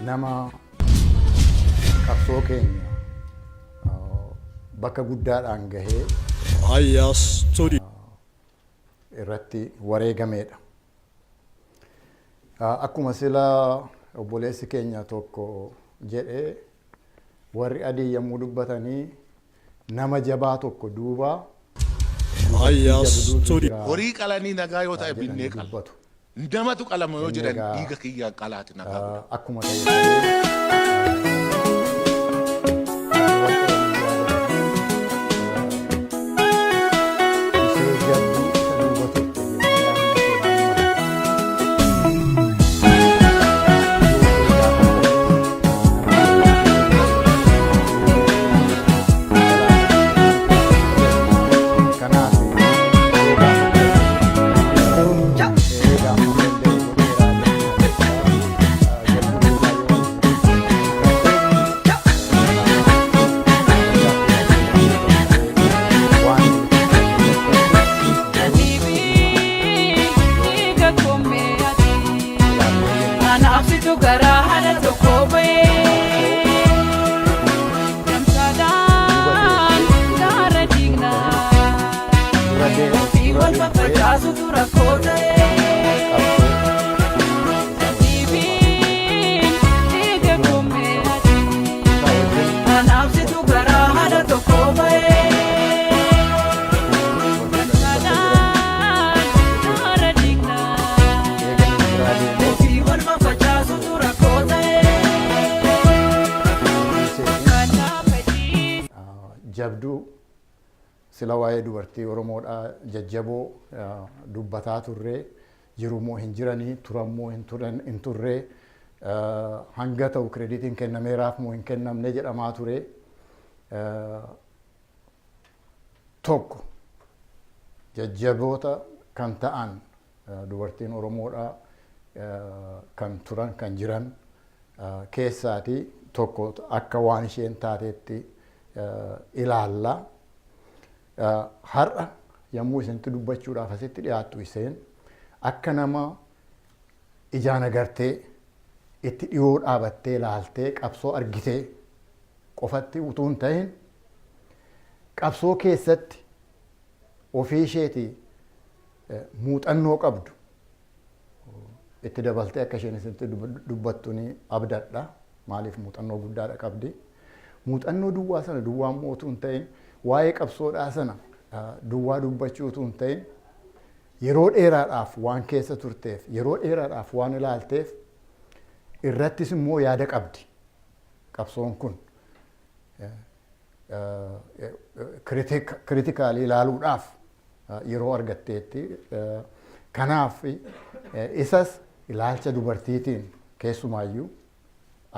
nama qabsoo keenya bakka guddaadhaan gahee irratti wareegameedha. Akkuma sila obboleessi keenya tokko jedhee warri adii yommuu dubbatanii nama jabaa tokko duuba horii qalanii nagaa yoo ta'e binnee qalbatu. Ndamatu qalama yoo jedhan dhiiga kiyyaa qalaati nagaa. Akkuma ta'e jabduu sila waa'ee dubartii Oromoodha jajjaboo dubbataa turre jirumoo hin jiranii turammoo hin turre hanga ta'u kreditiin kennameeraaf moo hin kennamne jedhamaa ture. Tokko jajjaboota kan ta'an dubartiin Oromoodha kan turan kan jiran keessaati tokko akka waan isheen taateetti ilaalla. Har'a yommuu isinitti dubbachuudhaaf asitti dhiyaattu isheen akka nama ijaan agartee itti dhiyoo dhaabattee ilaaltee qabsoo argitee qofatti utuu hin ta'in qabsoo keessatti ofii isheetii muuxannoo qabdu itti dabaltee akka isheen isinitti dubbattu ni abdadha. Maaliif muuxannoo guddaadha qabdi. Muuxannoo duwwaa sana duwwaa mootuu hin ta'in waa'ee qabsoodhaa sana duwwaa dubbachuu utuu hin ta'in yeroo dheeraadhaaf waan keessa turteef yeroo dheeraadhaaf waan ilaalteef irrattis immoo yaada qabdi. Qabsoon kun kritikaalii ilaaluudhaaf yeroo argatteetti. Kanaaf isas ilaalcha dubartiitiin keessumaayyuu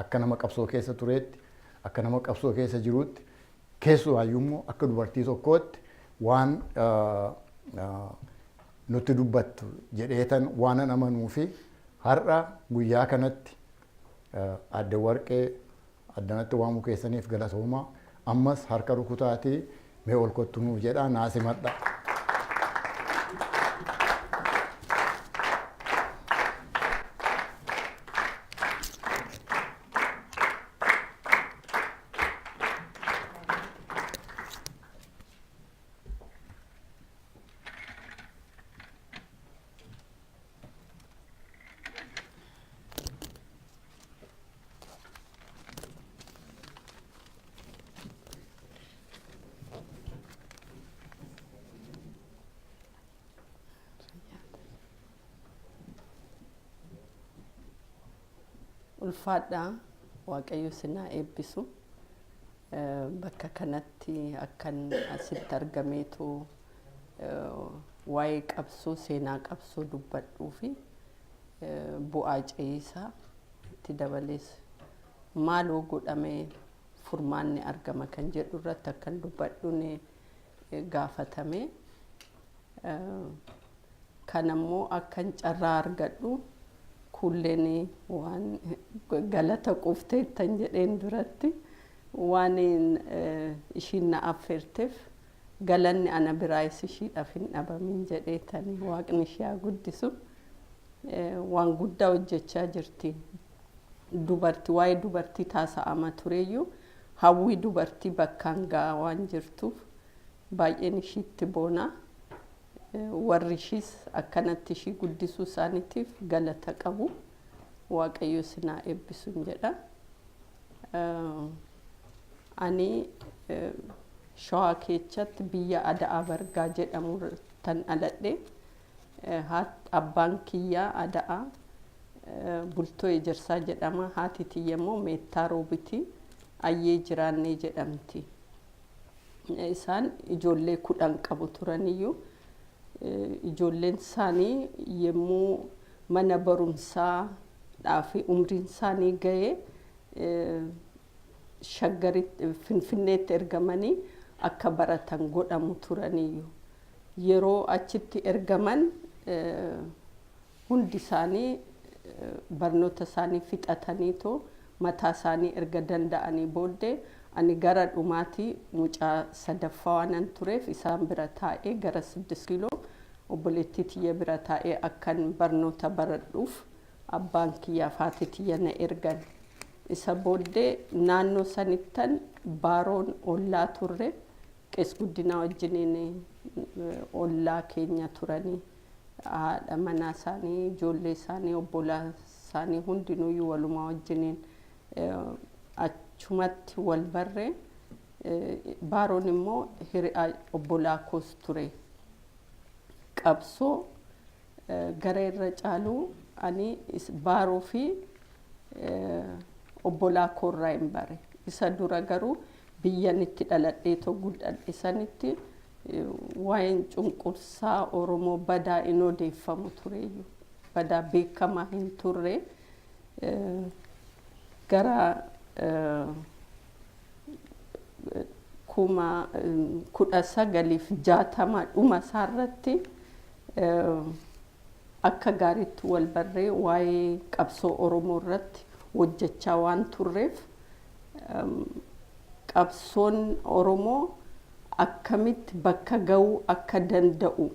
akka nama qabsoo keessa tureetti akka nama qabsoo keessa jiruutti keessumayyuu akka dubartii tokkootti waan nuti dubbattu jedheetan waan amanuu fi har'a guyyaa kanatti adda warqee addanatti waamuu keessaniif galatooma. Ammas harka rukutaatii mee ol kottu nuuf jedhaa naasimadha. ulfaadhaa waaqayyo sinaa eebbisu bakka kanatti akkan asitti argameetu waa'ee qabsoo seenaa qabsoo dubbadhuu fi bu'aa ce'isaa itti dabalees maaloo godhamee furmaanni argama kan jedhu irratti akkan dubbadhuun gaafatame kanammoo akkan carraa argadhu kulleen waan galata qofteettan jedheen duratti waan ishiin na affeerteef galanni ana biraayis ishiidhaaf hin dhabamin jedheetani waaqni ishee guddisu waan guddaa hojjechaa jirti. Dubartii waa'ee dubartii taasa'ama tureyyuu hawwii dubartii bakkaan gahaa waan jirtuuf baay'een ishiitti boona. Warri ishiis akkanatti ishii guddisuu isaaniitiif galata qabu. Waaqayyo sinaa eebbisuun jedha. Ani Shawaa keessatti biyya Ada'aa Bargaa jedhamu tan aladhe. Abbaan kiyyaa Ada'aa bultoo ejersaa jedhama. Haati tiyyammoo Meettaa Roobiti Ayyee Jiraannee jedhamti. Isaan ijoollee 10 qabu turaniyyuu ijoolleen isaanii yemmuu mana barumsaa dhaafi umriin isaanii ga'ee shaggaritti Finfinneetti ergamanii akka baratan godhamu turaniyyuu yeroo achitti ergaman hundi isaanii barnoota isaanii fixataniitoo mataa isaanii erga danda'anii booddee ani gara dhumaatii mucaa sadaffaa waanan tureef isaan bira taa'ee gara 6 kiiloo obboleettii tiyya bira taa'ee akkan barnoota baradhuuf abbaan kiyyaa fi haati tiyya na ergan. Isa booddee naannoo sanittan baaroon ollaa turre qees guddinaa wajjiniin ollaa keenya turanii haadha manaa isaanii ijoollee isaanii obbolaa isaanii hundinuyyuu walumaa wajjiniin achumatti wal barre baaroon immoo hiriyaa obbolaa koos ture. Qabsoo gara irra caaluu ani baaroo fi obbolaa koorraa hin bare. Isa dura garuu biyyan itti dhaladheetoo guddadhe sanitti waa'een cunqursaa Oromoo badaa in odeeffamu tureyyuu badaa beekamaa hin turre gara 1960 dhuma isaarratti akka gaariitti wal barree waa'ee qabsoo Oromoo irratti hojjechaa waan turreef qabsoon Oromoo akkamitti bakka ga'uu akka danda'u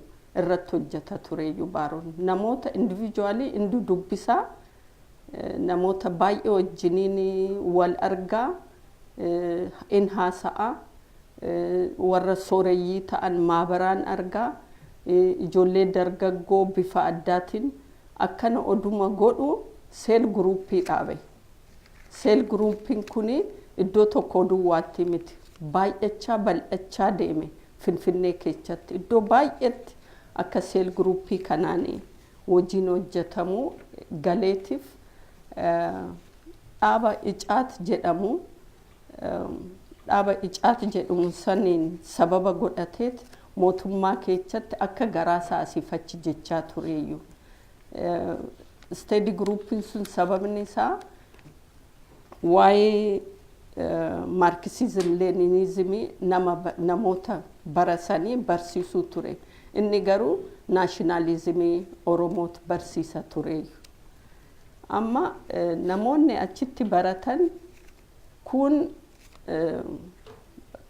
irratti hojjeta tureyyuu baaroon namoota individually indi dubbisaa namoota baay'ee wajjiniin wal argaa in haasa'a warra sooreyyii ta'an maabaraan argaa ijoollee dargaggoo bifa addaatiin akkana oduma godhu seel guruuppii dhaabe. Seel guruuppiin kuni iddoo tokko duwwaatti miti baay'achaa bal'achaa deeme Finfinnee keessatti iddoo baay'eetti akka seel guruuppii kanaan hojiin hojjetamu galeetiif dhaaba icaat jedhamu saniin sababa godhateet mootummaa keessatti akka garaa saasifachi jechaa tureyyuu. Steady groupiin sun sababni isaa waa'ee maarkisiizim leeninizimii namoota barasanii barsiisuu ture. Inni garuu naashinaalizimii Oromoota barsiisa ture. Amma namoonni achitti baratan kun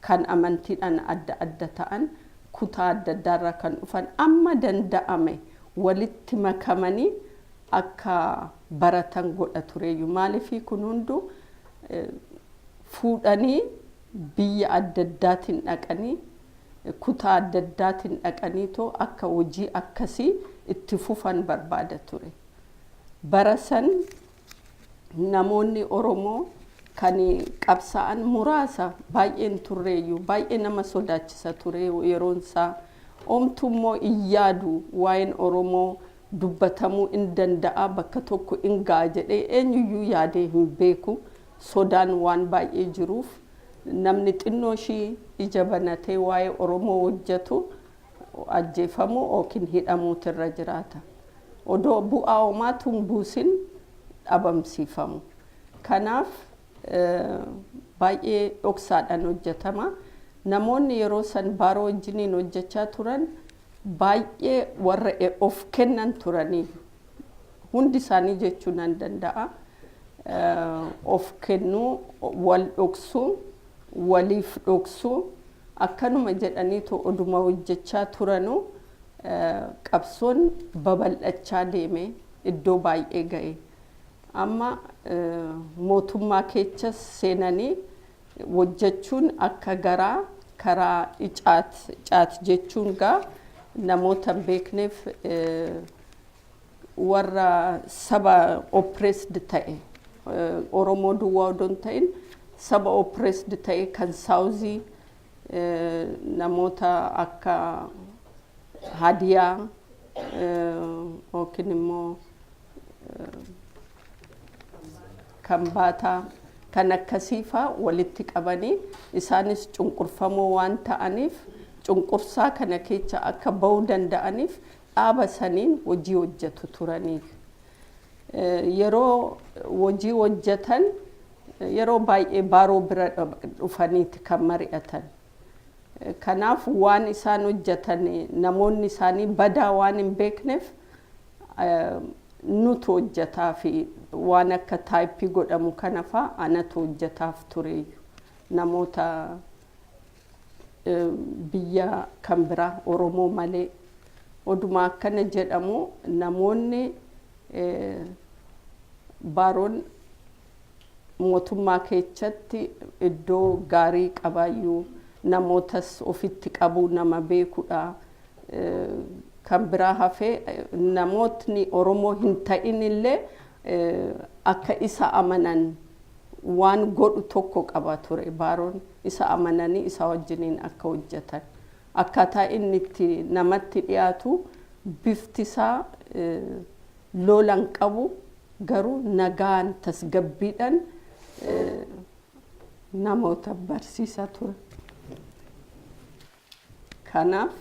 kan amantiidhaan adda adda ta'an kutaa adda addaarraa kan dhufan amma danda'ame walitti makamanii akka baratan godha tureeyyu. Maaliifii kun hundu fuudhanii biyya adda addaatiin dhaqanii kutaa adda addaatiin dhaqanii too akka hojii akkasii itti fufan barbaada ture. Barasan namoonni Oromoo kan qabsa'an muraasa baay'een turreeyyu baay'ee nama sodaachisa ture yeroonsaa. Omtummoo iyyaadu waa'een Oromoo dubbatamuu in danda'a bakka tokko in ga'a jedhee eenyuyyuu yaadee hin beeku. Sodaan waan baay'ee jiruuf namni xinnoo ishii ija banatee waa'ee Oromoo hojjetu ajjeefamuu yookiin hidhamuutu irra jiraata. Odoo bu'aa homaatu hin buusin dhabamsiifamu. Kanaaf baay'ee dhoksaadhaan hojjetama. Namoonni yeroo san baaroo wajjiniin hojjechaa turan baay'ee warra of kennan turanii hundi isaanii jechuu nan danda'a. Of kennuu, wal dhoksuu, waliif dhoksuu akkanuma jedhaniitu oduma hojjechaa turanu qabsoon babal'achaa deeme iddoo baay'ee ga'e. Amma mootummaa keessas seenanii hojjechuun akka garaa karaa icaat jechuun gaa namoota beekneef warra saba oppressed ta'e Oromoo duwwaa odoo hin ta'in saba oppressed ta'e kan saawuzii namoota akka Hadiyaa yookiin immoo kan Baataa kan akkasiifaa walitti qabanii isaanis cunqurfamoo waan ta'aniif cunqursaa kana keessa akka ba'uu danda'aniif dhaaba saniin hojii hojjetu turanii. Yeroo hojii hojjetan yeroo baay'ee baaroo bira dhufaniiti kan mari'atan. Kanaaf waan isaan hojjetan namoonni isaanii badaa waan hin beekneef nutu hojjetaa fi waan akka taayippii godhamu kana fa'aa anatu hojjetaaf ture. Namoota biyya kan biraa Oromoo malee oduma akkana jedhamu namoonni baaroon mootummaa keessatti iddoo gaarii qabaayyuu namootas ofitti qabuu nama beekudha. Kan biraa hafee namootni Oromoo hin ta'in illee akka isa amanan waan godhu tokko qaba ture. Baaroon isa amananii isa wajjiniin akka hojjetan. Akkaataa inni itti namatti dhiyaatu bifti isaa lolan qabu garuu nagaan tasgabbiidhaan namoota barsiisa ture. Kanaaf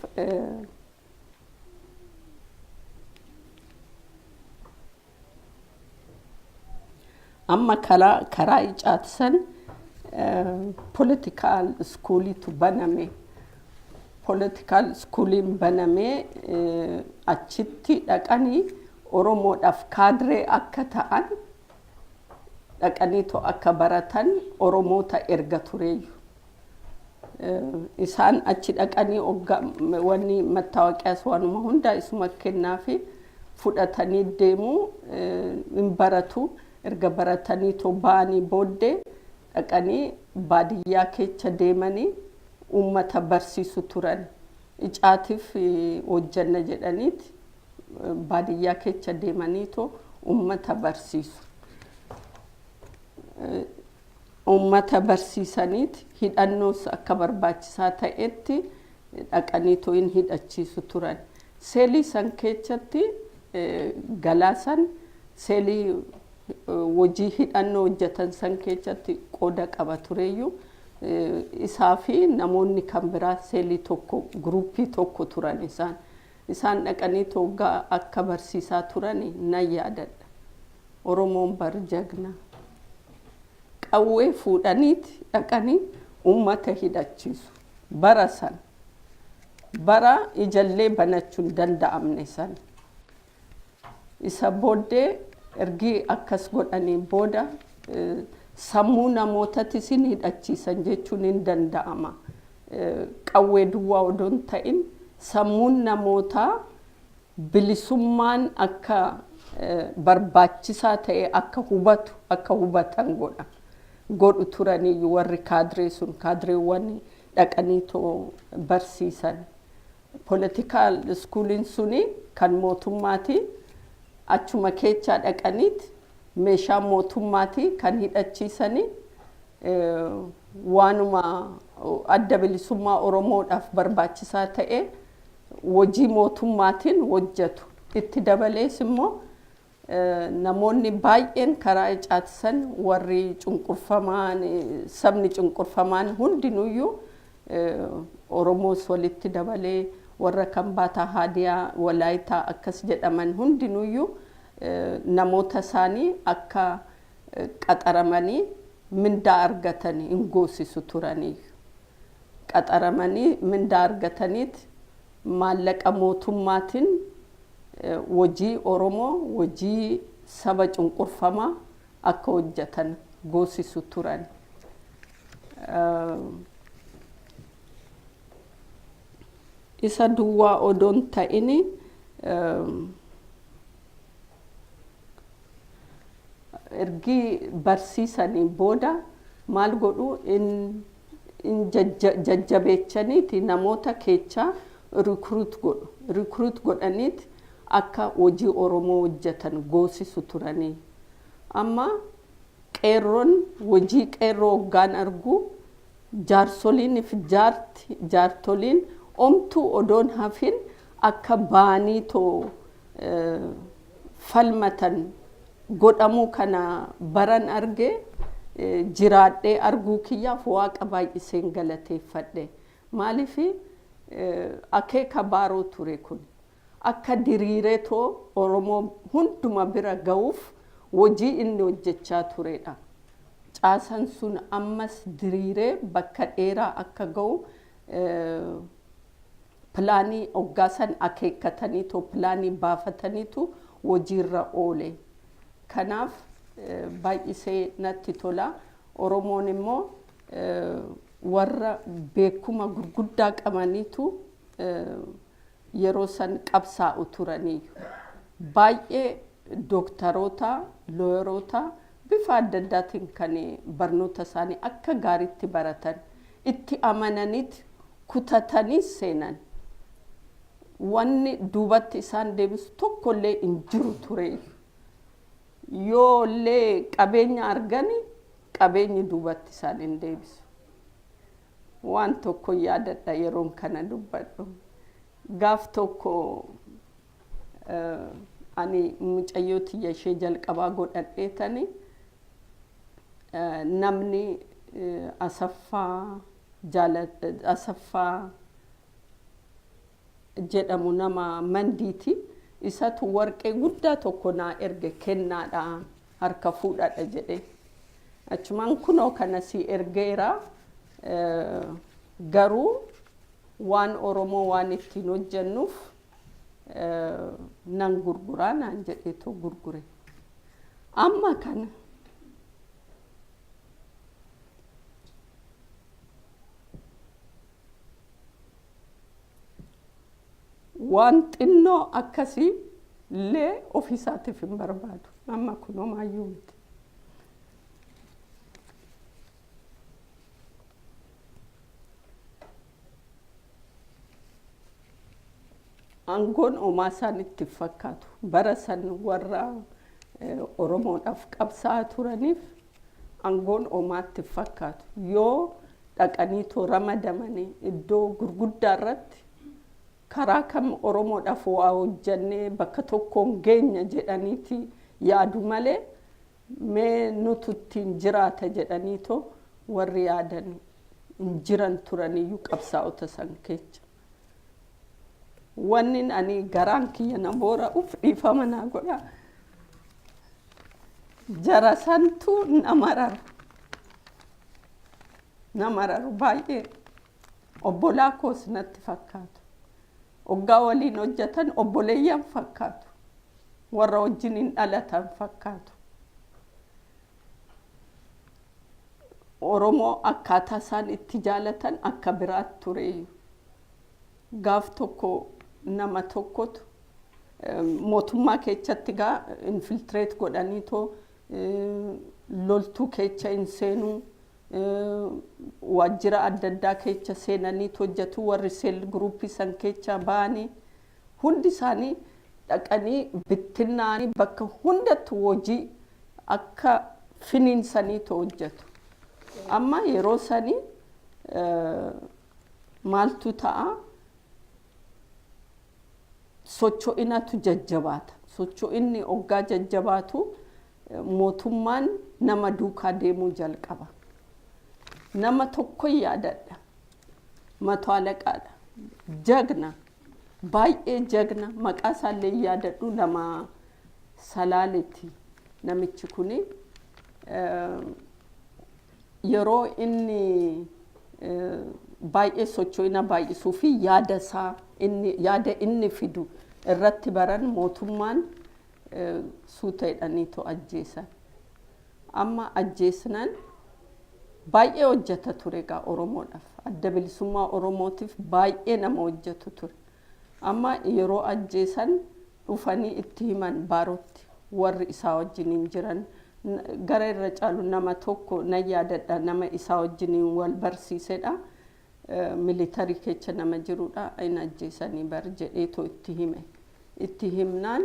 amma karaa icaatsan political schooliitu baname. Political schooliin baname achitti dhaqanii Oromoodhaaf kaadree akka ta'an dhaqaniitu akka baratan Oromoota erga tureeyyu. Isaan achi dhaqanii wanni mattaawoqiyaas waanuma hundaa isuma kennaa fi fudhatanii deemuu hin baratu. Erga barataniitu ba'anii booddee dhaqanii baadiyyaa keessa deemanii uummata barsiisu turan. Icaatiif hojjanna jedhaniiti baadiyyaa keessa deemaniitu uummata barsiisu. Uummata barsiisaniiti hidhannoos akka barbaachisaa ta'etti dhaqaniitu hin hidhachiisu turan. Seelii san keessatti galaasan seelii hojii hidhannoo hojjetan san keessatti qooda qaba tureeyyu. Isaa fi namoonni kan biraa seelii tokko guruupii tokko turan isaan dhaqanii toggaa akka barsiisaa turan nan yaadadha. Oromoon bar jagna qawwee fuudhaniiti dhaqanii uummata hidhachiisu. Bara san bara ijallee banachuun danda'amne san. Isa booddee ergi akkas godhanii booda sammuu namootatti isin hidhachiisan jechuun hin danda'ama. Qawwee duwwaa odoo hin ta'in sammuun namootaa bilisummaan akka barbaachisaa ta'e akka hubatan godhu turanii warri kaadireewwan dhaqanii too barsiisan. Political schooliin suni kan mootummaati achuma keechaa dhaqaniit meeshaa mootummaati kan hidhachiisanii waanuma adda bilisummaa Oromoodhaaf barbaachisaa ta'e hojii mootummaatiin hojjetu. Itti dabalees immoo namoonni baay'een karaa caatisan warri cunqurfamaan sabni cunqurfamaan hundinuyyuu Oromoos walitti dabalee warra Kambaataa Haadiyaa Walaayitaa akkas jedhaman hundinuyyuu namoota isaanii akka qaxaramanii mindaa argatanii hin goosisu turanii. Qaxaramanii mindaa argataniit maallaqa mootummaatiin hojii Oromoo hojii saba cunqurfamaa akka hojjetan goosisu turan. Isa duwwaa odoon ta'ini ergi barsiisanii booda maal godhu in jajjabeechaniiti namoota keechaa recruit godhaniit akka hojii Oromoo hojjetan goosisu turanii. Amma qeerroon hojii qeerroo hoggaan argu jaarsoliin fi jaartoliin omtuu odoon hafin akka baanii too falmatan godhamuu kana baran arge jiraadhee arguu kiyyaaf waaqa baay'iseen galateeffadhe. Maaliif akeeka baaroo ture kun akka diriiree too Oromoo hunduma bira ga'uuf hojii inni hojjechaa turedha. Caasan sun ammas diriiree bakka dheeraa akka ga'u pilaanii hoggaasan akeekkatanii too pilaanii baafataniitu hojiirra oole. Kanaaf baay'isee natti tola. Oromoon immoo warra beekuma gurguddaa qabaniitu yeroo san qabsaa'u turanii. Baay'ee dooktaroota, looyeroota bifa adda addaatiin kan barnoota isaanii akka gaariitti baratan itti amananiit kutatanii seenan. Wanni duubatti isaan deebisu tokkollee hin jiru ture. Yoollee qabeenya argani qabeenyi duubatti isaan hin deebisu. Waan tokko yaadadha yeroon kana dubbadhu. Gaaf tokko ani mucayyoo tiyya ishee jalqabaa godhadheetani namni Asaffaa jedhamu nama mandiiti. Isatu warqee guddaa tokko naa erge kennaadha harka fuudhadha jedhe. Achumaan kunoo kana si ergeera garuu waan Oromoo waan ittiin hojjennuuf nan gurguraa naan jedheetoo gurgure. Amma kana waan xinnoo akkasii illee ofiisaatiif hin barbaadu. Amma kunoo maayyuu miti. Aangoon homaa isaan itti fakkaatu. Bara san warra Oromoodhaaf qabsaa'aa turaniif aangoon homaa itti fakkaatu. Yoo dhaqanii too ramadamanii iddoo gurguddaa irratti karaa kam Oromoodhaaf waa hojjannee bakka tokkoon geenya jedhaniiti yaadu malee mee nutu ittiin jiraata jedhaniitoo warri yaadan hin jiran turaniyyuu qabsaa'ota san keessa. Wanni ani garaan kiyya na boora dhiifama naa godha. Jara santu na marara. nama raru baay'ee obbolaa koos natti fakkaatu. Oggaa waliin hojjetan obboleeyyan fakkaatu. Warra wajjin hin dhalatan fakkaatu. Oromoo akkaataa isaan itti jaalatan akka biraatti ture. Gaaf tokko nama tokkotu mootummaa keessatti gaa infiltreet godhaniitoo loltuu keessa hin seenuu waajjira adda addaa keessa seenanii hojjetu warri seel guruupii san keessa ba'anii hundi isaanii dhaqanii bittinnaanii bakka hundatti hojii akka finiinsanii hojjetu. Amma yeroo sanii maaltu ta'a? Socho'inatu jajjabaata. Socho'inni oggaa jajjabaatu mootummaan nama duukaa deemuu jalqaba. Nama tokko yaadadha. Mato alaqaadha. Jagna. Baay'ee jagna. Maqaa isaallee yaadadhu nama Salaaletti. Namichi kuni yeroo inni baay'ee socho'ina baay'isuu fi yaada inni fidu irratti baran mootummaan suuteedhanii ajjeesan. Amma ajjeesnan baay'ee hojjeta ture gaa Oromoodhaaf. Adda bilisummaa Oromootiif baay'ee nama hojjetu ture. Amma yeroo ajjeesan dhufanii itti himan baarotti warri isaa wajjiniin jiran gara irra caalu nama tokko na yaadadha nama isaa wajjiniin wal barsiisedha. Militarii keessa nama jirudha. Inni ajjeesanii bar jedheetoo itti hime. Itti himnaan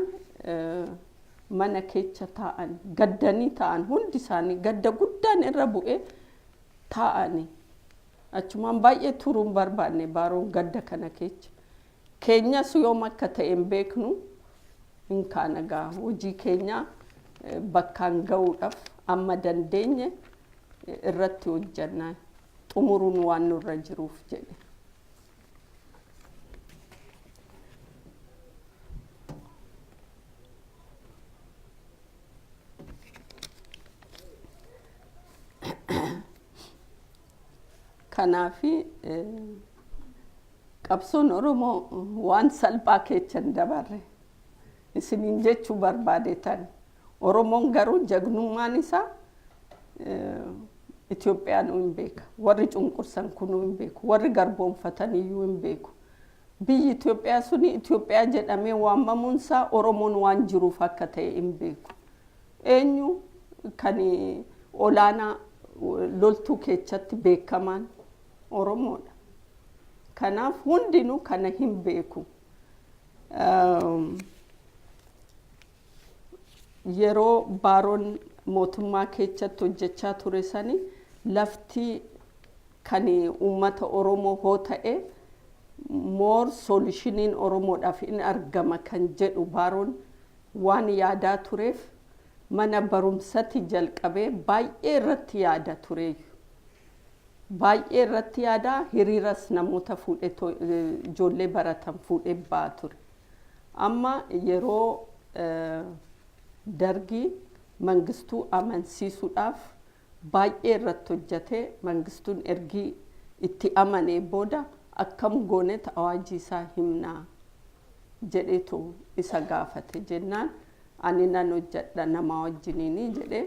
mana keessa taa'an gaddanii taa'an hundi isaanii gadda guddaan irra bu'ee taa'anii achumaan baay'ee turuun barbaanne baaroon gadda kana keessa. Keenyas yoom akka ta'e hin beeknu hin kaana gaa hojii keenya bakkaan ga'uudhaaf amma dandeenye irratti hojjannaa xumuruun waan nurra jiruuf jedhe. Kanaafi qabsoon Oromoo waan salphaa keessa hin dabarre isiniin jechuu barbaadetan. Oromoon garuu jagnummaan isaa Itoophiyaan hin beeka. Warri cunqursan kunuu hin beeku. Warri garboonfatan iyyuu hin beeku. Biyyi Itoophiyaa suni Itoophiyaa jedhamee waamamuun isaa Oromoon waan jiruuf akka ta'e hin beeku. Eenyu kan olaanaa loltuu keessatti beekamaan Oromoodha. Kanaaf hundinuu kana hin beeku. Yeroo baaroon mootummaa keessatti hojjechaa ture sani lafti kan uummata Oromoo hoo ta'e more solutioniin Oromoodhaaf in argama kan jedhu baaroon waan yaadaa tureef mana barumsatti jalqabee baay'ee irratti yaada ture. Baay'ee irratti yaada hiriiras namoota fuudhee ijoollee baratan fuudhee ba'aa ture. Amma yeroo dargii mangistuu amansiisuudhaaf baay'ee irratti hojjetee mangistuun ergii itti amanee booda akkam goone awaajii isaa himnaa jedheetu isa gaafate jennaan ani nan hojjedha nama wajjiniini jedhee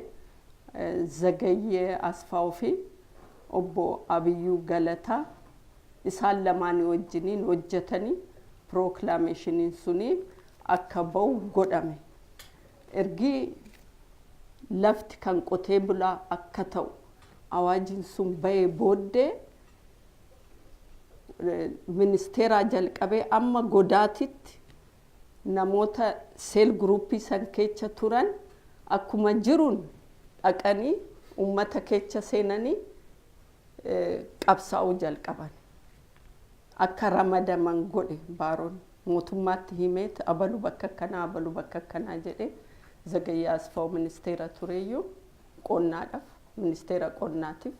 Zagayyee Asfaa'oo fi obbo Abiyyuu Galataa isaan lamaanii wajjiniin hojjetanii proclamationiin suni akka ba'u godhame. Ergii lafti kan qotee bulaa akka ta'u awaajiin sun ba'ee booddee ministeeraa jalqabee amma godaatitti namoota seel guruupii san keessa turan akkuma jiruun dhaqanii uummata keessa seenanii qabsaa'uu jalqaban. Akka ramadaman godhe baaroon mootummaatti himeet abalu bakka kanaa jedhe Zagayyee Asfaa'oo ministeera tureeyyuu qonnaadhaaf ministeera qonnaatiif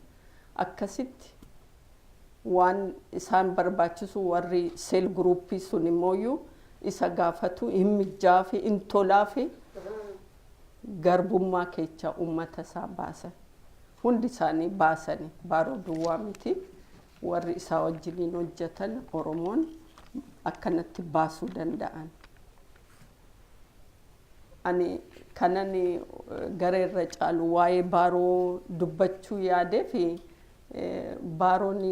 akkasitti waan isaan barbaachisu warri seel guruupii sun immoo isa gaafatu himijjaa fi intolaa fi garbummaa keessa uummata isaa baasan. hundi isaanii baasanii baaroo duwwaa miti warri isaa wajjiniin hojjetan Oromoon akkanatti baasuu danda'an. Ani kanani gareerra caalu waa'ee baaroo dubbachuu yaadee fi baaroon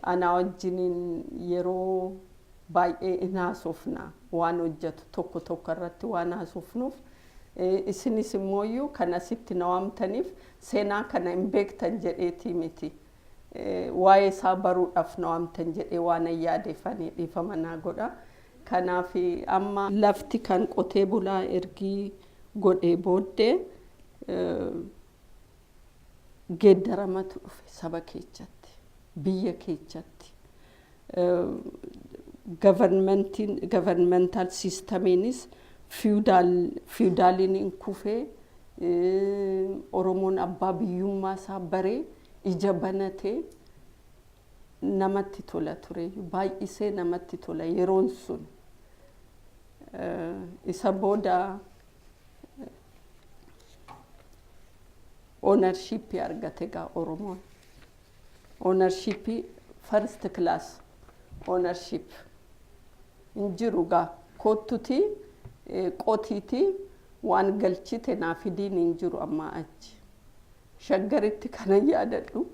ana wajjiniin yeroo baay'ee inaasofna waan hojjetu tokko irratti waan haasofnuuf isinis immoo kana sitti nawaamtaniif seenaa kana hin beektan jedheetii miti. Waa'ee isaa baruudhaaf nawaamtan jedhee waan yaadeefanii dhiifama naa godha. Kanaaf amma lafti kan qotee bulaa ergii godhee booddee geeddaramatu dhufe saba keessatti biyya keessatti governmental systemiinis feudaliin kufee Oromoon abbaa biyyummaa isaa baree ija banatee namatti tola ture baay'isee namatti tola yeroon sun isa booda ownership argate gaa Oromoon ownership first class ownership injiru gaa kottuti qotiiti waan galchite naafidiin injiru amma achi shaggaritti kana yaadadhu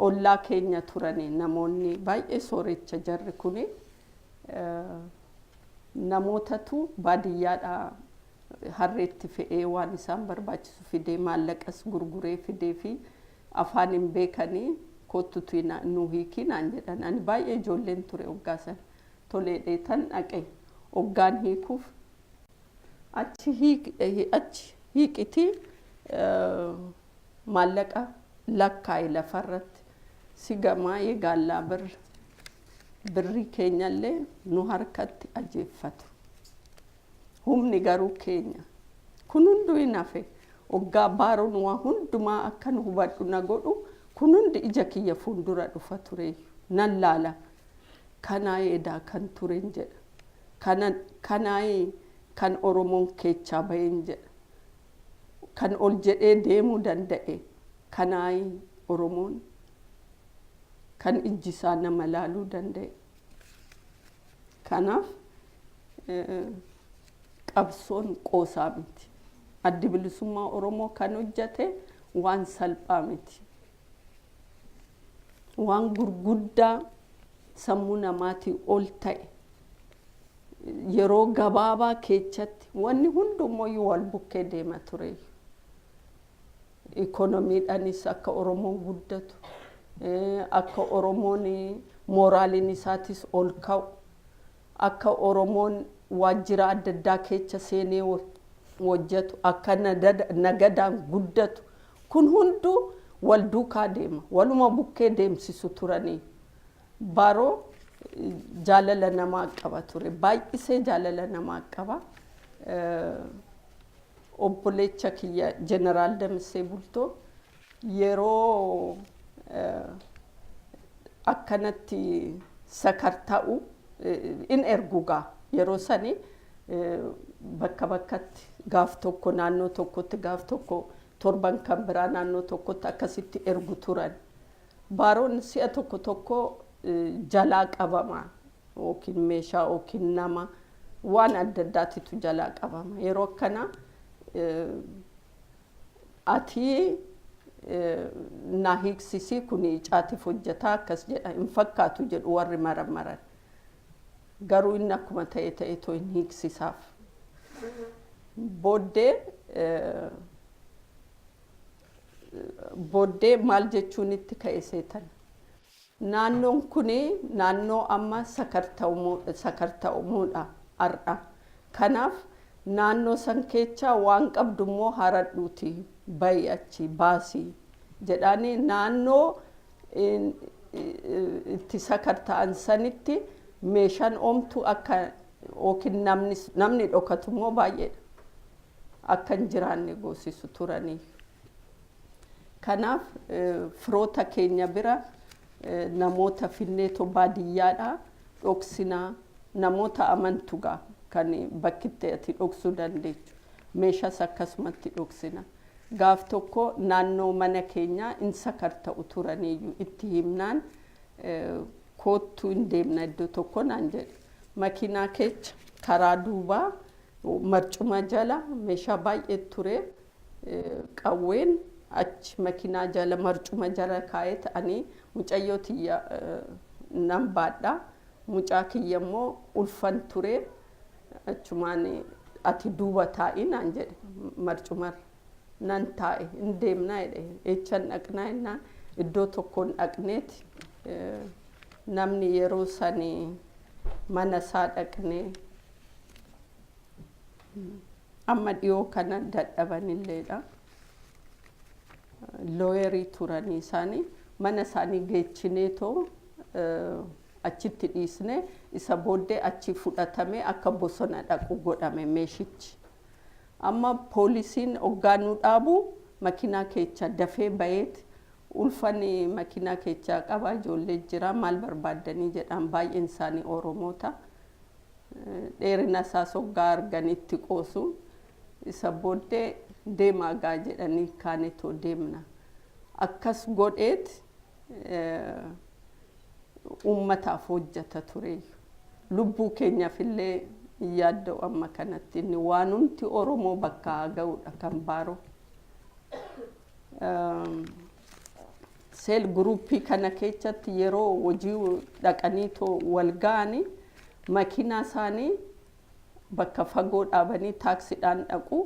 ollaa keenya turani namoonni baay'ee soorecha jarri kuni namootatu baadiyyaadha harreetti fe'ee waan isaan barbaachisu fidee maallaqas gurguree fidee fi afaan hin beekanii kottutu nu hiikinaan jedhan ani baay'ee ijoolleen ture hoggaasan tolee dheetan dhaqe hoggaan hiikuuf achi hiiqiti maallaqa lakkaa'e lafarratti si gamaa eegaallaa birri keenyallee nu harkatti ajeeffatu humni garuu keenya kun hunduu hin hafe hoggaa baaroon waa hundumaa akka nu hubadhu na godhu kun hundi ija kiyya fuuldura dhufa ture nan laala kanaa eedaa kan turen jedha kanaa kan Oromoon keechaa baheen jedha kan ol jedhee deemuu danda'e kanaa Oromoon kan ijji isaa nama laaluu danda'e. Kanaaf qabsoon qoosaa miti. Addi bilisummaa Oromoo kan hojjete waan salphaa miti. Waan gurguddaa sammuu namaatii ol ta'e yeroo gabaabaa keessatti wanni hundummoo wal bukkee deema ture. Ikonomiidhaanis akka Oromoon guddatu akka Oromoon moraaliin isaatis ol ka'u akka Oromoon waajjira adda addaa keessa seenee hojjetu akka nagadaan guddatu kun hunduu wal duukaa deema waluma bukkee deemsisu turanii baaroo jaalala namaa qaba ture baay'isee jaalala namaa qaba. Obboleecha kiyya Jeneraal Damsee Bultoo yeroo akkanatti sakartaa'u in ergugaa yeroo sani bakka bakkatti gaaf tokko naannoo tokkotti gaaf tokko torban kan biraa naannoo tokkotti akkasitti ergu turan. Baaroon si'a tokko jalaa qabama yookiin meeshaa yookiin nama waan adda addaatitu jalaa qabama yeroo akkana ati na hiiksisi kuni caatiif hojjetaa akkas jedha hin fakkaatu jedhu warri maran garuu inni akkuma ta'e too hin hiiksisaaf. Booddee maal jechuun itti ka'e seetan naannoon kuni naannoo amma sakarta'umuudha har'a kanaaf naannoo san keessa waan qabdummoo haradhuuti bayi achi baasii jedhanii naannoo itti sakarta'an sanitti meeshaan oomtu akka yookiin namni dhokatummoo baay'eedha akka hin jiraanne goosisu turanii. Kanaaf firoota keenya bira namoota finneetoo baadiyyaadhaa dhoksinaa namoota amantugaa kan bakkitti ati dhoksuu dandeechu meeshaas akkasumatti dhoksina gaaf tokko naannoo mana keenya in sakarta'u turaniyyuu itti himnaan koottu hin deemna iddoo tokko naan jedhe. Makiinaa keessa karaa duubaa marcuma jala meeshaa baay'ee ture qawween achi makiinaa jala marcuma jala kaa'ee ta'anii mucayyoo tiyya nan baadhaa. Mucaa kiyya immoo ulfan ture achumaan ati duuba taa'i naan jedhe marcumarra. Nan taa'e hin deemnaa jedhe echan dhaqnaa jennaan iddoo tokkoon dhaqneeti namni yeroo sanii mana isaa dhaqnee amma dhiyoo kana dadhabanilleedha. Looyerii turanii isaanii mana isaanii geechineetoo achitti dhiisne isa booddee achi fudhatamee akka bosona dhaqu godhame meeshichi. Amma poolisiin hoggaanuu dhaabu makiinaa keessa dafee bayeeti ulfani makiinaa keessa qaba ijoollee jira maal barbaaddanii jedhan baay'een isaanii Oromoota. Dheerina isaas hoggaa arganitti qoosu isa booddee deemaa gaa jedhanii kaanetoo deemna. Akkas godheeti uummataaf hojjeta ture. Lubbuu keenyaaf illee yaadda'u amma kanatti inni waan hundi Oromoo bakka ga'uudha kan baaro. Seel guruppii kana keessatti yeroo hojii dhaqanii too wal ga'anii makiinaa isaanii bakka fagoo dhaabanii taaksiidhaan dhaqu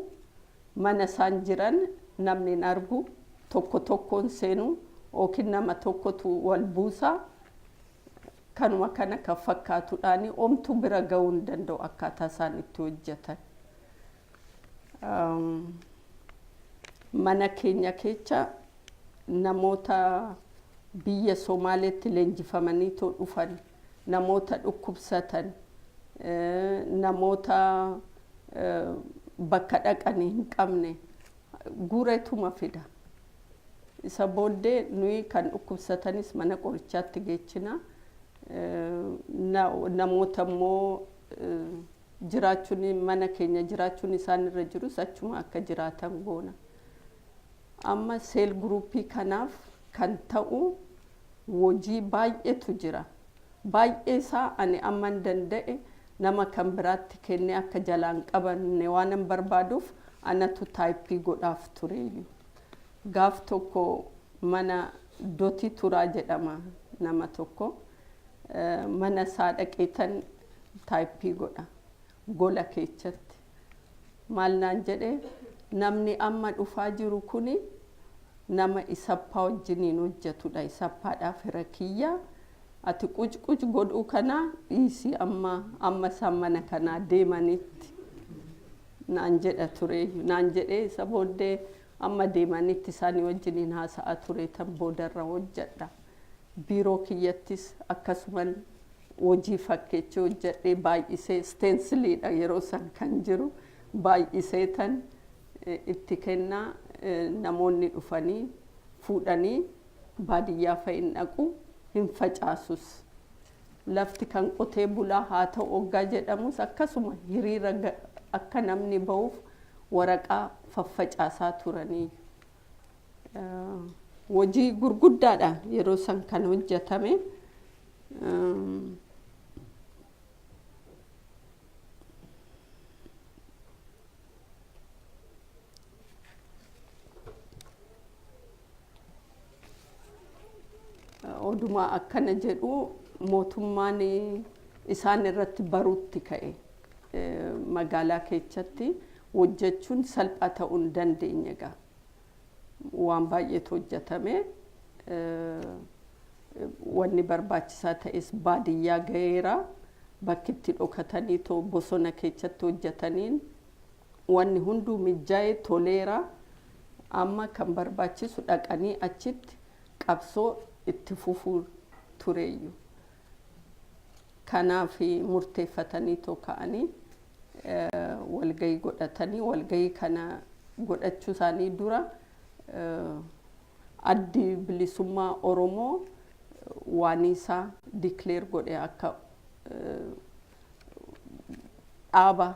mana isaan jiran namni hin argu tokko tokkoon seenu yookiin nama tokkotu wal buusa. Kanuma kana kan fakkaatuudhaan omtu bira ga'uu hin danda'u akkaataa isaan itti hojjetan. Mana keenya keessa namoota biyya Somaaleetti leenjifamanii too dhufan, namoota dhukkubsatan, namoota bakka dhaqanii hin qabne guureetuma fida. Isa booddee nuyi kan dhukkubsatanis mana qorichaatti geechina. Namoota immoo jiraachuun mana keenya jiraachuun isaan irra jirus achuma akka jiraatan goona. Amma seel guruppii kanaaf kan ta'u hojii baay'eetu jira. Baay'ee isaa ani amman danda'e nama kan biraatti kennee akka jalaan qabanne waan hin barbaaduuf anatu taayippii godhaaf tureeyyu. Gaaf tokko mana Dotii Turaa jedhama nama tokko. Mana isaa dhaqeetan taayippii godha gola keessatti. Maal naan jedhe namni amma dhufaa jiru kuni nama isappaa wajjiniin hojjetudha. Isappaadhaaf hira kiyya ati quc godhuu kana dhiisii amma isaan mana kanaa deemanitti naan jedha ture. Naan jedhee isa booddee amma deemanitti isaanii wajjiniin haasa'aa ture tan boodarra hojjedha. Biiroo kiyyattis akkasuman hojii fakkeechee hojjedhee baay'isee steensiliidha yeroo san kan jiru baay'isee tan itti kennaa namoonni dhufanii fuudhanii baadiyyaa fa'in dhaqu hin facaasus. Lafti kan qotee bulaa haa ta'u hoggaa jedhamus akkasuma hiriira akka namni ba'uuf waraqaa faffacaasaa turanii. Hojii gurguddaadha yeroo san kan hojjetame. Oduma akkana jedhu mootummaan isaan irratti baruutti ka'e. Magaalaa keessatti hojjechuun salphaa ta'uu hin dandeenye gaa. Waan baay'eetu hojjetame. Wanni barbaachisaa ta'es baadiyyaa ga'eera. Bakki itti dhokatanii too bosona keessatti hojjetaniin wanni hunduu mijaa'ee toleera. Amma kan barbaachisu dhaqanii achitti qabsoo itti fufuu tureeyyu. Kanaaf murteeffatanii too ka'anii walgahii godhatanii walgahii kana godhachuu isaanii dura addi bilisummaa Oromoo waan isaa declare godhe akka dhaaba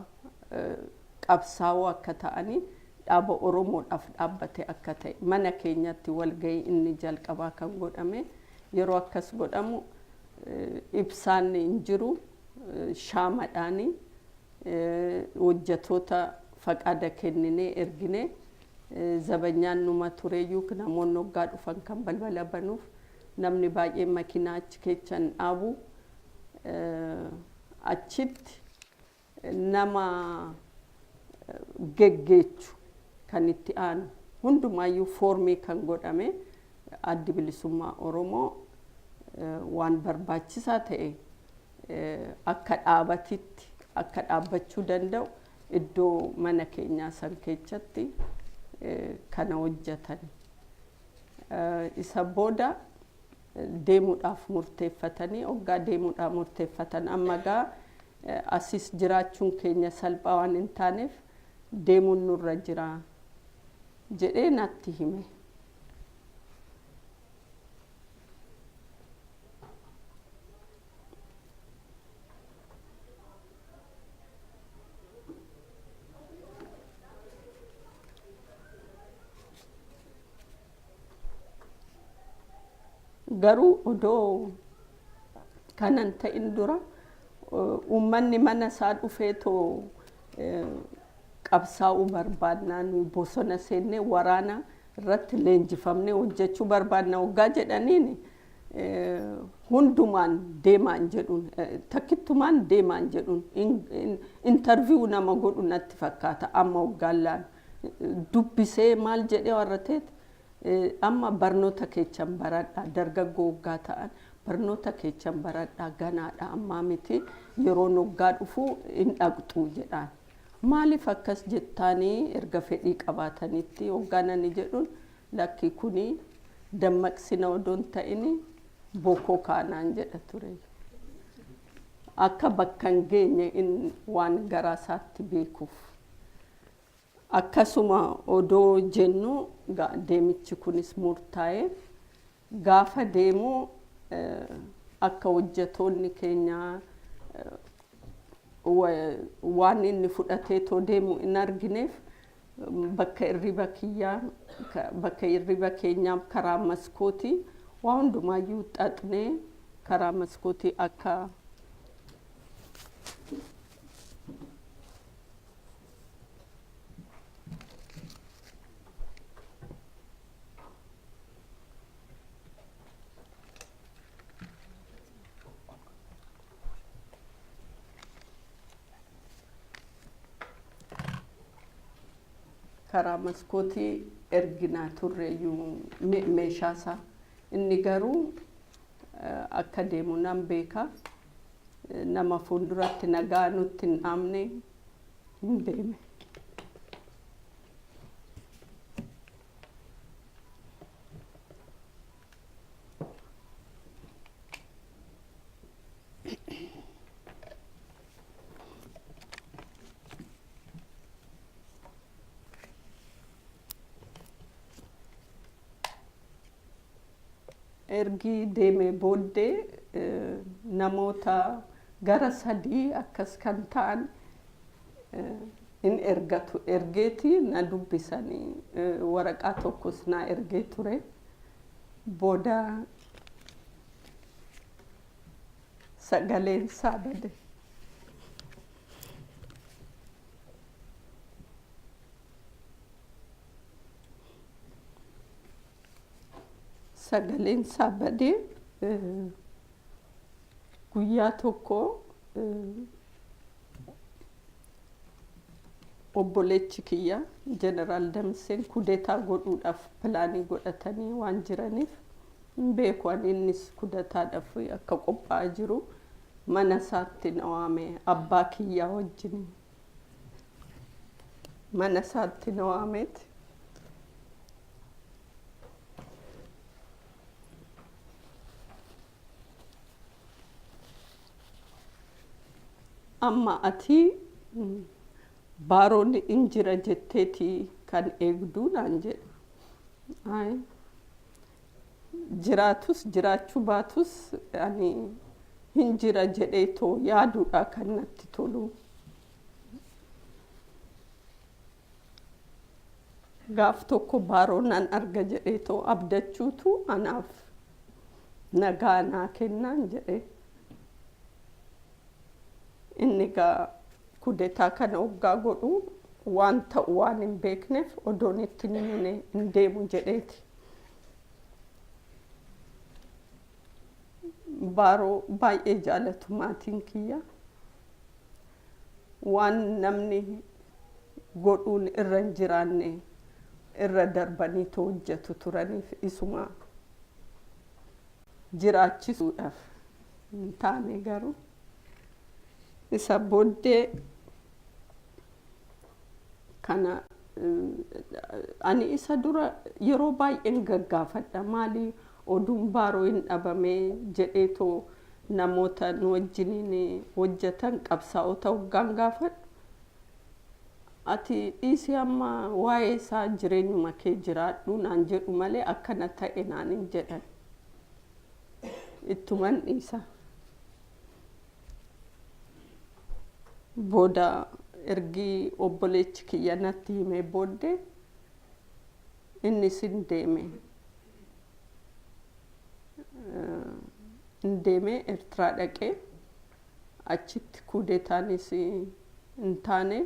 qabsaa'oo akka ta'anii dhaaba Oromoodhaaf dhaabbate akka ta'e mana keenyatti walgahii inni jalqabaa kan godhame yeroo akkas godhamu ibsaan hin jiru shaamaadhaani hojjettoota faqaada kenninee erginee zabanyaan numa tureeyyuu namoonni hoggaa dhufan kan balbala banuuf namni baay'ee makiinaa achi keechan dhaabu achitti nama geggeechu kan itti aanu hundumaayyuu foormii kan godhame addi bilisummaa Oromoo waan barbaachisaa ta'e akka dhaabatitti akka dhaabbachuu danda'u iddoo mana keenyaa san keessatti kana hojjetan isa booda deemuudhaaf murteeffatanii hoggaa deemuudhaaf murteeffatan amma gaa asis jiraachuun keenya salphaa waan hin taaneef deemuun nurra jira jedhee natti hime. Garuu odoo kanan ta'in dura uummanni mana isaa dhufeetoo qabsaa'uu barbaadnaa nuyi bosona seennee waraana irratti leenjifamnee hojjechuu barbaadna hoggaa jedhaniin hundumaan deemaan jedhuun takkittumaan deemaan jedhuun interview nama godhu natti fakkaata amma hoggaanlaan dubbisee maal jedhee warra ta'eet amma barnoota keechan baradhaa dargaggoo hoggaa ta'an barnoota keechan baradhaa ganaadha ammaa miti yeroo hoggaa dhufuu hin dhaqxuu jedhaan. Maaliif akkas jettaanii erga fedhii qabaatanitti hoggaanani jedhuun lakki kuni dammaqsina odoon ta'ini bokoo kaanaan jedha ture. Akka bakka hin geenye waan garaa isaatti beekuuf. Akkasuma odoo jennu deemichi kunis murtaa'e gaafa deemu akka hojjettoonni keenyaa waan inni fudhatee too deemu hin argineef bakka irriba keenyaa karaa maskootii waa hundumaayyuu xaxnee karaa maskootii akka karaa maskootii erginaa turreeyyuu meeshaasaa inni garuu akka deemu nan beeka nama fuulduratti nagaa nutti hin dhaamne hin deeme. Ergi deemee booddee namoota gara sadii akkas kan ta'an in ergatu ergeeti na dubbisanii waraqaa tokkos na ergee ture booda sagaleen isaa bade. Sagaleen isaa badee guyyaa tokko obboleechi kiyya jeneraal Damseen kudetaa godhuudhaaf pilaanii godhatanii waan jiraniif beeku ani innis kudetaadhaaf akka qophaa'aa jiru mana isaatti na waame abbaa kiyyaa wajjin mana isaatti na waameeti. Amma ati baaroon injira jetteeti kan eegduu naan jedhe. Jiraatus jiraachuu baatus ani injira jedhee too yaaduudha kan natti tolu. gaaf tokko baaroon nan arga jedheetoo abdachuutu anaaf nagaa naa kennaan jedhe. Inni gaa kudetaa kana hoggaa godhu waan ta'u waan hin beekneef odoon itti nimine hin deemu jedheeti. Baaroo baay'ee jaalatu maatiin kiyya. Waan namni godhuun irra hin jiraanne irra darbanii hojjetu turaniif isuma jiraachisuudhaaf hin taane garuu isa booddee kana ani isa dura yeroo baay'een gaggaafadha maali oduun baaroo hin dhabamee jedheetoo namoota nu wajjiniin hojjetan qabsaa'ota hoggaan gaafadhu ati dhiisii amma waa'ee isaa jireenyuma kee jiraadhu naan jedhu malee akkana ta'e naan hin jedhan ittuman dhiisa. Booda ergi obboleechi kiyya natti himee booddee innis hin deeme Eertiraa dhaqee achitti kuudetaanis hin taane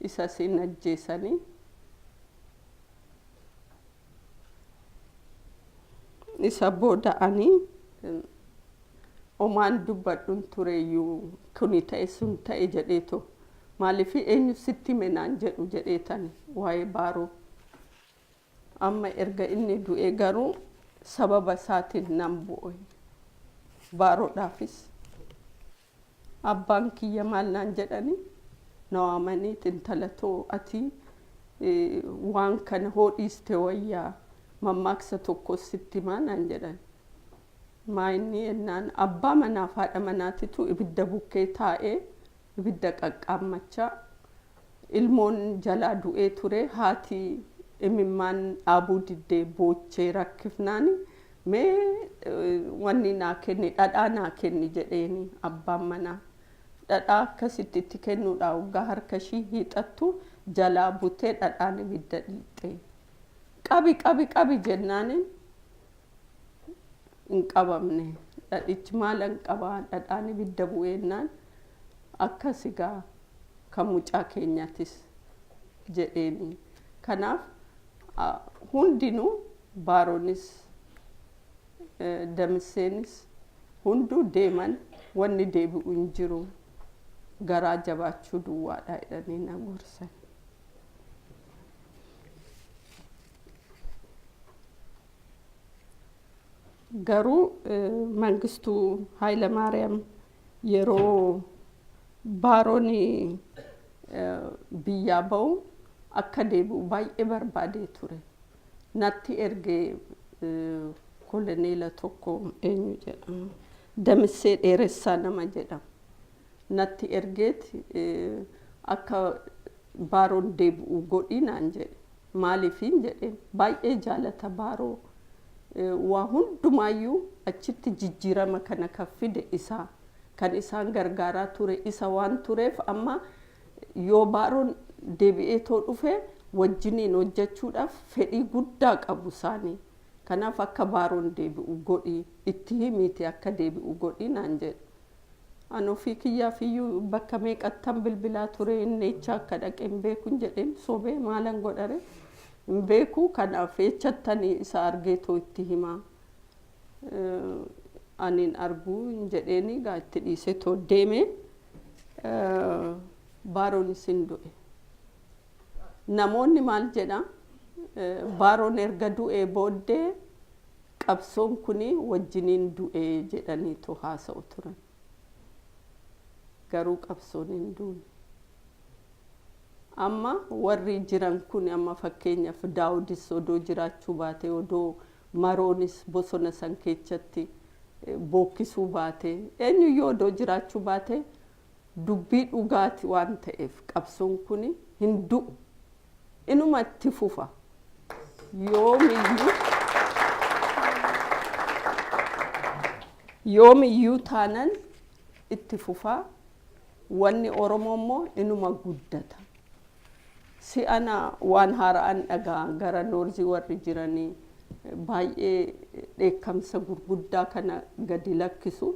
isas hin ajjeesanii. Isa booda ani omaan dubbadhuun tureeyyuu kuni ta'e sun ta'e jedheetoo maaliif eenyu sitti hime naan jedhu jedheetani waa'ee baaroo. Amma erga inni du'e garuu sababa isaatiin nan bu'e baaroodhaafis. Abbaan kiyya maal naan jedhani na waamaniit intalatoo ati waan kana hoodhiiste wayyaa mammaaksa tokko sitti himaa naan jedhan. Maayinni ennaan abbaa manaaf haadha manaatitu ibidda bukkee taa'ee ibidda qaqqaammachaa ilmoon jalaa du'ee ture haati imimmaan dhaabuu diddee boochee rakkifnaani mee wanni naa kenni dhadhaa naa kenni jedheeni abbaan manaa dhadhaa akkasitti itti kennuudhaa waggaa harka ishii hiixattu jalaa butee dhadhaan ibidda dhiixee qabi jennaaniin hin qabamne dhadhichi maal hin qabaa dhadhaan ibidda bu'eennaan akkasigaa kan mucaa keenyaatis jedheeni. Kanaaf hundinuu baaroonis damisseenis hunduu deeman wanni deebi'u hin jiru garaa jabaachuu duwwaadha jedhanii na gorsan. Garuu Mangistuu Hayilamaariyaam yeroo baarooni biyyaa ba'u akka deebi'u baay'ee barbaadee ture. Natti ergee koloneela tokko eenyu jedhama Damissee Dheeressaa nama jedhama. Natti ergeeti akka baaroon deebi'u godhi naan jedhe. Maaliifiin jedheen baay'ee jaalata baaroo. Waa hundumaayyuu achitti jijjiirama kana kan fide isaa kan isaan gargaaraa ture isa waan tureef amma yoo baaroon deebi'ee too dhufe wajjiniin hojjechuudhaaf fedhii guddaa qabu isaanii. Kanaaf akka baaroon deebi'u godhi itti himiiti akka deebi'u godhi naan jedhe. Ani ofii kiyyaafiyyuu bakka meeqattan bilbilaa ture inneecha akka dhaqe hin beeku hin jedheen sobee maalan godhare. Beeku kanaaf jechattanii isa argeetoo itti himaa aniin arguu hin jedheeni gaa itti dhiisee too deeme baaroonis hin du'e. Namoonni maal jedha baaroon erga du'ee booddee qabsoon kuni wajjiniin du'ee jedhaniitoo haasa'u turan. Garuu qabsoon hin duune. Amma warri jiran kun amma fakkeenyaaf Daawudis odoo jiraachuu baate odoo maroonis bosona san keessatti bookkisuu baate eenyuyyuu odoo jiraachuu baate dubbii dhugaati waan ta'eef qabsoon kun hin du'u inuma itti fufa yoomiyyuu taanan itti fufa wanni Oromoo immoo inuma guddata. si ana waan haara'an dhagaa gara noorzii warri jiranii baay'ee dheekkamsa gurguddaa kana gadi lakkisu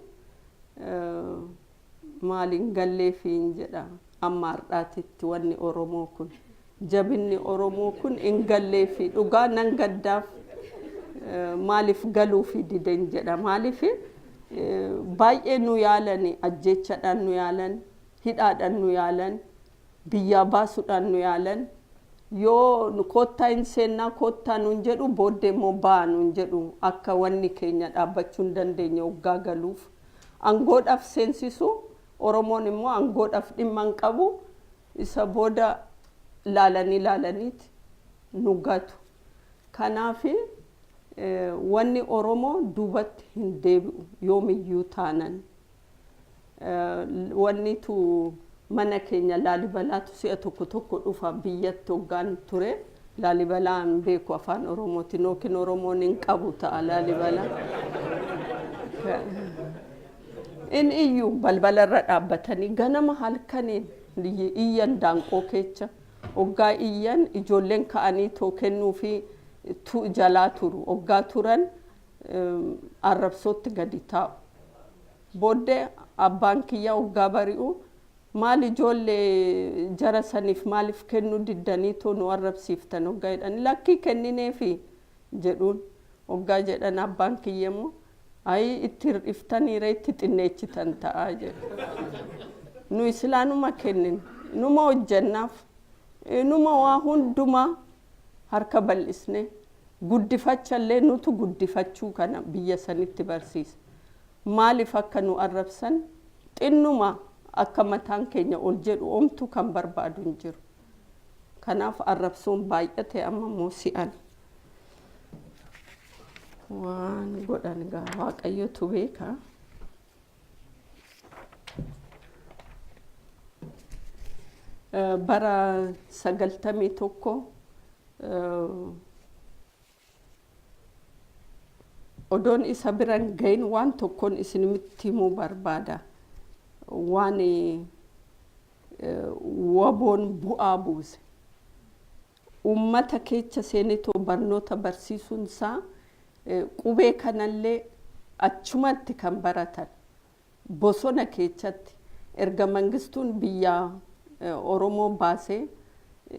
maaliin galleefiin jedha amma har'aatitti wanni Oromoo kun jabinni Oromoo kun hin galleefi dhugaa nan gaddaaf maaliif galuufi diden jedha maaliif baay'ee nu yaalani ajjechaadhaan nu yaalan hidhaadhaan nu yaalan biyyaa baasuudhaan nu yaalan yoo nu koottaa hin seennaa koottaa nuun jedhu booddee immoo ba'aa nuun jedhu akka wanni keenya dhaabbachuu hin dandeenye waggaa galuuf angoodhaaf seensisu Oromoon immoo angoodhaaf dhimma hin qabu isa booda laalaniiti nu gatu kanaafi wanni Oromoo duubatti hin deebi'u yoomiyyuu taanan wanni tu mana keenya Laalibalaatu si'a tokko dhufa biyyatti hoggaan ture Laalibalaan beeku afaan Oromootiin yookiin Oromoon hin qabu ta'a Laalibalaa in iyyuu balbalarra dhaabbatanii ganama halkaniin iyyan daanqoo keessa hoggaa iyyan ijoolleen ka'anii too kennuufi jalaa turu hoggaa turan arrabsootti gadi taa'u booddee abbaan kiyyaa hoggaa bari'u maal ijoollee jara saniif maaliif kennu diddanii too nu arrabsiiftan hoggaa jedhan lakkii kennineefi jedhuun hoggaa jedhan abbaan kiyyammoo ay itti hir'iftaniire itti xinneechitan ta'aa jedhu nu islaanuma kennin numa hojjennaaf numa waa hundumaa harka bal'isne guddifachallee nutu guddifachuu kana biyya sanitti barsiisa maaliif akka nu arrabsan xinnuma akka mataan keenya ol jedhu omtu kan barbaadu hin jiru kanaaf arrabsuun baay'ate amma immoo si'an waan godhan gaa waaqayyotu beeka bara 91 odoon isa biran gahin waan tokkoon isinitti himuu barbaada waan waboon bu'aa buuse ummata keessa seenetoo barnoota barsiisuun isaa qubee kanallee achumatti kan baratan bosona keessatti erga mangistuun biyya Oromoo baasee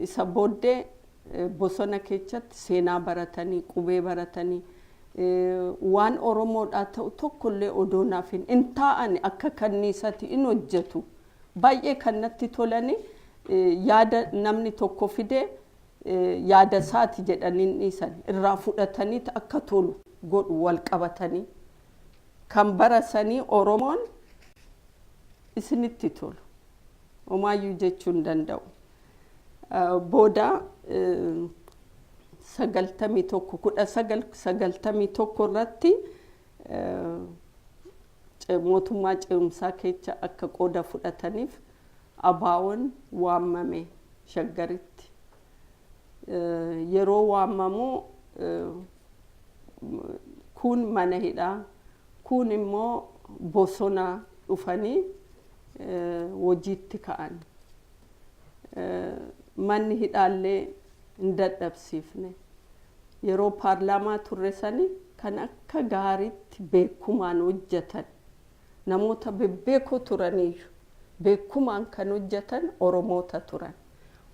isa booddee bosona keessatti seenaa baratanii qubee baratanii waan Oromoodhaa ta'u tokkollee odoonaaf hin taa'an akka kanniisatti in hojjetu baay'ee kannatti tolani yaada namni tokko fidee yaada isaati jedhanii dhiisan irraa fudhatanii akka tolu godhu wal qabatanii kan barasanii Oromoon isinitti tolu omaayyuu jechuun danda'u booda 1991 irratti mootummaa ce'umsaa keessa akka qooda fudhataniif abaawoon waamame shaggaritti yeroo waamamu kun mana hidhaa kun immoo bosona dhufanii hojiitti ka'an manni hidhaallee hin dadhabsiifne yeroo paarlaamaa turre sani kan akka gaariitti beekumaan hojjetan namoota bebbeekoo turaniyyuu beekumaan kan hojjetan Oromoota turan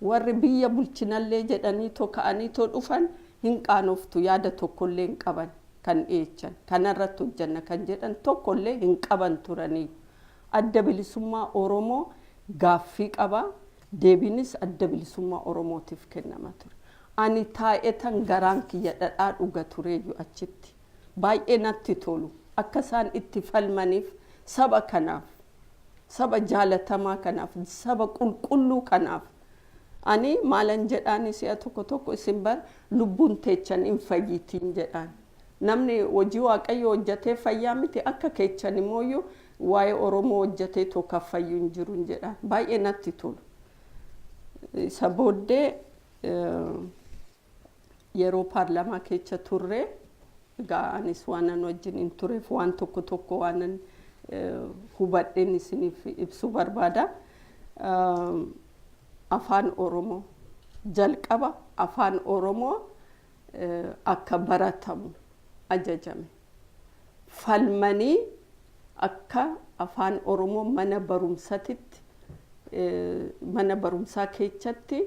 warri biyya bulchinallee jedhanii too ka'anii too dhufan hin qaanoftu yaada tokkollee hin qaban kan dhiyeechan kanarratti hojjanna kan jedhan tokkollee hin qaban turanii adda bilisummaa Oromoo gaaffii qaba deebiinis adda bilisummaa Oromootiif kennama ture ani taa'etan garaan kiyya dhadhaa dhuga tureeyyu achitti baay'ee natti tolu akka isaan itti falmaniif saba kanaaf saba jaalatamaa kanaaf saba qulqulluu kanaaf ani maalan jedhaani si'a tokko isin bar lubbuun teechan hin fayyitiin jedhaan namni hojii waaqayyo hojjetee fayyaa miti akka keechan immoo waa'ee Oromoo hojjetee tokko fayyuu hin jiru jedhaan baay'ee natti tolu isa booddee yeroo paarlaamaa keessa turre egaa anis waanan wajjin hin tureef waan tokko waanan hubadheen isiniif ibsuu barbaada afaan Oromoo jalqaba afaan Oromoo akka baratamu ajajame. Falmanii akka afaan Oromoo mana barumsaa keessatti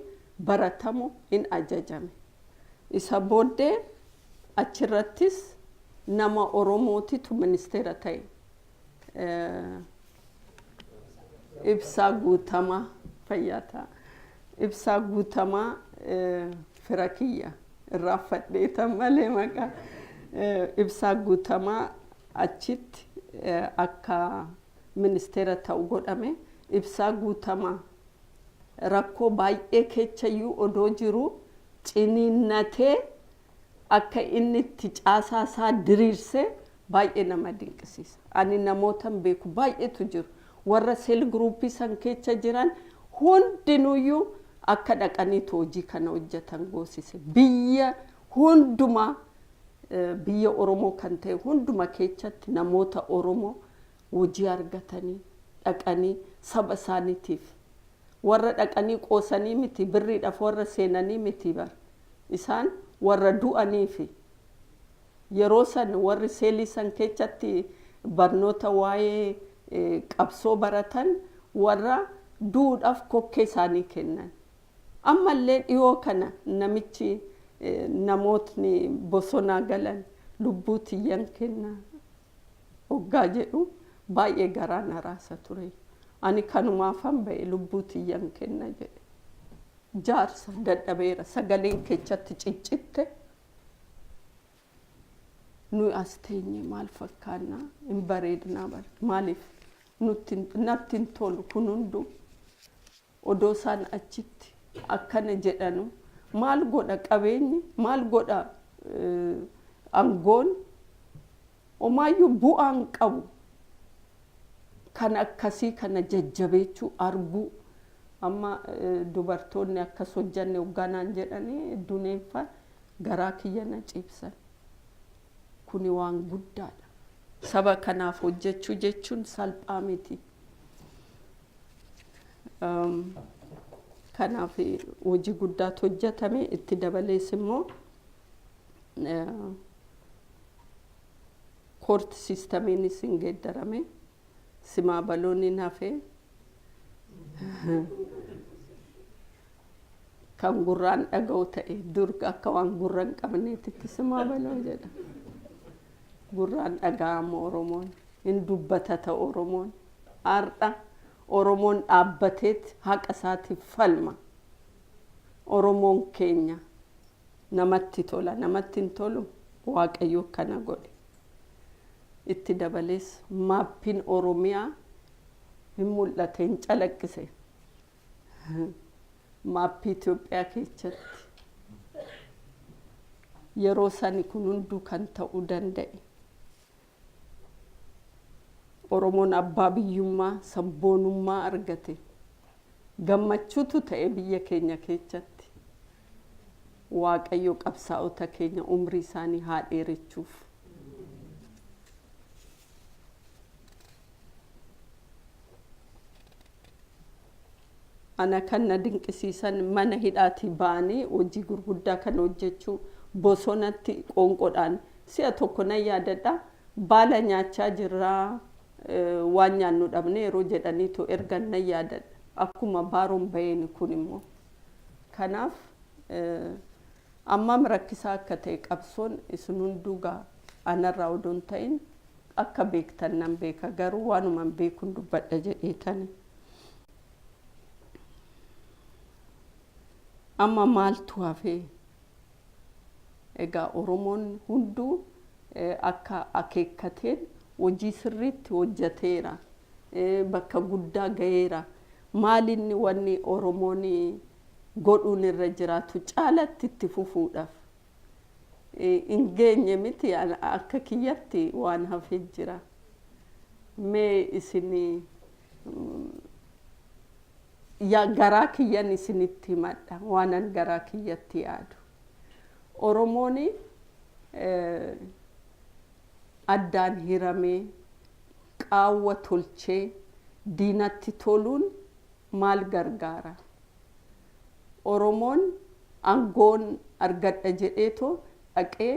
baratamu in ajajame. Isa booddee achirrattis nama Oromootitu ministeera ta'e. Ibsaa Guutamaa fayyata. Ibsaa Guutamaa fira kiyya irraa fadheetan malee maqaa. Ibsaa Guutamaa achitti akka ministeera ta'u godhame. Ibsaa Guutamaa rakkoo baay'ee keessayyuu odoo jiru ciniinnatee akka inni itti caasaa isaa diriirse baay'ee nama dinqisiisa. Ani namootan beeku baay'eetu jiru. Warra seel gruupii san keessa jiran hundinuyyuu akka dhaqaniitu hojii kana hojjetan goosise. Biyya hundumaa biyya Oromoo kan ta'e hunduma keessatti namoota Oromoo hojii argatanii dhaqanii saba isaaniitiif warra dhaqanii qoosanii miti birriidhaaf warra seenanii miti bar isaan warra du'aniifi yeroo san warri seelii san keessatti barnoota waa'ee qabsoo baratan warra duudhaaf kokkee isaanii kennan. Ammallee dhiyoo kana namichi namootni bosonaa galan lubbuu tiyyan kenna hoggaa jedhu baay'ee garaan araasa ture. Ani kanumaafan ba'e lubbuu tiyyan kenna jedhe. Jaarsa dadhabeera sagaleen keessatti ciccitte. Nuyi as teenye maal fakkaannaa hin bareednaa bara maaliif natti hin tolu kun hundu odoo isaan achitti akkana jedhanu maal godha qabeenyi maal godha aangoon omaayyuu bu'aan qabu kan akkasii kana jajjabeechuu arguu amma dubartoonni akkas hojjanne hogganaan jedhanii duneeffa garaa kiyya na ciibsan. Kuni waan guddaadha. Saba kanaaf hojjechuu jechuun salphaa miti. Kanaaf hojii guddaatu hojjetame itti dabalees immoo koorti siistamiinis hin geeddarame simaa baloonni nafe kan gurraan dhaga'u ta'e dur akka waan gurraan qabneetitti simaa baloo jedha. Gurraan dhaga'ama Oromoon hin dubbata Oromoon har'a Oromoon dhaabbateet haqa isaatiif falma. Oromoon keenya namatti tola namatti hin tolu Waaqayyo kana godhe. Itti dabalees maappiin Oromiyaa hin mul'ate hin calaqqise. Maappii Itoophiyaa keessatti yeroo sani kun hunduu kan ta'uu danda'e. Oromoon abbaa biyyummaa sabboonummaa argate. Gammachuutu ta'e biyya keenya keessatti. Waaqayyo qabsaa'ota keenya umrii isaanii haa dheerechuuf. Ana kan na dinqisiisan mana hidhaatii ba'anii hojii gurguddaa kan hojjechuu bosonatti qoonqodhaan si'a tokko nan yaadadha baala nyaachaa jirraa waan nyaannu dhabne yeroo jedhaniitu ergan nan yaadadha akkuma baaroon baheen kun immoo kanaaf ammam rakkisaa akka ta'e qabsoon isin hunduugaa anarraa odoon ta'in akka beektan nan beeka garuu waanuman beekun dubbadha jedheetani. Amma maaltu hafe egaa Oromoon hunduu akka akeekkateen hojii sirriitti hojjeteera bakka guddaa gaheera maalinni wanni Oromoon godhuun irra jiraatu caalatti itti fufuudhaaf hin geenye miti akka kiyyatti waan hafee jira mee isinii ya garaa kiyyan isinitti himadha waanan garaa kiyyatti yaadu. Oromoon addaan hiramee qaawwa tolchee diinatti toluun maal gargaara? Oromoon aangoon argadha jedheetoo dhaqee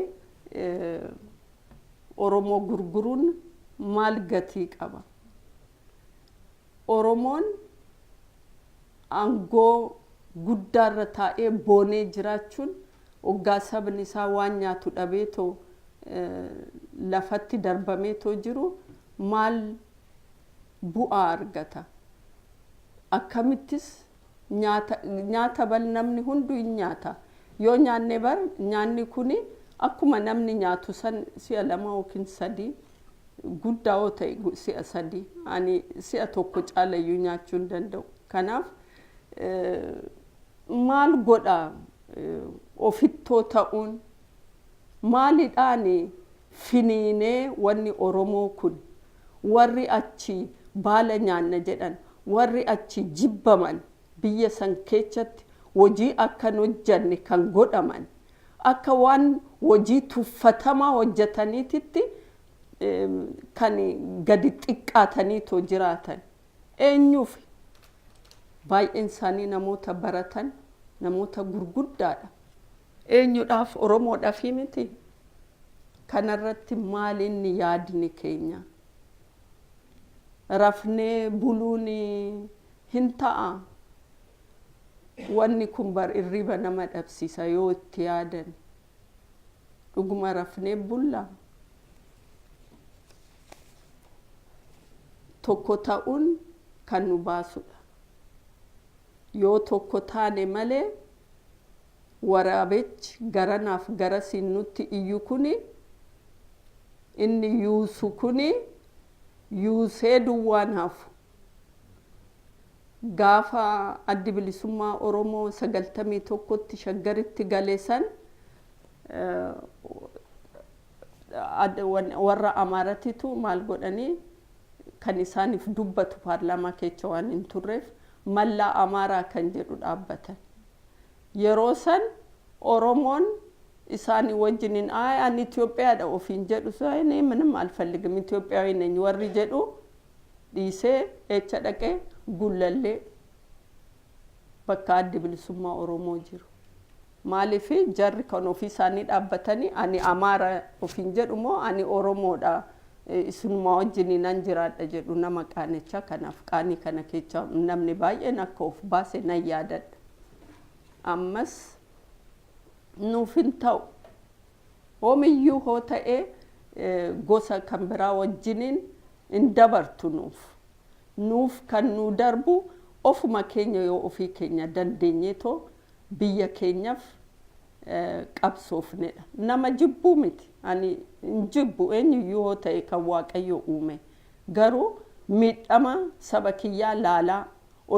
Oromoo gurguruun maal gatii qaba? Oromoon aangoo guddaarra taa'ee boonee jiraachuun waggaa sabni isaa waan nyaatu dhabeetoo lafatti darbameetoo jiru maal bu'aa argata? Akkamittis nyaata bal namni hundu hin nyaata. Yoo nyaanne bar nyaanni kuni akkuma namni nyaatu san si'a 2 yookiin 3 guddaa yoo ta'e si'a 3 ani si'a tokko caalayyuu nyaachuu hin danda'u. Kanaaf maal godha ofittoo ta'uun maalidhaani finiinee wanni Oromoo kun warri achi baala nyaanna jedhan warri achi jibbaman biyya san keessatti hojii akkan hojjanne kan godhaman akka waan hojii tuffatamaa hojjetaniititti kan gadi xiqqaataniitoo jiraatan eenyuuf baay'een isaanii namoota baratan namoota gurguddaadha. Eenyudhaaf Oromoodhaaf miti. Kanarratti maalinni yaadni keenya? Rafnee buluun hin ta'a. Wanni kun bar irriba nama dhabsiisa yoo itti yaadan. Dhuguma rafnee bulla. Tokko ta'uun kan nu baasudha. Yoo tokko taane malee waraabechi garanaaf garasiin nutti iyyu kuni inni yuusu kuni yuusee duwwaan hafu. Gaafa addi bilisummaa Oromoo 91tti shaggaritti gale san warra Amaaratitu maal godhanii kan isaaniif dubbatu paarlaamaa keessa waan hin turreef mallaa Amaaraa kan jedhu dhaabbatan. Yeroo san Oromoon isaanii wajjiniin ani Itoophiyaadha ofiin jedhu saayinee ምንም አልፈልግም ኢትዮጵያዊ ነኝ warri jedhu dhiisee echa dhaqee gullallee bakka addi bilisummaa Oromoo jiru. Maaliif jarri kan ofii isaanii dhaabbatanii ani Amaara ofiin jedhu moo ani Oromoodha isinuma wajjiniin an jiraadha jedhu nama qaanicha kanaaf qaanii kana keessa namni baay'een akka of baase nan yaadadha. Ammas nuuf hin ta'u oomiyyuu hoo ta'ee gosa kan biraa wajjiniin hin dabartu nuuf kan nu darbu ofuma keenya yoo ofii keenya dandeenyeetoo biyya keenyaaf qabsoofnedha. Nama jibbuu miti. Ani hin jibbu eenyuyyuu hoo ta'e kan Waaqayyo uume. Garuu miidhama saba kiyyaa laalaa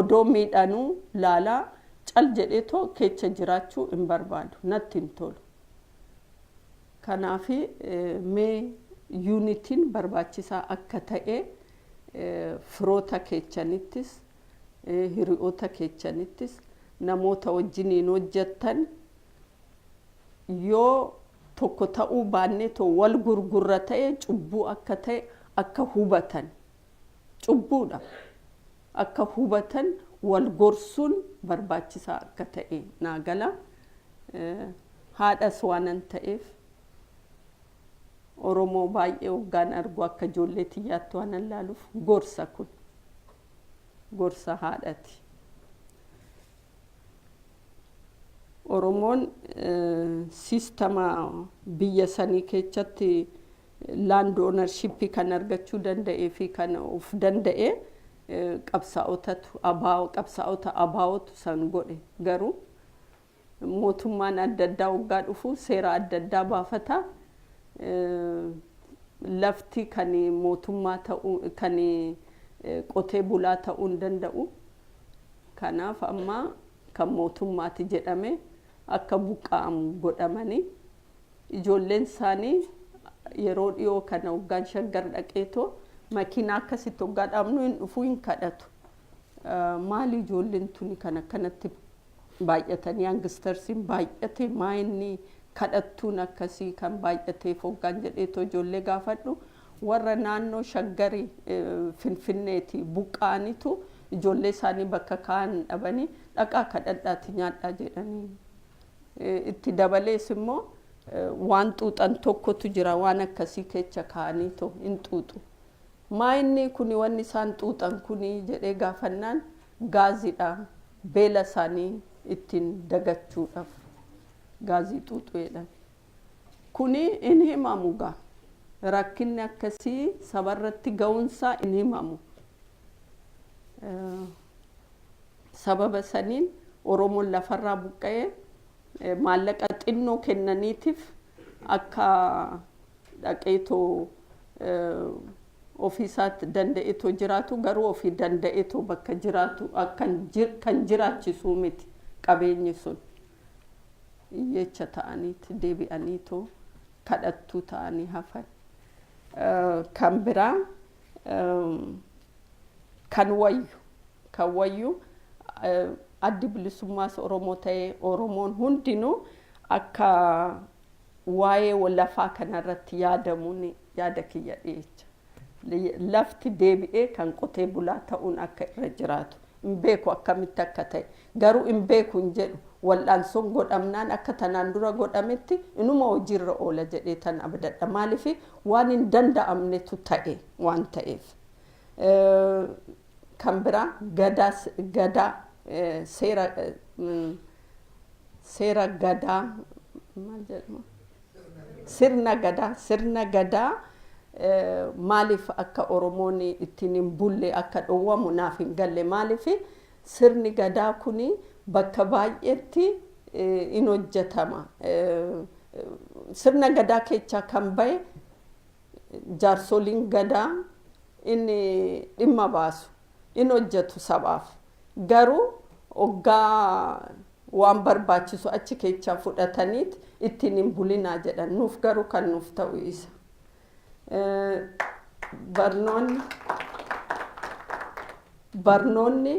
odoo miidhanuu laalaa cal jedheetoo keessa jiraachuu hin barbaadu natti hin tolu. Kanaaf mee yuunitiin barbaachisaa akka ta'e firoota keessanittis hiriyoota keessanittis namoota wajjiniin hojjettan yoo tokko ta'uu baanneetoo wal gurgurra ta'e cubbuu akka ta'e akka hubatan cubbuudha akka hubatan wal gorsuun barbaachisaa akka ta'e naagala haadhas waanan ta'eef Oromoo baay'ee waggaan argu akka ijoollee tiyyaatti waanan laaluuf gorsa kun gorsa haadhati. Oromoon siistama biyya sanii keessatti land ownership kan argachuu danda'ee fi kan of danda'e qabsaa'otatu qabsaa'ota abaa'otu san godhe. Garuu mootummaan adda addaa waggaa dhufu seera adda addaa baafata. Lafti kan mootummaa ta'uu kan qotee bulaa ta'uu hin danda'u. Kanaaf amma kan mootummaati jedhame akka buqqa'amu godhamanii ijoolleen isaanii yeroo dhiyoo kana waggaan shaggar dhaqeetoo makiinaa akkasitti waggaa dhaabnu hin dhufuu hin kadhatu. Maali ijoolleen tuni kan akkanatti baay'atanii hangistarsiin baay'ate maayinni kadhattuun akkasii kan baay'ateef waggaan jedheetoo ijoollee gaafadhu warra naannoo shaggarii finfinneeti buqqa'anitu ijoollee isaanii bakka kaan dhabanii dhaqaa kadhadhaati nyaadhaa jedhanii itti dabalees immoo waan xuuxan tokkotu jira waan akkasii keessa kaa'anii too hin xuuxu. Maa inni kuni wanni isaan xuuxan kuni jedhee gaafannaan gaazidha beela isaanii ittiin dagachuudhaaf gaazii xuuxu jedhan. Kuni in himamu gaa rakkinni akkasii sabarratti ga'uunsaa in himamu. Sababa saniin Oromoon lafarraa buqqa'ee maallaqa xinnoo kennaniitiif akka dhaqeetoo ofiisaatti danda'eetoo jiraatu garuu ofii danda'eetoo bakka jiraatu kan jiraachisuu miti qabeenyi sun iyyecha ta'aniiti deebi'aniitoo kadhattuu ta'anii hafan. Kan biraa kan wayyu addi bilisummaas Oromoo ta'ee Oromoon hundinuu akka waa'ee lafaa kanarratti yaadamuun yaada kiyya dhiyeessa. Lafti deebi'ee kan qotee bulaa ta'uun akka irra jiraatu hin beeku akkamitti akka ta'e garuu hin beeku hin jedhu wal'aansoon godhamnaan akka tanaan dura godhametti inuma hojiirra oola jedhee tan abdadha. Maaliif waan hin danda'amnetu ta'e waan ta'eef. Kan biraa gadaa seera gadaa maal jedhama sirna gadaa maaliif akka Oromoon ittiin hin bulle akka dhowwamu naaf hin galle. Maaliif sirni gadaa kuni bakka baay'eetti in hojjetama. Sirna gadaa keessaa kan bahe jaarsoliin gadaa inni dhimma baasu in hojjetu sabaaf garuu hoggaa waan barbaachisu achi keessaa fudhataniit ittiin hin bulinaa jedhan. Nuuf garuu kan nuuf ta'u isa. Barnoonni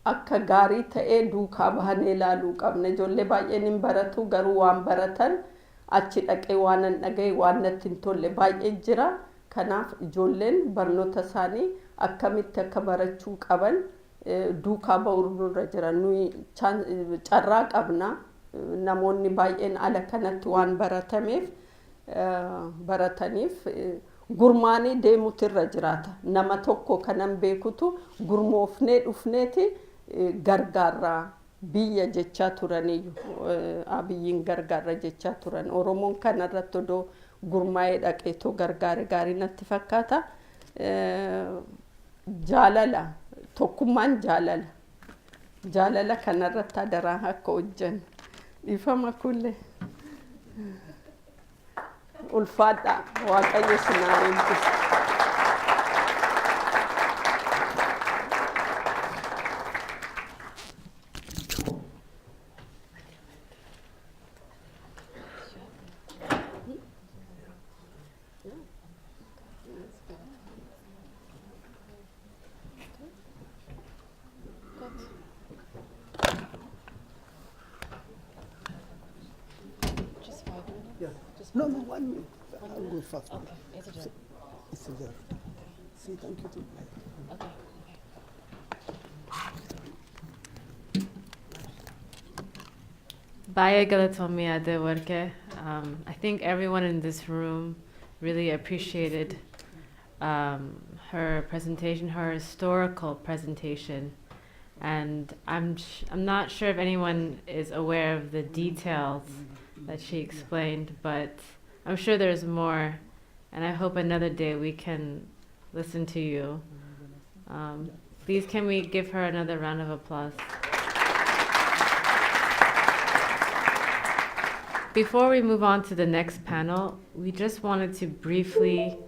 akka gaarii ta'ee duukaa bahanee ilaaluu qabna. Ijoollee baay'een hin baratu garuu waan baratan achi dhaqee waan hin dhagaye waan natti hin tolle baay'ee jira. Kanaaf ijoolleen barnoota isaanii akkamitti akka barachuu qaban duukaa ba'uu irra jira. Nuyi carraa qabna. Namoonni baay'een ala kanatti waan barataniif gurmaanii deemuutu irra jiraata. Nama tokko kanan beekutu gurmoofnee dhufneeti gargaarraa biyya jechaa turaniyyuu abiyyiin gargaarra jechaa turan. Oromoon kanarratti odoo gurmaa'ee dhaqeetoo gargaare gaarii natti fakkaata. Jaalala tokkummaan jaalala kanarratti adaraa akka hojjennu dhiifama kulle ulfaadha waaqayyo sinaa eebbisu. No, 1 minute. I'll go fast. Okay, is it there? It's there. See, thank you too. Okay. Baya Galatomi Adeworke. I think everyone in this room really appreciated her presentation, her historical presentation. And I'm not sure if anyone is aware of the details that she explained, but I'm sure there's more, and I hope another day we can listen to you. Please, can we give her another round of applause? Before we move on to the next panel, we just wanted to briefly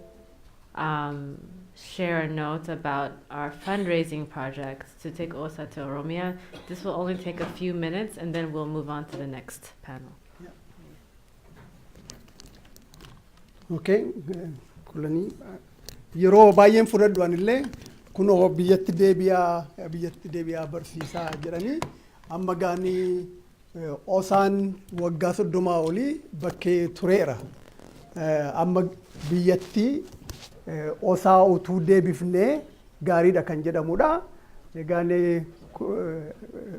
share a note about our fundraising projects to take OSA to Oromia. This will only take a few minutes, and then we'll move on to the next panel. Okay, kulani yeroo baay'een fudhadhu anillee kunoo biyyatti deebi'aa barsiisaa jiranii amma gaanii OSA'n waggaa 30 olii bakkee tureera. Amma biyyatti OSA utuu deebifnee gaariidha kan jedhamudha. Egaan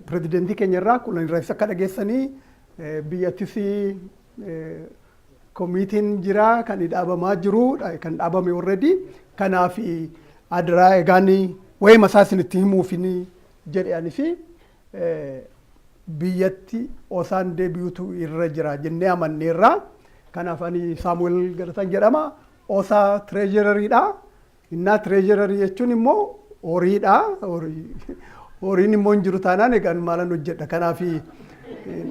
pirezidentii keenya irraa kulani raabsa akka dhageessanii biyyattis komiitiin jira kan dhaabamaa jiru kan dhaabame already kanaaf adiraa egaan wayii masaa isinitti himuufin jedhe anis biyyatti osaan deebi'utu irra jira jennee amanneerra. Kanaaf ani Saamu'eel Galatan jedhama. Osaa treejerariidha. Innaa treejerarii jechuun immoo horiidha. Horiin immoo hin jiru taanaan egaan maalan hojjedha. Kanaaf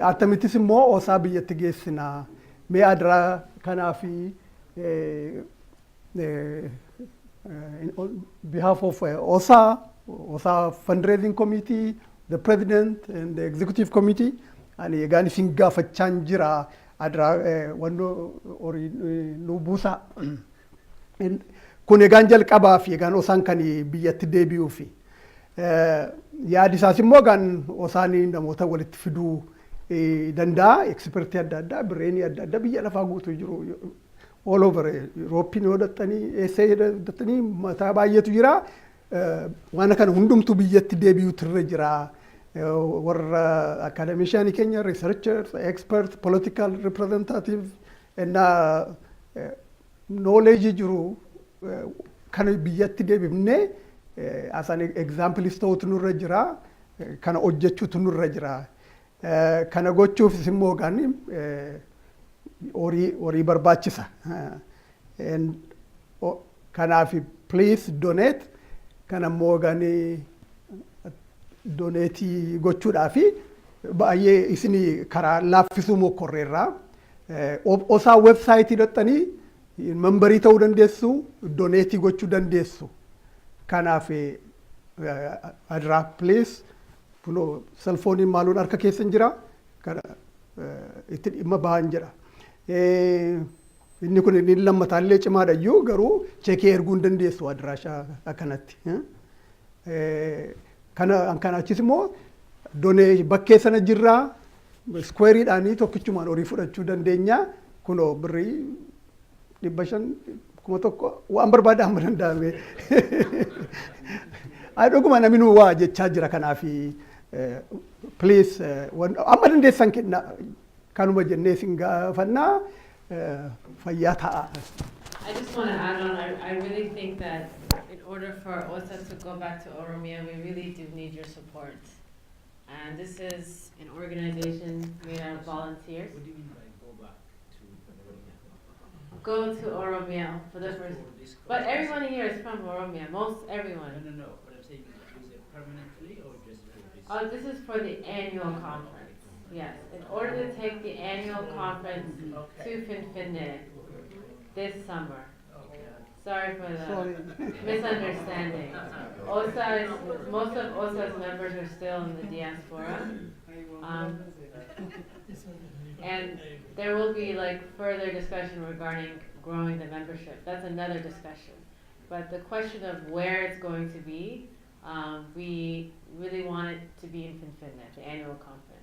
akkamittis immoo osaa biyyatti geessina. Mee adiraa kanaaf on behalf of OSA Fundraising Committee, the President and the Executive Committee, and egaan isin gaafachaan jira adiraa wannoo horii nu buusa. Kun egaan jalqabaa fi egaan osaan kan biyyatti deebi'uufi. Yaadi isaas immoo egaan osaan namoota walitti fiduu danda'a, ekspertii adda addaa, bireenii adda addaa biyya lafaa guutuu jiru. All over European yoo dhattanii, eessa dhattanii mataa baay'eetu jira. Waan kana hundumtuu biyyatti deebi'uutu irra jira. Warra akademishaanii keenya, researchers, experts, political representatives, ennaa knowledge jiru kana biyyatti deebifnee asan examples ta'utu nurra jira. Kana hojjechuutu nurra jira. Kana gochuufis immoo egaan horii barbaachisa. Kanaaf please donate. Kana immoo egaan doneetii gochuudhaafi baay'ee isin karaa laaffisuu mokorreerraa. Osaa websaayitii dhattanii membarii ta'uu dandeessu, doneetii gochuu dandeessu. Kanaaf adiraa please kunoo selfooniin maaluun harka keessan jira. Kana itti dhimma bahan jedha. Inni kun inni lammataallee cimaadha iyyuu garuu cheekii erguu hin dandeessu adiraashaa akkanatti. Kana achis immoo bakkee sana jirraa skweeriidhaanii tokkichumaan horii fudhachuu dandeenya. Kunoo birrii 500,000 waan barbaade amma danda'ame. Dhuguma namni nu waa jechaa jira kanaaf please amma dandeessan kenna kanuma jennee isin gaafannaa fayyaa ta'a. I just want to add on, I really think that in order for OSA to go back to Oromo, we really do need your support. And this is an organization made out of volunteers. What do you mean by go back to Oromo? Go to Oromo for the first. But everyone here is from Oromo, most everyone. No. What I'm saying is it permanently or just for this? This is for the annual conference. Yes, in order to take the annual conference to Finfinne this summer. Sorry for the misunderstanding. Most of OSA's members are still in the diaspora. And there will be further discussion regarding growing the membership. That's another discussion. But the question of where it's going to be, we really want it to be in Finfinne, the annual conference.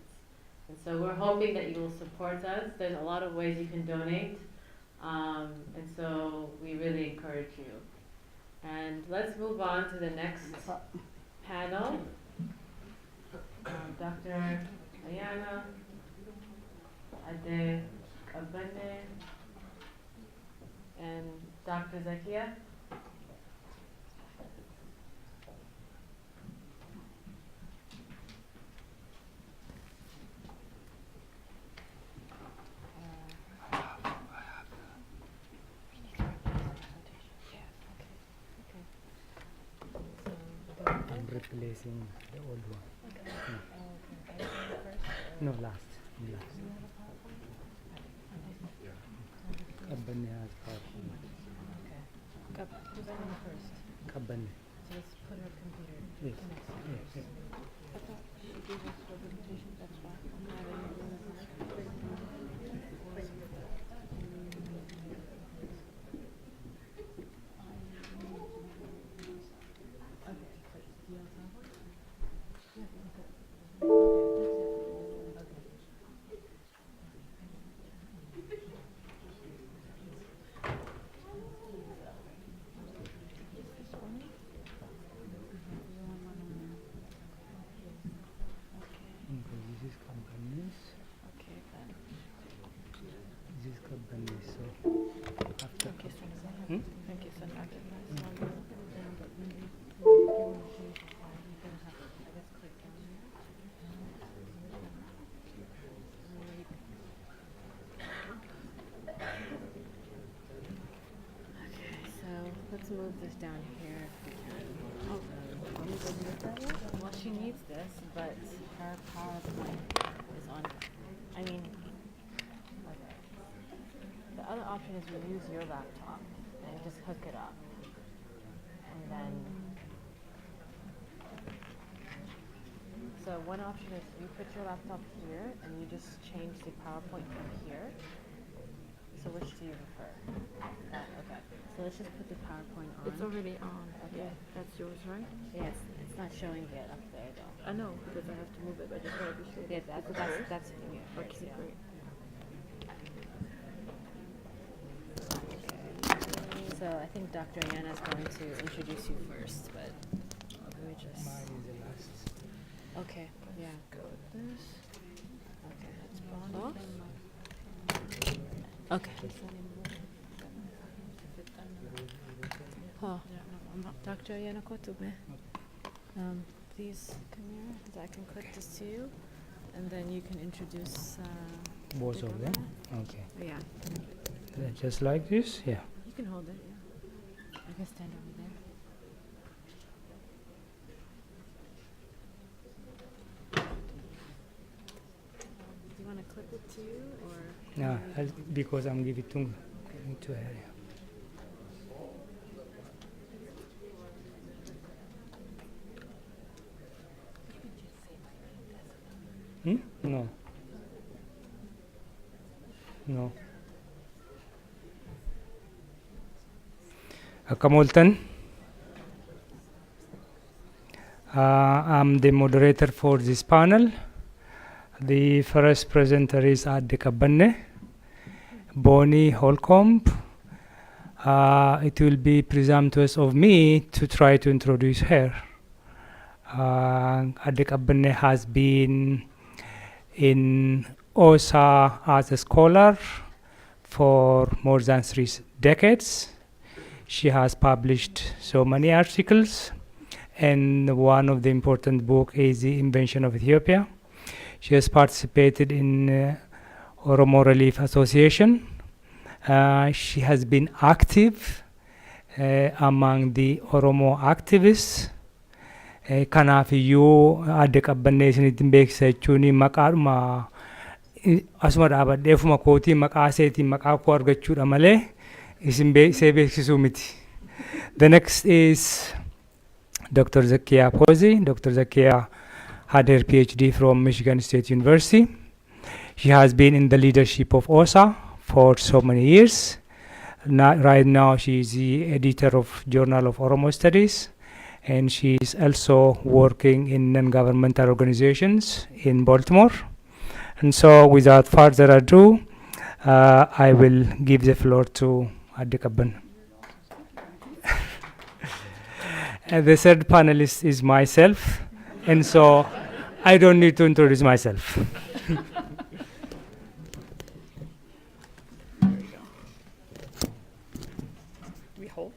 And so we're hoping that you will support us. There's a lot of ways you can donate. And so we really encourage you. And let's move on to the next panel. Dr. Ayana, Ade Abane, and Dr. Zakia. Replacing the old one. No, last. Kabbani has part. Who's on first? Kabbani. So let's put her computer Yes. next. Yes. I thought she gave us representation, that's why. So after. Hmm? So let's move this down here if we can. Oh, well, she needs this, but her PowerPoint is on. I mean, okay. The other option is we use your laptop and just hook it up, and then. So one option is you put your laptop here and you just change the PowerPoint from here. So which do you prefer? Okay. So let's just put the PowerPoint on. It's already on. Okay. Yeah, that's yours, right? Yes, it's not showing it up there though. I know, because I have to move it, but I just want to be sure. Yeah, that's yeah. Okay, great. So I think Dr. Yana is going to introduce you first, but let me just. Mine is the last. Okay. Yeah. Go with this. Okay. That's off. Okay. Oh, Dr. Yana Kotube. Please come here, so I can click this to you, and then you can introduce. Both the of them? governor. Okay. Yeah. Just like this? Yeah. You can hold it. Yeah. I can stand over there. Do you want to clip it to you, or? No, because I'm giving to her. Hmm? No. No. Kamoltan. I'm the moderator for this panel. The first presenter is Adde Kabbanne, Bonnie Holcomb. It will be presumptuous of me to try to introduce her. Adde Kabbanne has been in OSA as a scholar for more than 3 decades. She has published so many articles, and one of the important books is The Invention of Ethiopia. She has participated in Oromo Relief Association. She has been active among the Oromo activists. Kanaafiyyuu Adde Qabbannee isinitti beeksisa jechuun maqaadhuma asuma dhaabadheefuma kootii maqaa seetiin maqaa koo argachuudha malee isin beeksisuu miti. The next is Dr. Zakia Pozi. Dr. Zakia had her PhD from Michigan State University. She has been in the leadership of OSA for so many years. Right now she is the editor of Journal of Oromo Studies, and she is also working in non-governmental organizations in Baltimore. And so without further ado, I will give the floor to Adde Kabbanne. The third panelist is myself, and so I don't need to introduce myself. We hold.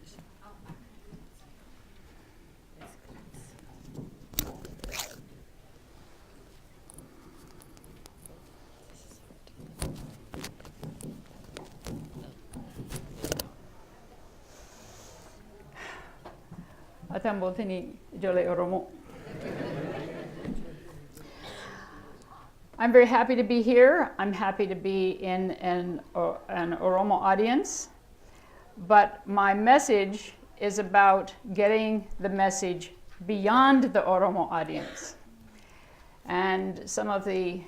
I'm very happy to be here. I'm happy to be in an Oromo audience. But my message is about getting the message beyond the Oromo audience. And some of the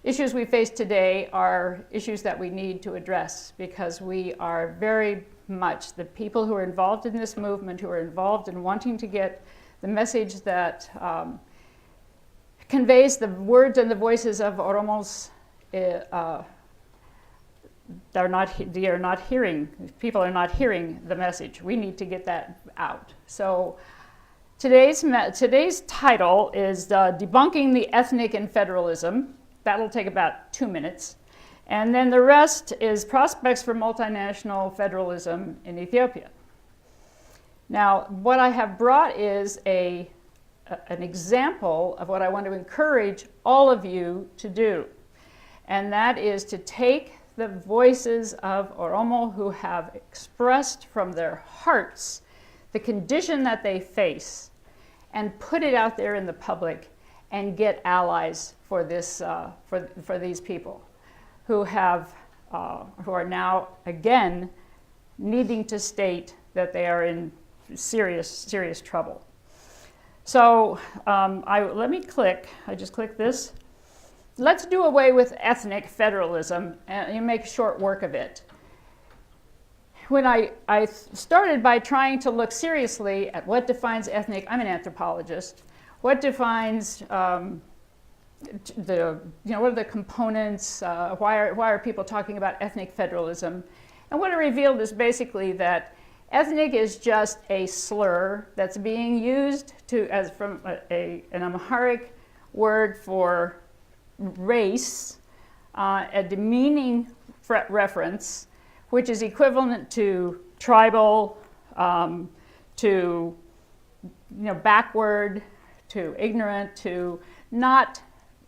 issues we face today are issues that we need to address, because we are very much the people who are involved in this movement, who are involved in wanting to get the message that conveys the words and the voices of Oromos. They are not hearing, people are not hearing the message. We need to get that out. So today's title is Debunking the Ethnic and Federalism. That'll take about 2 minutes. And then the rest is prospects for multinational federalism in Ethiopia. Now, what I have brought is an example of what I want to encourage all of you to do. And that is to take the voices of Oromo who have expressed from their hearts the condition that they face and put it out there in the public and get allies for this, for these people who are now again needing to state that they are in serious trouble. So let me click. I just click this. Let's do away with ethnic federalism and you make short work of it. When I started by trying to look seriously at what defines ethnic, I'm an anthropologist, what defines what are the components, why are people talking about ethnic federalism? And what it revealed is basically that ethnic is just a slur that's being used from an Amharic word for race, a demeaning reference, which is equivalent to tribal, to backward, to ignorant, to not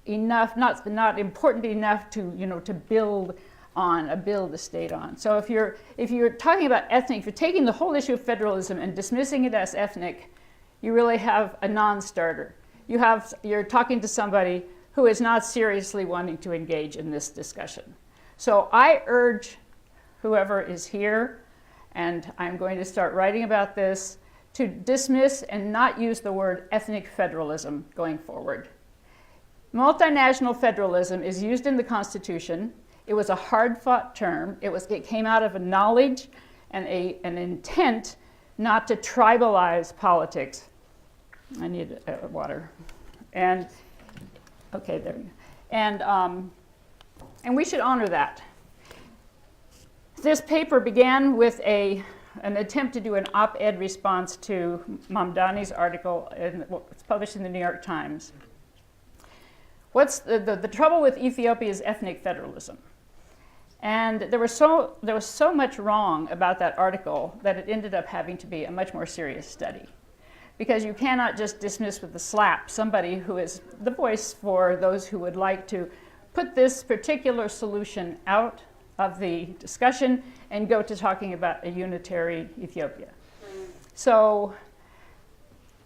enough, not important enough to build on, build a state on. So if you're talking about ethnic, if you're taking the whole issue of federalism and dismissing it as ethnic, you really have a non-starter. You're talking to somebody who is not seriously wanting to engage in this discussion. So I urge whoever is here, and I'm going to start writing about this, to dismiss and not use the word ethnic federalism going forward. Multinational federalism is used in the Constitution. It was a hard-fought term. It came out of a knowledge and an intent not to tribalize politics. I need water. And okay, there we go. And we should honor that. This paper began with an attempt to do an op-ed response to Mamdani's article it's published in the New York Times. What's the trouble with Ethiopia is ethnic federalism. And there was so much wrong about that article that it ended up having to be a much more serious study. Because you cannot just dismiss with a slap somebody who is the voice for those who would like to put this particular solution out of the discussion and go to talking about a unitary Ethiopia. So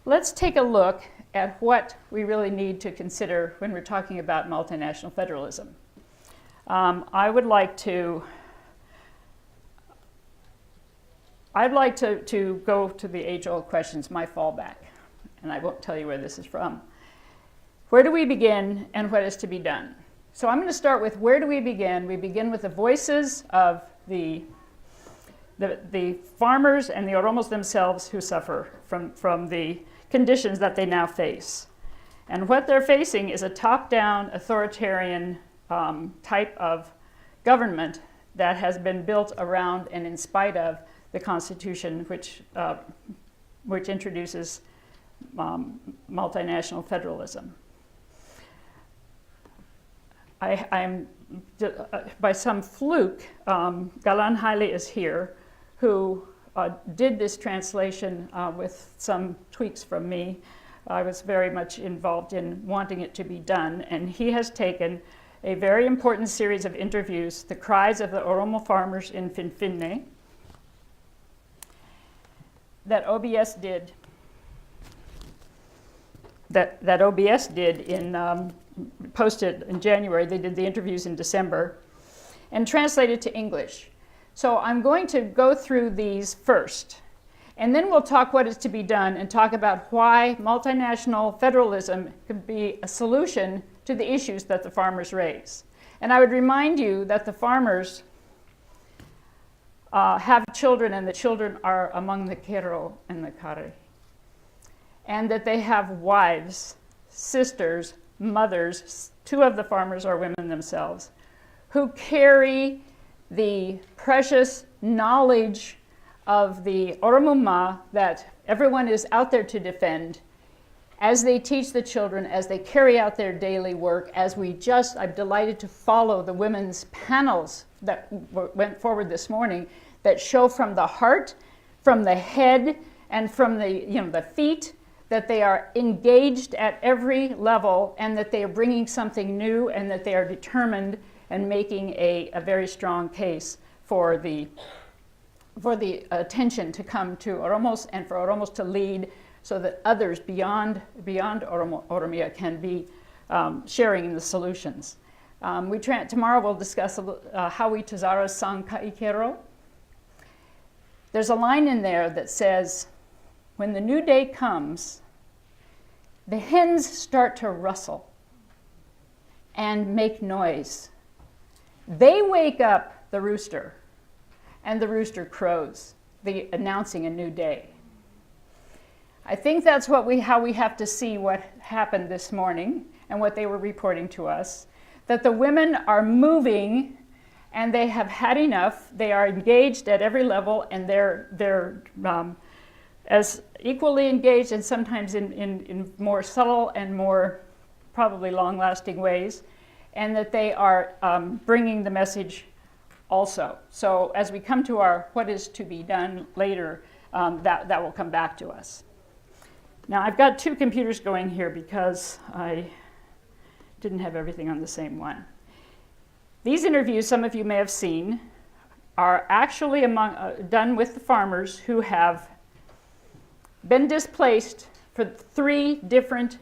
let's take a look at what we really need to consider when we're talking about multinational federalism. I'd like to go to the age-old questions, my fallback, and I won't tell you where this is from. Where do we begin and what is to be done? So I'm going to start with where do we begin? We begin with the voices of the farmers and the Oromos themselves who suffer from the conditions that they now face. And what they're facing is a top-down authoritarian type of government that has been built around and in spite of the Constitution, which introduces multinational federalism. I'm by some fluke, Galan Haile is here, who did this translation with some tweaks from me. I was very much involved in wanting it to be done, and he has taken a very important series of interviews, The Cries of the Oromo Farmers in Finfinne, that OBS did. That OBS did posted in January. They did the interviews in December and translated to English. So I'm going to go through these first, and then we'll talk what is to be done and talk about why multinational federalism could be a solution to the issues that the farmers raise. And I would remind you that the farmers have children, and the children are among the Kero and the Kare. And that they have wives, sisters, mothers, two of the farmers are women themselves, who carry the precious knowledge of the Oromoma that everyone is out there to defend as they teach the children, as they carry out their daily work, I'm delighted to follow the women's panels that went forward this morning that show from the heart, from the head, and from the feet, that they are engaged at every level and that they are bringing something new and that they are determined and making a very strong case for the attention to come to Oromos and for Oromos to lead so that others beyond Oromia can be sharing in the solutions. Tomorrow we'll discuss Hawi Tazara's Sang Kaikero. There's a line in there that says, when the new day comes, the hens start to rustle and make noise. They wake up the rooster, and the rooster crows, announcing a new day. I think that's how we have to see what happened this morning and what they were reporting to us, that the women are moving and they have had enough. They are engaged at every level, and they're as equally engaged and sometimes in more subtle and more probably long-lasting ways, and that they are bringing the message also. So as we come to our what is to be done later, that will come back to us. Now I've got two computers going here because I didn't have everything on the same one. These interviews, some of you may have seen, are actually done with the farmers who have been displaced for 3 different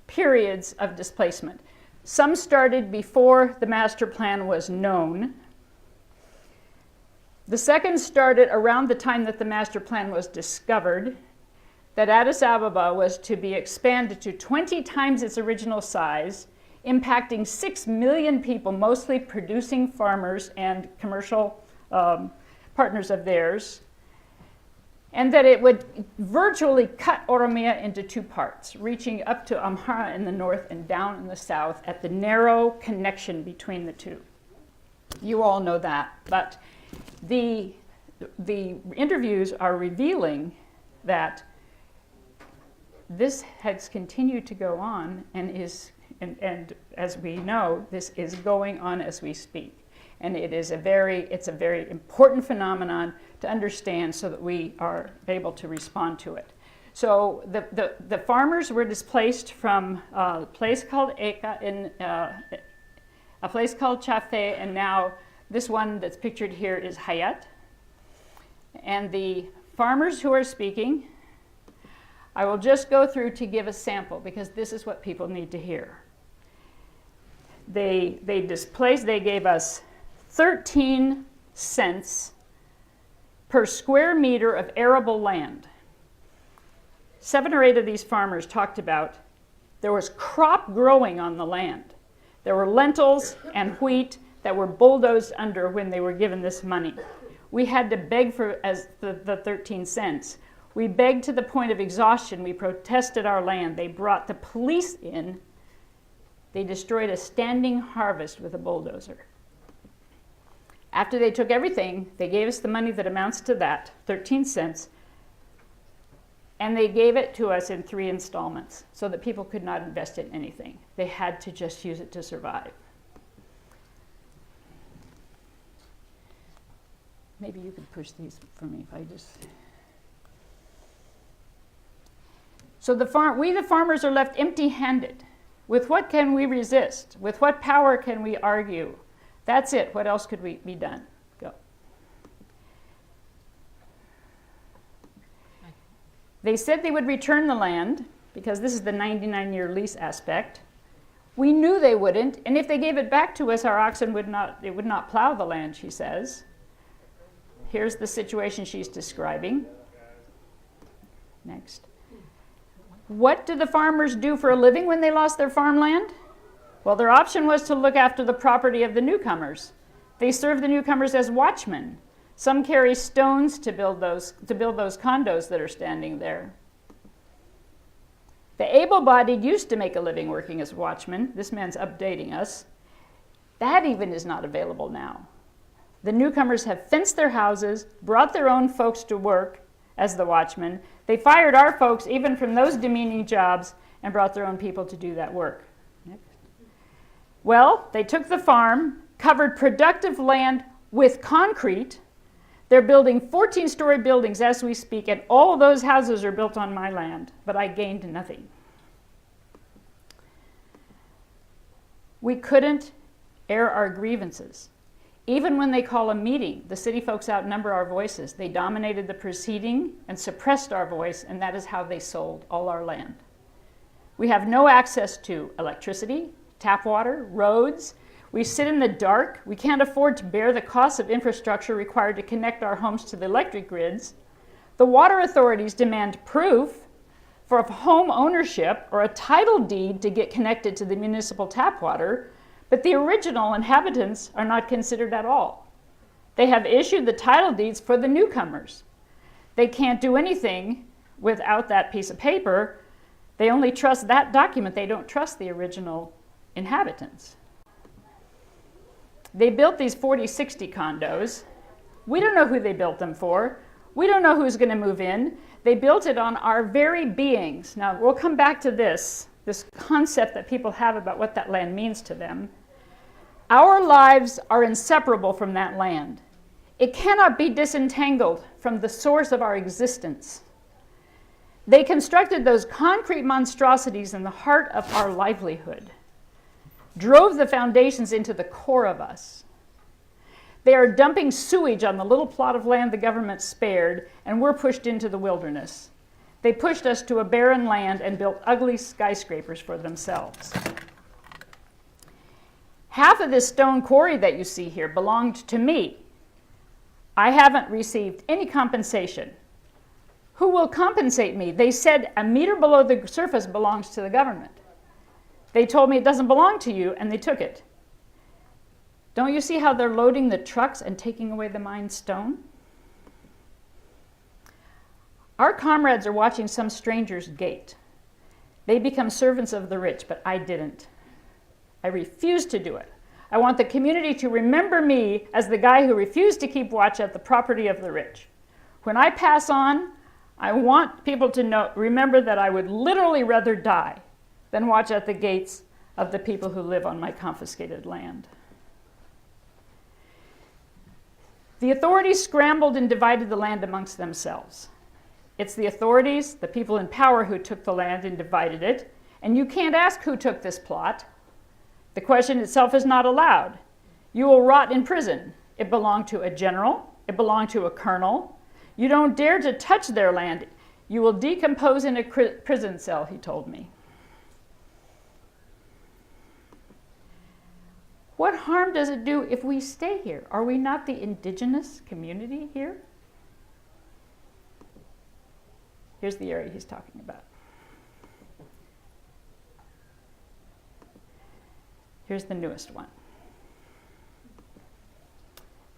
periods of displacement. Some started before the master plan was known. The second started around the time that the master plan was discovered, that Addis Ababa was to be expanded to 20 times its original size, impacting 6 million people, mostly producing farmers and commercial partners of theirs, and that it would virtually cut Oromia into 2 parts, reaching up to Amhara in the north and down in the south at the narrow connection between the two. You all know that, but the interviews are revealing that this has continued to go on and as we know, this is going on as we speak. And it's a very important phenomenon to understand so that we are able to respond to it. So the farmers were displaced from a place called Eka in a place called Chafe, and now this one that's pictured here is Hayat. And the farmers who are speaking, I will just go through to give a sample because this is what people need to hear. They gave us 13 cents per square meter of arable land. 7 or 8 of these farmers talked about there was crop growing on the land. There were lentils and wheat that were bulldozed under when they were given this money. We had to beg for the 13 cents. We begged to the point of exhaustion. We protested our land. They brought the police in. They destroyed a standing harvest with a bulldozer. After they took everything, they gave us the money that amounts to that, 13 cents, and they gave it to us in 3 installments so that people could not invest in anything. They had to just use it to survive. Maybe you could push these for me if I just... So we, the farmers, are left empty-handed. With what can we resist? With what power can we argue? That's it. What else could be done? Go. They said they would return the land because this is the 99-year lease aspect. We knew they wouldn't, and if they gave it back to us, our oxen would not plow the land, she says. Here's the situation she's describing. Next. What did the farmers do for a living when they lost their farmland? Well, their option was to look after the property of the newcomers. They serve the newcomers as watchmen. Some carry stones to build those condos that are standing there. The able-bodied used to make a living working as watchmen. This man's updating us. That even is not available now. The newcomers have fenced their houses, brought their own folks to work as the watchmen. They fired our folks even from those demeaning jobs and brought their own people to do that work. Next. Well, they took the farm, covered productive land with concrete. They're building 14-story buildings as we speak, and all of those houses are built on my land, but I gained nothing. We couldn't air our grievances. Even when they call a meeting, the city folks outnumber our voices. They dominated the proceeding and suppressed our voice, and that is how they sold all our land. We have no access to electricity, tap water, roads. We sit in the dark. We can't afford to bear the costs of infrastructure required to connect our homes to the electric grids. The water authorities demand proof for home ownership or a title deed to get connected to the municipal tap water, but the original inhabitants are not considered at all. They have issued the title deeds for the newcomers. They can't do anything without that piece of paper. They only trust that document. They don't trust the original inhabitants. They built these 40-60 condos. We don't know who they built them for. We don't know who's going to move in. They built it on our very beings. Now, we'll come back to this concept that people have about what that land means to them. Our lives are inseparable from that land. It cannot be disentangled from the source of our existence. They constructed those concrete monstrosities in the heart of our livelihood, drove the foundations into the core of us. They are dumping sewage on the little plot of land the government spared, and we're pushed into the wilderness. They pushed us to a barren land and built ugly skyscrapers for themselves. Half of this stone quarry that you see here belonged to me. I haven't received any compensation. Who will compensate me? They said a meter below the surface belongs to the government. They told me it doesn't belong to you, and they took it. Don't you see how they're loading the trucks and taking away the mined stone? Our comrades are watching some stranger's gate. They become servants of the rich, but I didn't. I refused to do it. I want the community to remember me as the guy who refused to keep watch at the property of the rich. When I pass on, I want people to remember that I would literally rather die than watch at the gates of the people who live on my confiscated land. The authorities scrambled and divided the land amongst themselves. It's the authorities, the people in power, who took the land and divided it, and you can't ask who took this plot. The question itself is not allowed. You will rot in prison. It belonged to a general. It belonged to a colonel. You don't dare to touch their land. You will decompose in a prison cell, he told me. What harm does it do if we stay here? Are we not the indigenous community here? Here's the area he's talking about. Here's the newest one.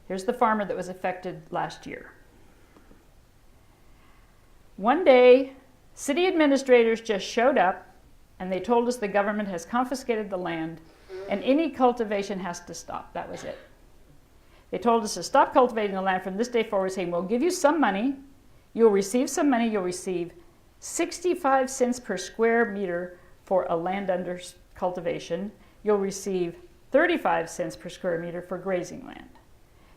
Here's the farmer that was affected last year. One day, city administrators just showed up and they told us the government has confiscated the land and any cultivation has to stop. That was it. They told us to stop cultivating the land from this day forward, saying, we'll give you some money. You'll receive some money. You'll receive 65 cents per square meter for a land under cultivation. You'll receive 35 cents per square meter for grazing land.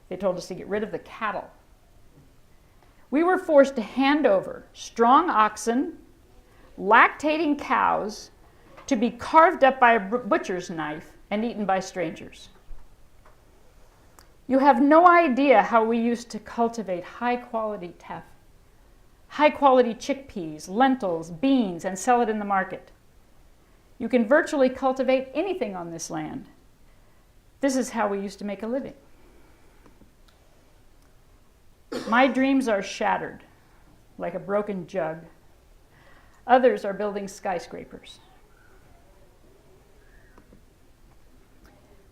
They told us to get rid of the cattle. We were forced to hand over strong oxen, lactating cows, to be carved up by a butcher's knife and eaten by strangers. You have no idea how we used to cultivate high-quality teff, high-quality chickpeas, lentils, beans, and sell it in the market. You can virtually cultivate anything on this land. This is how we used to make a living. My dreams are shattered like a broken jug. Others are building skyscrapers.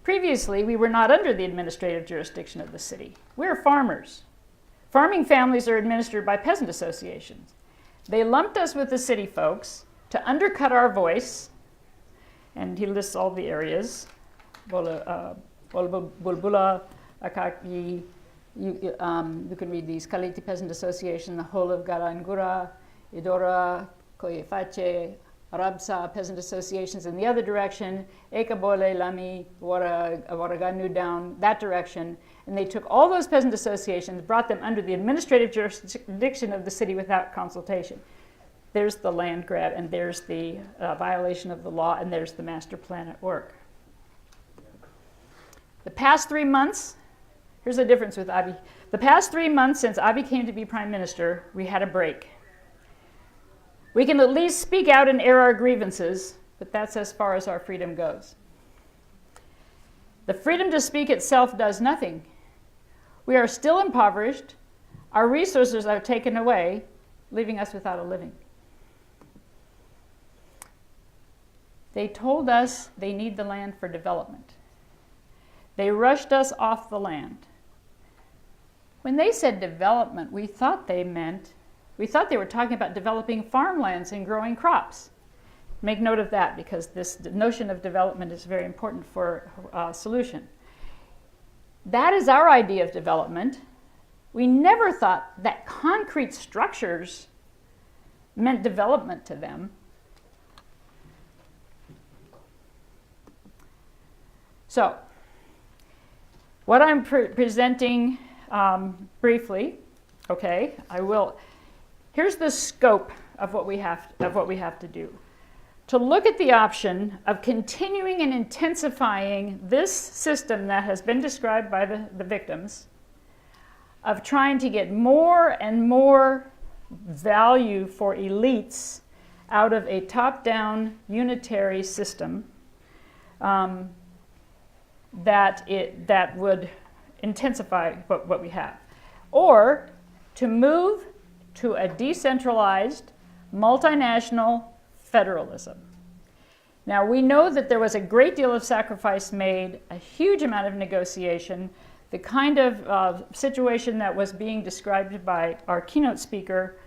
Previously, we were not under the administrative jurisdiction of the city. We're farmers. Farming families are administered by peasant associations. They lumped us with the city folks to undercut our voice, and he lists all the areas. Bulbula, Akaki, you can read these. Kaliti Peasant Association, the whole of Garangura, Idora, Koyefache, Arabsa peasant associations in the other direction, Ekabole, Lami, Waraganu down that direction. And they took all those peasant associations, brought them under the administrative jurisdiction of the city without consultation. There's the land grab, and there's the violation of the law, and there's the master plan at work. The past 3 months, here's the difference with Abiy. The past 3 months since Abiy came to be prime minister, we had a break. We can at least speak out and air our grievances, but that's as far as our freedom goes. The freedom to speak itself does nothing. We are still impoverished. Our resources are taken away, leaving us without a living. They told us they need the land for development. They rushed us off the land. When they said development, we thought they were talking about developing farmlands and growing crops. Make note of that, because this notion of development is very important for solution. That is our idea of development. We never thought that concrete structures meant development to them. So, what I'm presenting briefly, okay, here's the scope of what we have to do. To look at the option of continuing and intensifying this system that has been described by the victims, of trying to get more and more value for elites out of a top-down unitary system that would intensify what we have, or to move to a decentralized, multinational federalism. Now, we know that there was a great deal of sacrifice made, a huge amount of negotiation, the kind of situation that was being described by our keynote speaker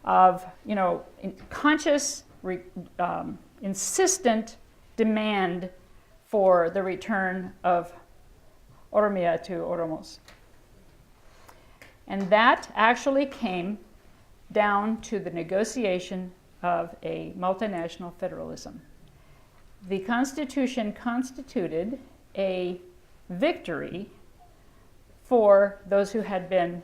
of, conscious, insistent demand for the return of Oromia to Oromos. And that actually came down to the negotiation of a multinational federalism. The Constitution constituted a victory for those who had been,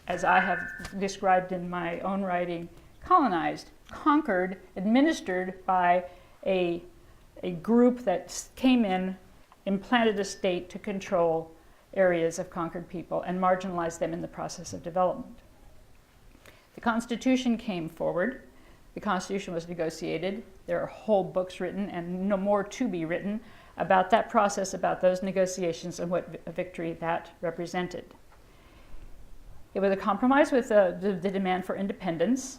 as I have described in my own writing, colonized, conquered, administered by a group that came in, implanted a state to control areas of conquered people and marginalize them in the process of development. The Constitution came forward. The Constitution was negotiated. There are whole books written, and no more to be written, about that process, about those negotiations, and what a victory that represented. It was a compromise with the demand for independence.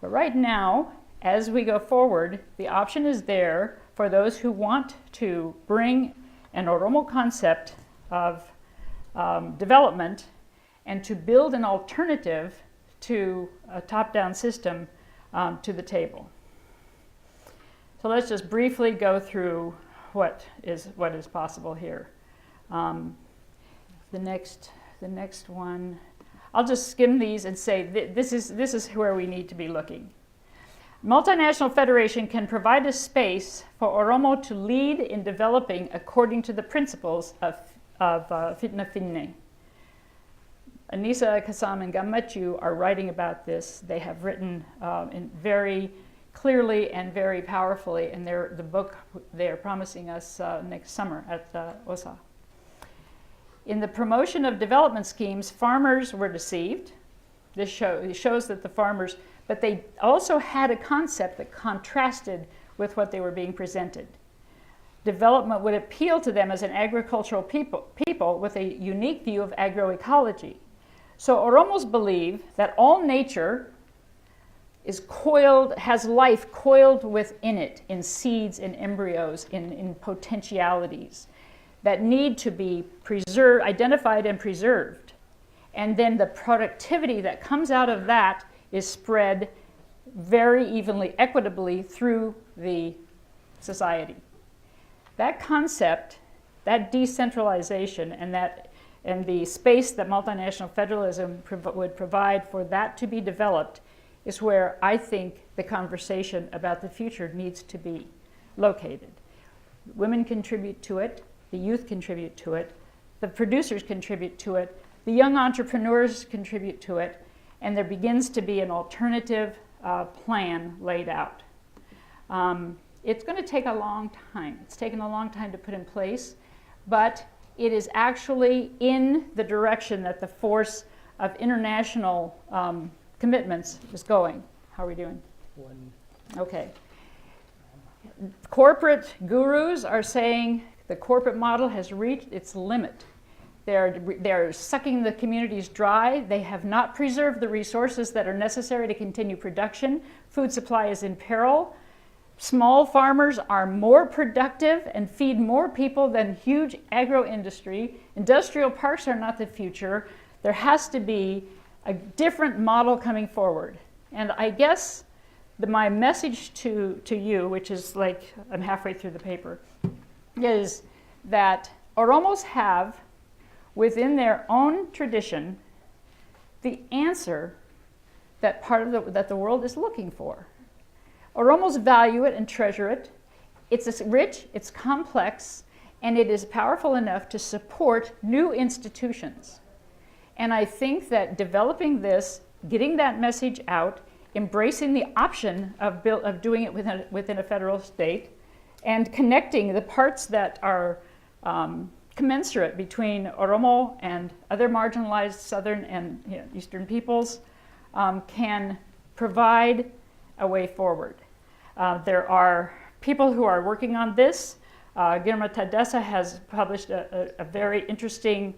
But right now, as we go forward, the option is there for those who want to bring an Oromo concept of development and to build an alternative to a top-down system to the table. So let's just briefly go through what is possible here. The next one, I'll just skim these and say this is where we need to be looking. Multinational federation can provide a space for Oromo to lead in developing according to the principles of Fitna Finne. Anissa, Kassam, and Gammachu are writing about this. They have written in very clearly and very powerfully in the book they are promising us next summer at OSA. In the promotion of development schemes, farmers were deceived. This shows that the farmers, but they also had a concept that contrasted with what they were being presented. Development would appeal to them as an agricultural people with a unique view of agroecology. So Oromos believe that all nature is has life coiled within it, in seeds, in embryos, in potentialities that need to be preserved, identified and preserved. And then the productivity that comes out of that is spread very evenly, equitably through the society. That concept, that decentralization, and the space that multinational federalism would provide for that to be developed is where I think the conversation about the future needs to be located. Women contribute to it, the youth contribute to it, the producers contribute to it, the young entrepreneurs contribute to it, and there begins to be an alternative plan laid out. It's going to take a long time. It's taken a long time to put in place, but it is actually in the direction that the force of international commitments is going. How are we doing? Okay. Corporate gurus are saying the corporate model has reached its limit. They're sucking the communities dry. They have not preserved the resources that are necessary to continue production. Food supply is in peril. Small farmers are more productive and feed more people than huge agro-industry. Industrial parks are not the future. There has to be a different model coming forward. And I guess my message to you, which is like, I'm halfway through the paper, is that Oromos have, within their own tradition, the answer that that the world is looking for. Oromos value it and treasure it. It's rich, it's complex, and it is powerful enough to support new institutions. And I think that developing this, getting that message out, embracing the option of doing it within a federal state, and connecting the parts that are commensurate between Oromo and other marginalized southern and eastern peoples can provide a way forward. There are people who are working on this. Girma Tadessa has published a very interesting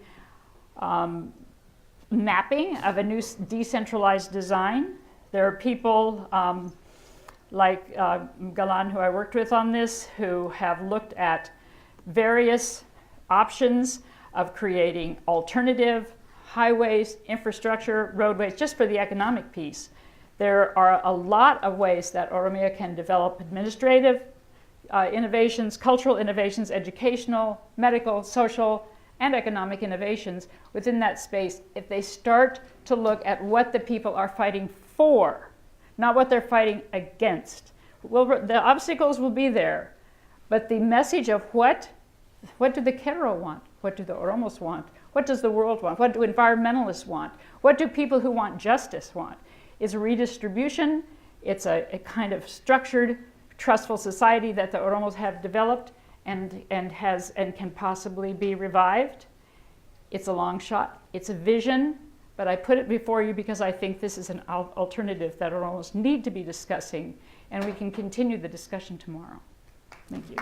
mapping of a new decentralized design. There are people like Galan, who I worked with on this, who have looked at various options of creating alternative highways, infrastructure, roadways, just for the economic piece. There are a lot of ways that Oromia can develop administrative innovations, cultural innovations, educational, medical, social, and economic innovations within that space if they start to look at what the people are fighting for, not what they're fighting against. The obstacles will be there, but the message of what do the Kero want? What do the Oromos want? What does the world want? What do environmentalists want? What do people who want justice want? It's a redistribution. It's a kind of structured, trustful society that the Oromos have developed and can possibly be revived. It's a long shot. It's a vision, but I put it before you because I think this is an alternative that Oromos need to be discussing, and we can continue the discussion tomorrow. Thank you.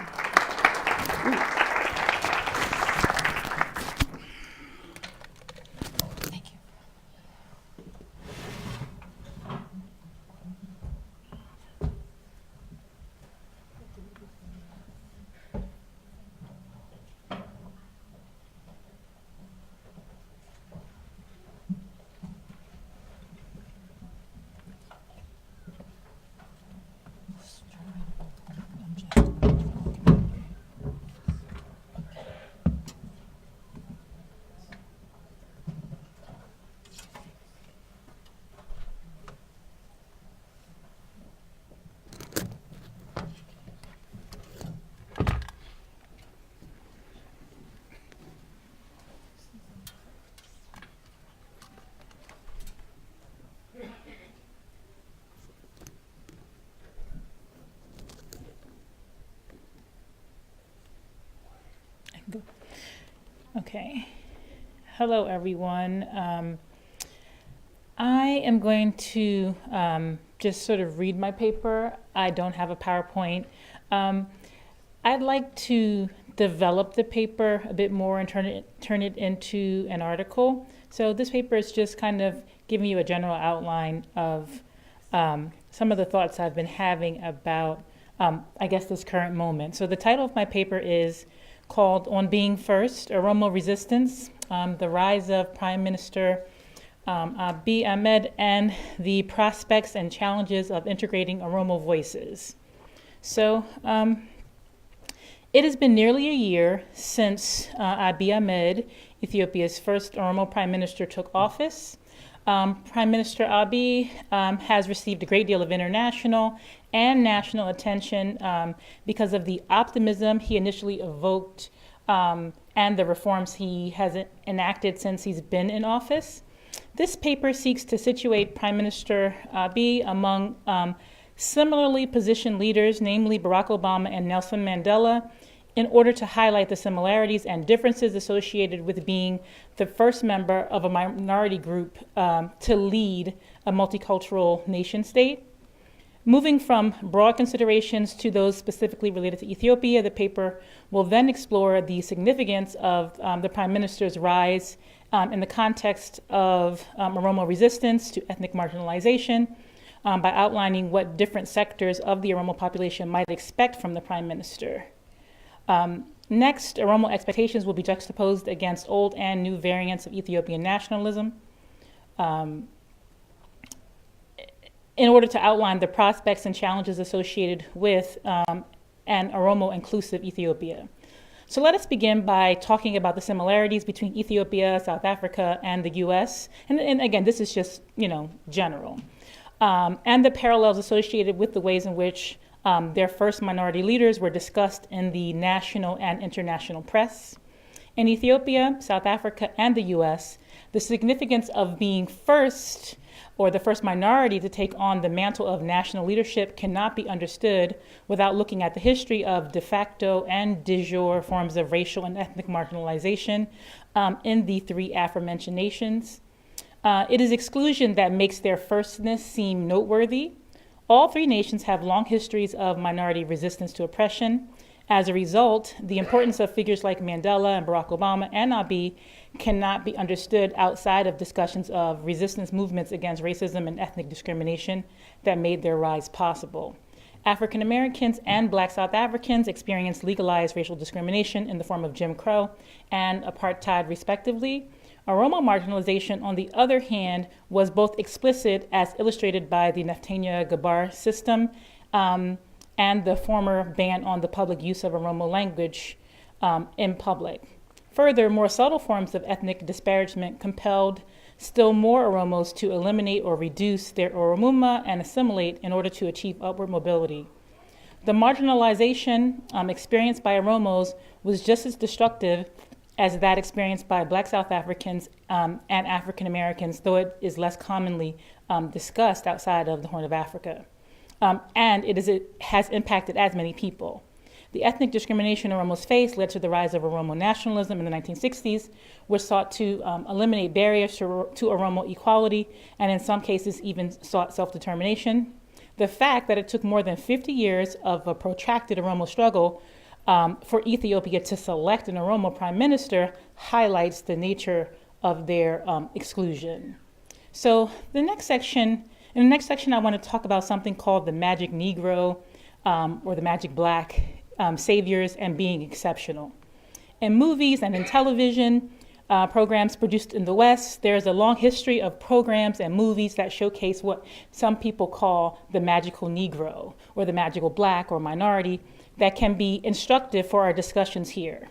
Okay. Hello, everyone. I am going to just sort of read my paper. I don't have a PowerPoint. I'd like to develop the paper a bit more and turn it into an article. So this paper is just kind of giving you a general outline of some of the thoughts I've been having about, I guess, this current moment. So the title of my paper is called On Being First, Oromo Resistance, the Rise of Prime Minister Abiy Ahmed and the Prospects and Challenges of Integrating Oromo Voices. So it has been nearly a year since Abiy Ahmed, Ethiopia's first Oromo Prime Minister, took office. Prime Minister Abiy has received a great deal of international and national attention because of the optimism he initially evoked and the reforms he has enacted since he's been in office. This paper seeks to situate Prime Minister Abiy among similarly positioned leaders, namely Barack Obama and Nelson Mandela, in order to highlight the similarities and differences associated with being the first member of a minority group to lead a multicultural nation state. Moving from broad considerations to those specifically related to Ethiopia, the paper will then explore the significance of the Prime Minister's rise in the context of Oromo resistance to ethnic marginalization by outlining what different sectors of the Oromo population might expect from the Prime Minister. Next, Oromo expectations will be juxtaposed against old and new variants of Ethiopian nationalism in order to outline the prospects and challenges associated with an Oromo inclusive Ethiopia. So let us begin by talking about the similarities between Ethiopia, South Africa, and the US. And again, this is just, general. And the parallels associated with the ways in which their first minority leaders were discussed in the national and international press. In Ethiopia, South Africa, and the US, the significance of being first or the first minority to take on the mantle of national leadership cannot be understood without looking at the history of de facto and de jure forms of racial and ethnic marginalization in the three aforementioned nations. It is exclusion that makes their firstness seem noteworthy. All three nations have long histories of minority resistance to oppression. As a result, the importance of figures like Mandela and Barack Obama and Abiy cannot be understood outside of discussions of resistance movements against racism and ethnic discrimination that made their rise possible. African Americans and Black South Africans experienced legalized racial discrimination in the form of Jim Crow and apartheid, respectively. Oromo marginalization, on the other hand, was both explicit, as illustrated by the Neftanya Gabar system, and the former ban on the public use of Oromo language in public. Further, more subtle forms of ethnic disparagement compelled still more Oromos to eliminate or reduce their Oromuma and assimilate in order to achieve upward mobility. The marginalization experienced by Oromos was just as destructive as that experienced by Black South Africans and African Americans, though it is less commonly discussed outside of the Horn of Africa. And it has impacted as many people. The ethnic discrimination Oromos faced led to the rise of Oromo nationalism in the 1960s, which sought to eliminate barriers to Oromo equality, and in some cases even sought self-determination. The fact that it took more than 50 years of a protracted Oromo struggle for Ethiopia to select an Oromo prime minister highlights the nature of their exclusion. So in the next section, I want to talk about something called the magic Negro or the magic Black saviors and being exceptional. In movies and in television programs produced in the West, there's a long history of programs and movies that showcase what some people call the magical Negro or the magical Black or minority that can be instructive for our discussions here.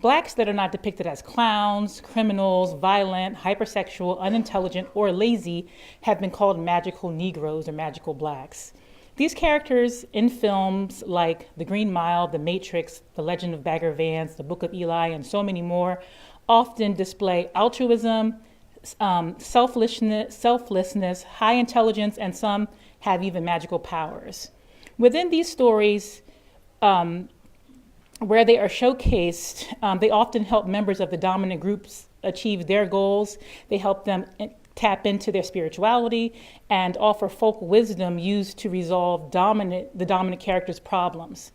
Blacks that are not depicted as clowns, criminals, violent, hypersexual, unintelligent, or lazy have been called magical Negroes or magical Blacks. These characters in films like The Green Mile, The Matrix, The Legend of Bagger Vance, The Book of Eli, and so many more often display altruism, selflessness, high intelligence, and some have even magical powers. Within these stories, where they are showcased, they often help members of the dominant groups achieve their goals. They help them tap into their spirituality and offer folk wisdom used to resolve the dominant character's problems.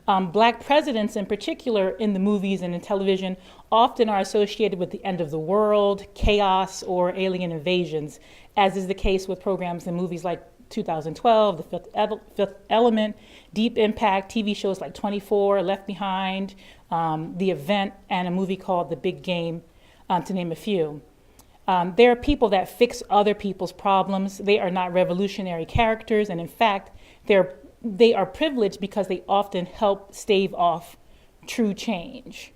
Black presidents in particular in the movies and in television often are associated with the end of the world, chaos, or alien invasions, as is the case with programs and movies like 2012, The Fifth Element, Deep Impact, TV shows like 24, Left Behind, The Event, and a movie called The Big Game, to name a few. There are people that fix other people's problems. They are not revolutionary characters, and in fact, they are privileged because they often help stave off true change.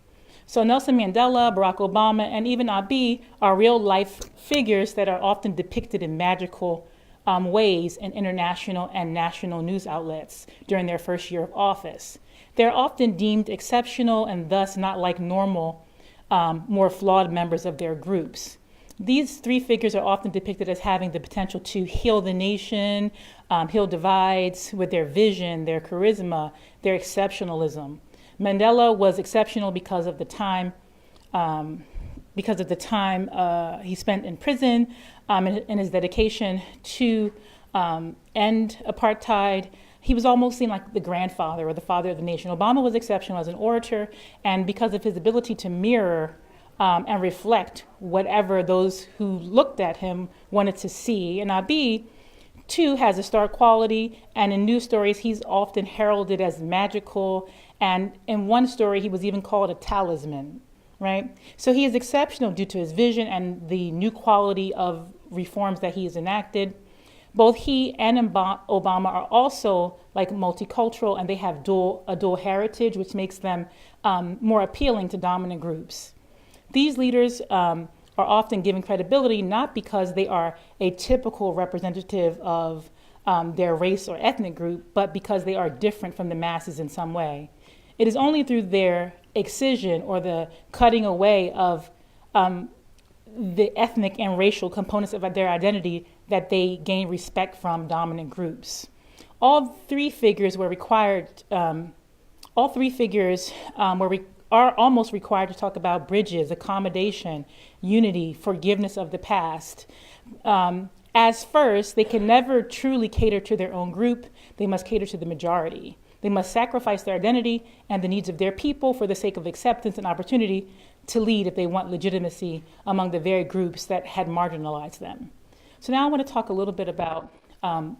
So Nelson Mandela, Barack Obama, and even Abiy are real life figures that are often depicted in magical ways in international and national news outlets during their first year of office. They're often deemed exceptional and thus not like normal, more flawed members of their groups. These three figures are often depicted as having the potential to heal the nation, heal divides with their vision, their charisma, their exceptionalism. Mandela was exceptional because of the time he spent in prison and his dedication to end apartheid. He was almost seen like the grandfather or the father of the nation. Obama was exceptional as an orator, and because of his ability to mirror and reflect whatever those who looked at him wanted to see. And Abiy, too, has a star quality, and in news stories, he's often heralded as magical, and in one story, he was even called a talisman, right? So he is exceptional due to his vision and the new quality of reforms that he has enacted. Both he and Obama are also like multicultural, and they have a dual heritage, which makes them more appealing to dominant groups. These leaders are often given credibility not because they are a typical representative of their race or ethnic group, but because they are different from the masses in some way. It is only through their excision or the cutting away of the ethnic and racial components of their identity that they gain respect from dominant groups. All three figures were required. Are almost required to talk about bridges, accommodation, unity, forgiveness of the past. As first, they can never truly cater to their own group. They must cater to the majority. They must sacrifice their identity and the needs of their people for the sake of acceptance and opportunity to lead if they want legitimacy among the very groups that had marginalized them. So now I want to talk a little bit about Prime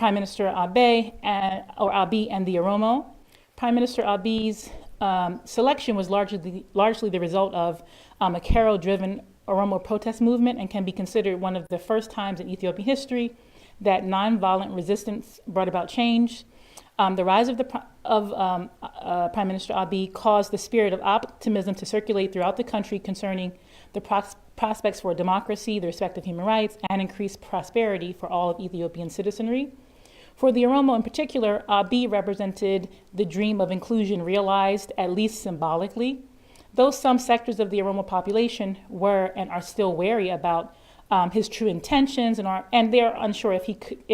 Minister Abiy and the Oromo. Prime Minister Abiy's selection was largely the result of a Cairo-driven Oromo protest movement and can be considered one of the first times in Ethiopian history that nonviolent resistance brought about change. The rise of Prime Minister Abiy caused the spirit of optimism to circulate throughout the country concerning the prospects for democracy, the respect of human rights, and increased prosperity for all of Ethiopian citizenry. For the Oromo in particular, Abiy represented the dream of inclusion realized, at least symbolically. Though some sectors of the Oromo population were and are still wary about his true intentions and they are unsure if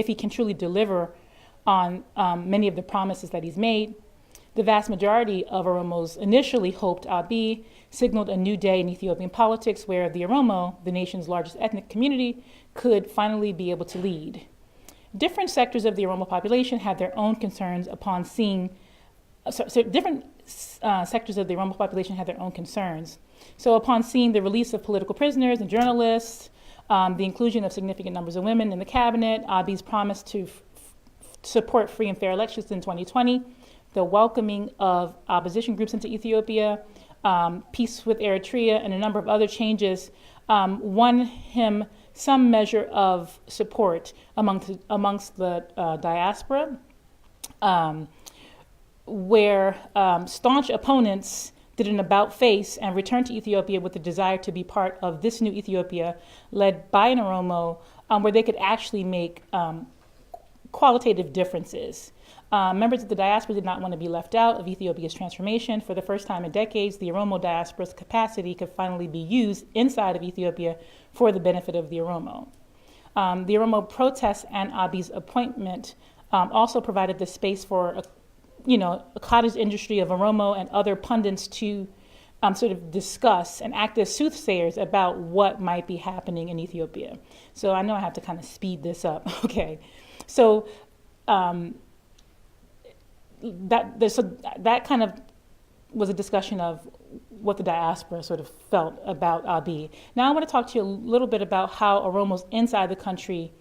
he can truly deliver on many of the promises that he's made, the vast majority of Oromos initially hoped Abiy signaled a new day in Ethiopian politics where the Oromo, the nation's largest ethnic community, could finally be able to lead. Different sectors of the Oromo population had their own concerns upon seeing, sectors of the Oromo population had their own concerns. So upon seeing the release of political prisoners and journalists, the inclusion of significant numbers of women in the cabinet, Abiy's promise to support free and fair elections in 2020, the welcoming of opposition groups into Ethiopia, peace with Eritrea, and a number of other changes won him some measure of support amongst the diaspora, where staunch opponents did an about-face and returned to Ethiopia with the desire to be part of this new Ethiopia led by an Oromo, where they could actually make qualitative differences. Members of the diaspora did not want to be left out of Ethiopia's transformation. For the first time in decades, the Oromo diaspora's capacity could finally be used inside of Ethiopia for the benefit of the Oromo. The Oromo protests and Abiy's appointment also provided the space for a cottage industry of Oromo and other pundits to sort of discuss and act as soothsayers about what might be happening in Ethiopia. So I know I have to kind of speed this up. Okay, so that kind of was a discussion of what the diaspora sort of felt about Abiy. Now I want to talk to you a little bit about how Oromos inside the country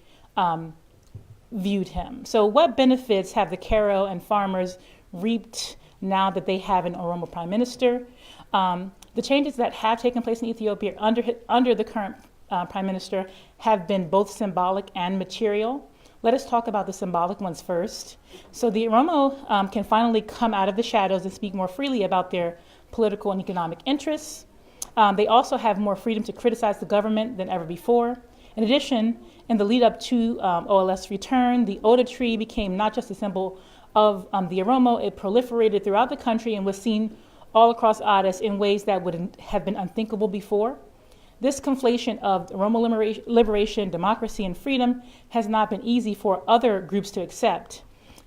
viewed him. So what benefits have the Cairo and farmers reaped now that they have an Oromo prime minister? The changes that have taken place in Ethiopia under the current prime minister have been both symbolic and material. let us talk about the symbolic ones first. So the Oromo can finally come out of the shadows and speak more freely about their political and economic interests. They also have more freedom to criticize the government than ever before. In addition, in the lead up to OLS return, the Oda tree became not just a symbol of the Oromo, it proliferated throughout the country and was seen all across Addis in ways that would have been unthinkable before. This conflation of Oromo liberation, democracy, and freedom has not been easy for other groups to accept.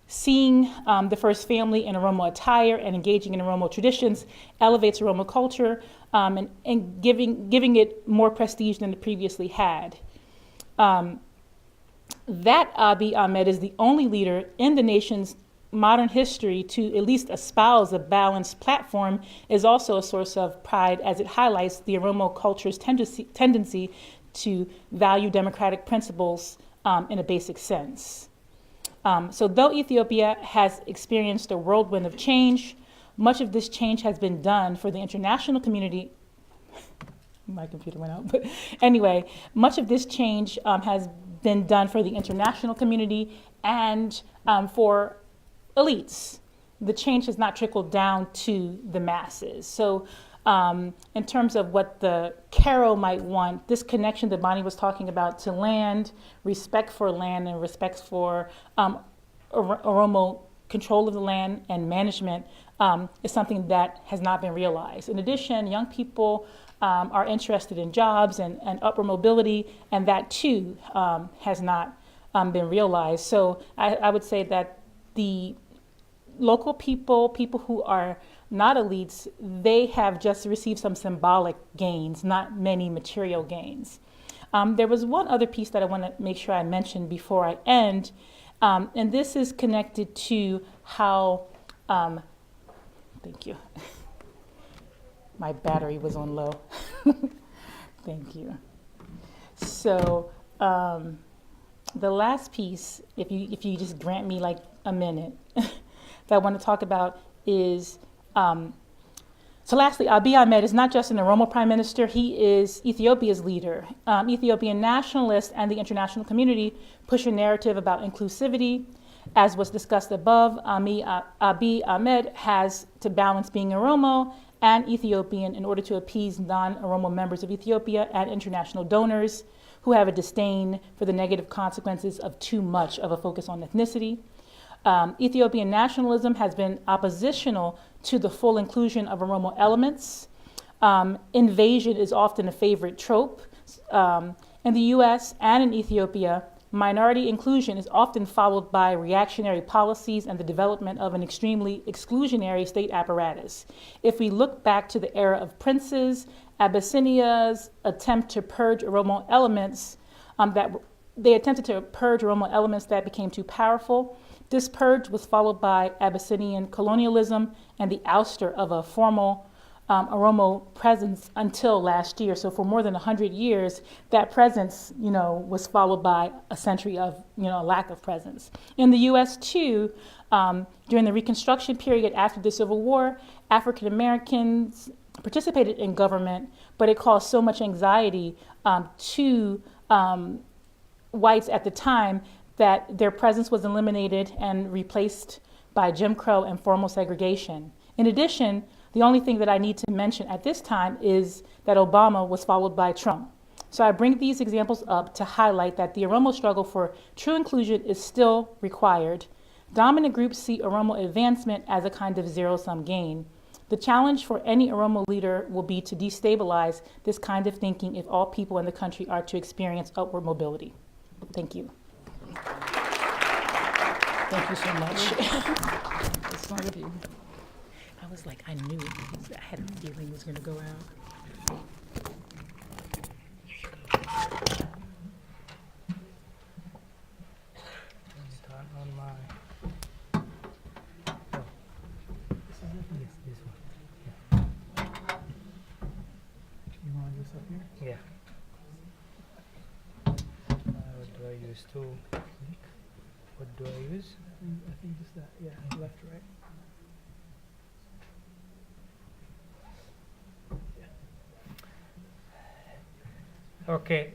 Seeing the first family in Oromo attire and engaging in Oromo traditions elevates Oromo culture and giving it more prestige than it previously had. That Abiy Ahmed is the only leader in the nation's modern history to at least espouse a balanced platform is also a source of pride, as it highlights the Oromo culture's tendency to value democratic principles in a basic sense. So though Ethiopia has experienced a whirlwind of change, much of this change has been done for the international community. My computer went out, but anyway, much of this change has been done for the international community and for elites. The change has not trickled down to the masses. So in terms of what the Karo might want, this connection that Bonnie was talking about to land, respect for land and respect for Oromo control of the land and management is something that has not been realized. In addition, young people are interested in jobs and upward mobility, and that too has not been realized. So I would say that the local people who are not elites, they have just received some symbolic gains, not many material gains. There was one other piece that I want to make sure I mention before I end, and this is connected to how, thank you. My battery was on low. Thank you. So the last piece, if you just grant me like a minute, that I want to talk about is, so lastly, Abiy Ahmed is not just an Oromo prime minister, he is Ethiopia's leader. Ethiopian nationalists and the international community push a narrative about inclusivity. As was discussed above, Abiy Ahmed has to balance being Oromo and Ethiopian in order to appease non-Oromo members of Ethiopia and international donors who have a disdain for the negative consequences of too much of a focus on ethnicity. Ethiopian nationalism has been oppositional to the full inclusion of Oromo elements. Invasion is often a favorite trope. In the US and in Ethiopia, minority inclusion is often followed by reactionary policies and the development of an extremely exclusionary state apparatus. If we look back to the era of princes, Abyssinia's attempt to purge Oromo elements, they attempted to purge Oromo elements that became too powerful. This purge was followed by Abyssinian colonialism and the ouster of a formal Oromo presence until last year. So for more than 100 years, that presence, was followed by a century of, lack of presence. In the U.S. too, during the Reconstruction period after the Civil War, African Americans participated in government, but it caused so much anxiety to whites at the time that their presence was eliminated and replaced by Jim Crow and formal segregation. In addition, the only thing that I need to mention at this time is that Obama was followed by Trump. So I bring these examples up to highlight that the Oromo struggle for true inclusion is still required. Dominant groups see Oromo advancement as a kind of zero-sum game. The challenge for any Oromo leader will be to destabilize this kind of thinking if all people in the country are to experience upward mobility. Thank you. Thank you so much. That's smart of you. I was like, I knew it. I had a feeling it was going to go out. Turn on my. Yes, this one. You want this up here? Yeah. What do I use to? What do I use? I think just that, yeah, left, right. Okay.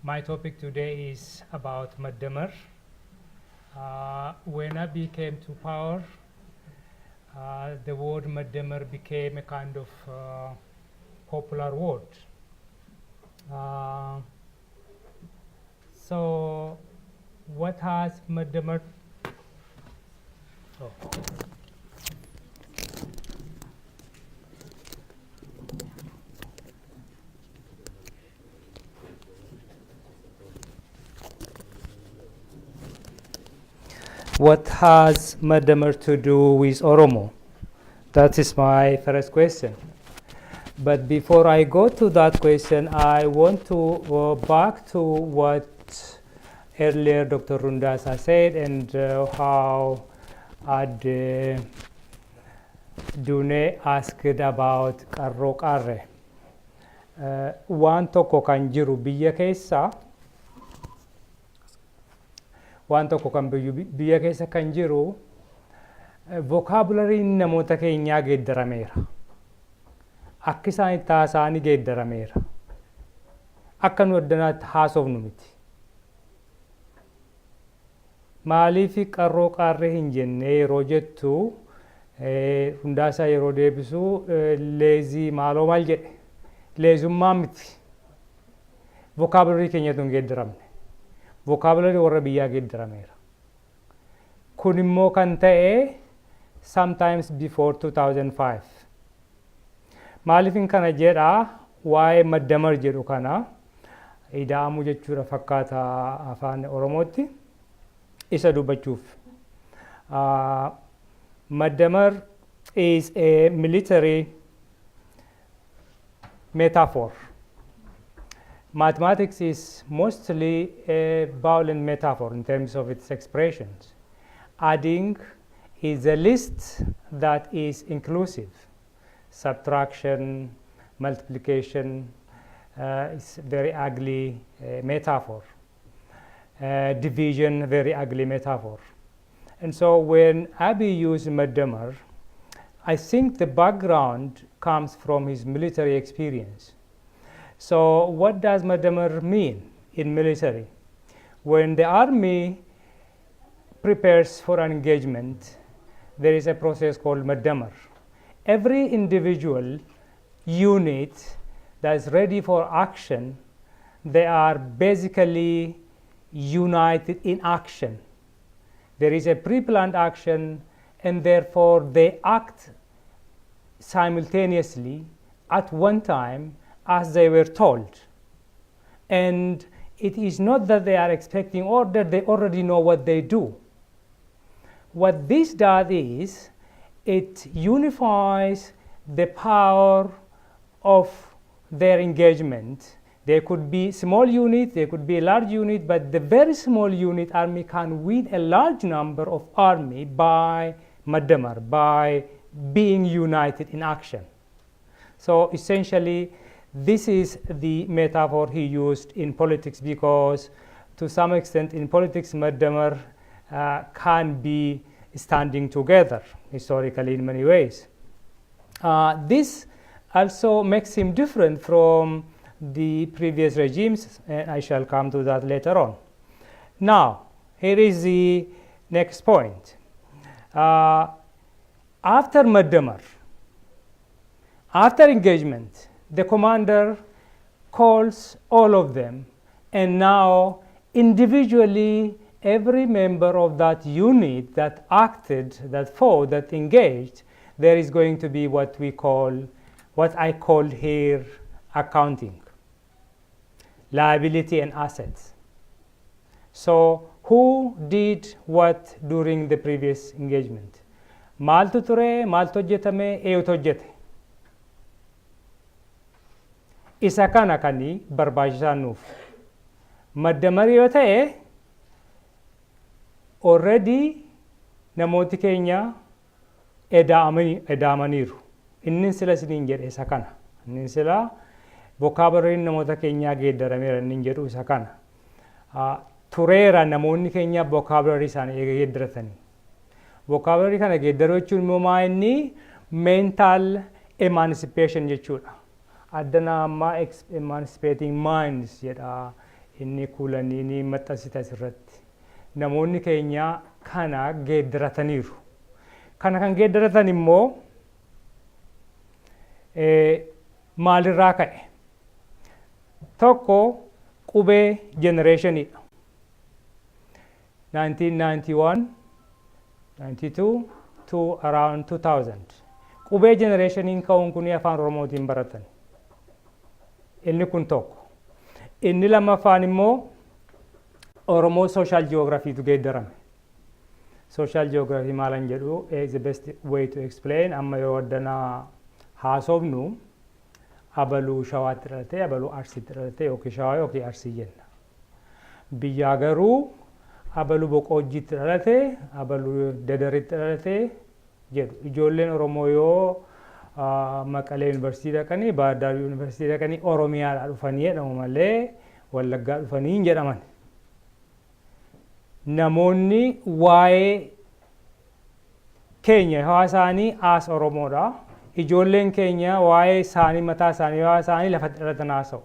My topic today is about Madamar. When Abiy came to power, the word Madamar became a kind of popular word. So what has Madamar? Oh. What has Madamar to do with Oromo? That is my first question. But before I go to that question, I want to go back to what earlier Dr. Rundasa said and how Dune asked about Qarroo Qarree. Waan tokko kan jiru biyya keessa waan tokko kan biyya keessa kan jiru vocabulary namoota keenyaa geeddarameera. Akka isaan itti haasa'anii geeddarameera. Akka nu addanaatti haasofnu miti. Maaliif Qarroo Qarree hin jenne yeroo jettu Hundaasaa yeroo deebisu leezii maaloo maal jedhe leezummaa miti. Vocabulary keenyatu hin geeddaramne. Vocabulary warra biyyaa geeddarameera. Kun immoo kan ta'e sometimes before 2005. Maaliifin kana jedhaa waa'ee Madamar jedhu kana ida'amuu jechuudha fakkaata afaan Oromootti isa dubbachuuf. Madamar is a military metaphor. Mathematics is mostly a violent metaphor in terms of its expressions. Adding is a list that is inclusive. Subtraction, multiplication is very ugly metaphor. Division, very ugly metaphor. And so when Abiy used Madamar, I think the background comes from his military experience. So what does Madamar mean in military? When the army prepares for an engagement, there is a process called Madamar. Every individual unit that is ready for action, they are basically united in action. There is a pre-planned action, and therefore they act simultaneously at one time as they were told. And it is not that they are expecting order, they already know what they do. What this does is it unifies the power of their engagement. There could be small unit, there could be a large unit, but the very small unit army can win a large number of army by Madamar, by being united in action. So essentially, this is the metaphor he used in politics, because to some extent in politics, Madamar can be standing together historically in many ways. This also makes him different from the previous regimes, and I shall come to that later on. Now, here is the next point. After Madamar, after engagement, the commander calls all of them, and now individually every member of that unit that acted, that fought, that engaged, there is going to be what I call here accounting. Liability and assets. So who did what during the previous engagement? Maaltu ture, maaltu hojjetame, eenyutu hojjete. Isa kana kani barbaachisaa nuuf. Madamar yoo ta'e already namooti keenya eda'amaniiru. Inni sila isiniin jedhe isa kana. Inni sila vocabulary namoota keenyaa geeddarameera inni jedhu isa kana. Tureera namoonni keenya vocabulary isaanii geeddaratanii. Vocabulary kana geeddaruu jechuun immoo maa inni mental emancipation jechuudha. Addana amma emancipating minds jedha inni kuulanii ni maxxansite asirratti. Namoonni keenya kana geeddarataniiru. Kana kan geeddaratan immoo maalirraa ka'e? Tokko qubee generationiidha. 1991, 92 to around 2000. Qubee generationiin ka'uun kun afaan Oromootiin baratan. Inni kun tokko. Inni lammaffaan immoo Oromoo social geography-tu geeddarame. Social geography maalan jedhu is the best way to explain. Amma yeroo addanaa haasofnu abaluu shawaatti dhalate, abaluu arsiitti dhalate yookiin shawaa yookiin arsii jenna. Biyyaa garuu abaluu boqojjiitti dhalate, abaluu dadaritti dhalate jedhu. Ijoolleen Oromoo yoo Maqalee Yuunivarsiitii dhaqanii, Baahirdaar Yuunivarsiitii dhaqanii Oromiyaadhaa dhufanii jedhamu malee Wallaggaa dhufanii hin jedhaman. Namoonni waa'ee keenya hawaa isaanii as Oromoodha. Ijoolleen keenya waa'ee isaanii mataa isaanii hawaa isaanii lafatti dhalatan haasa'u.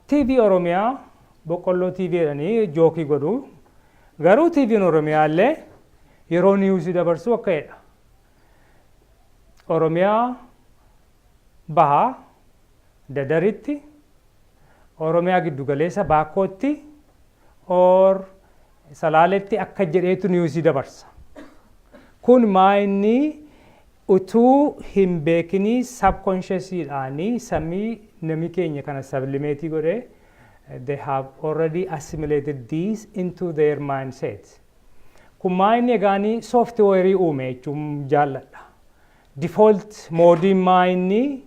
TV Oromiyaa boqqolloo TV jedhanii jookii godhu. Garuu TV'n Oromiyaa illee yeroo niwusii dabarsu akka jedha. Oromiyaa bahaa dadaritti, Oromiyaa giddugaleessa baakkootti, or salaaletti akka jedheetu niwusii dabarsa. Kun maayinni utuu hin beekinii subconsciously sammii namni keenya kana sublimatii godhee they have already assimilated these into their mindset. Kun maayinni egaanii software uume jechuun jaalladha. Default moodiin maayinni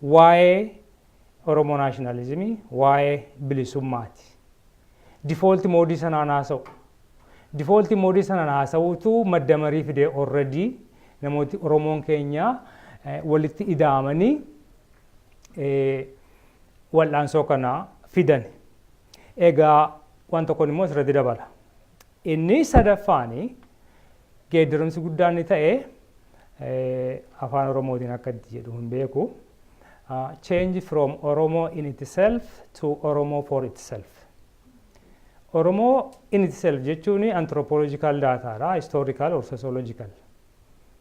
waa'ee Oromoo nationalismii, waa'ee bilisummaati. Default moodii sanaan haasa'u. Default moodii sanaan haasa'uutu madda marii fidee already namooti Oromoon keenya walitti ida'amanii wal'aansoo kana fidan. Egaa waan tokkoon immoo asirratti dabala. Inni sadaffaani geeddaramsi guddaan ni ta'e afaan Oromootiin akka jedhu hin beeku. Change from Oromo in itself to Oromo for itself. Oromo in itself jechuun anthropological data, historical or sociological.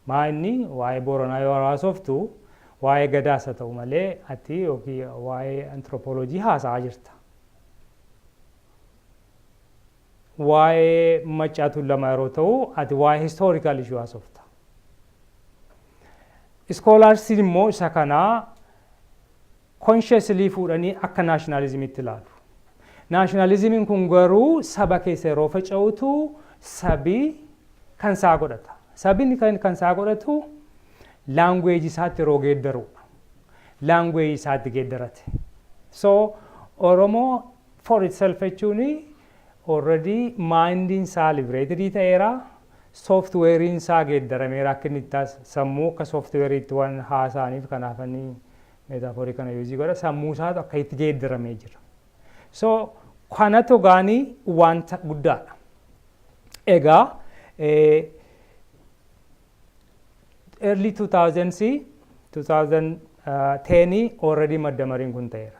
Maanni waa'ee Booranaa yoo haasoftu waa'ee Gadaasa ta'u malee ati yookiin waa'ee anthropology haasa'aa jirta. Waa'ee Maccaatu lama yeroo ta'u ati waa'ee historical issue haasofta. Scholarsiin immoo isa kanaa consciously fuudhanii akka nationalismiitti ilaalu. Nationalismiin kun garuu saba keessa yeroo faca'utu sabi kan isaa godhata. Sabni kan isaa godhatu language isaatti yeroo geeddarudha. Language isaatti geeddarate. So Oromo for itself jechuun already mindin isaa liberated ta'eera. Softwarein isaa geeddarameera akka inni sammuu akka softwareitti waan haasa'aniif kanaafanii metaaforii kana yuuzii godha sammuu isaatu akka itti geeddaramee jira. So kanatu gaanii wanta guddaadha. Egaa early 2010 already madda mariin kun ta'eera.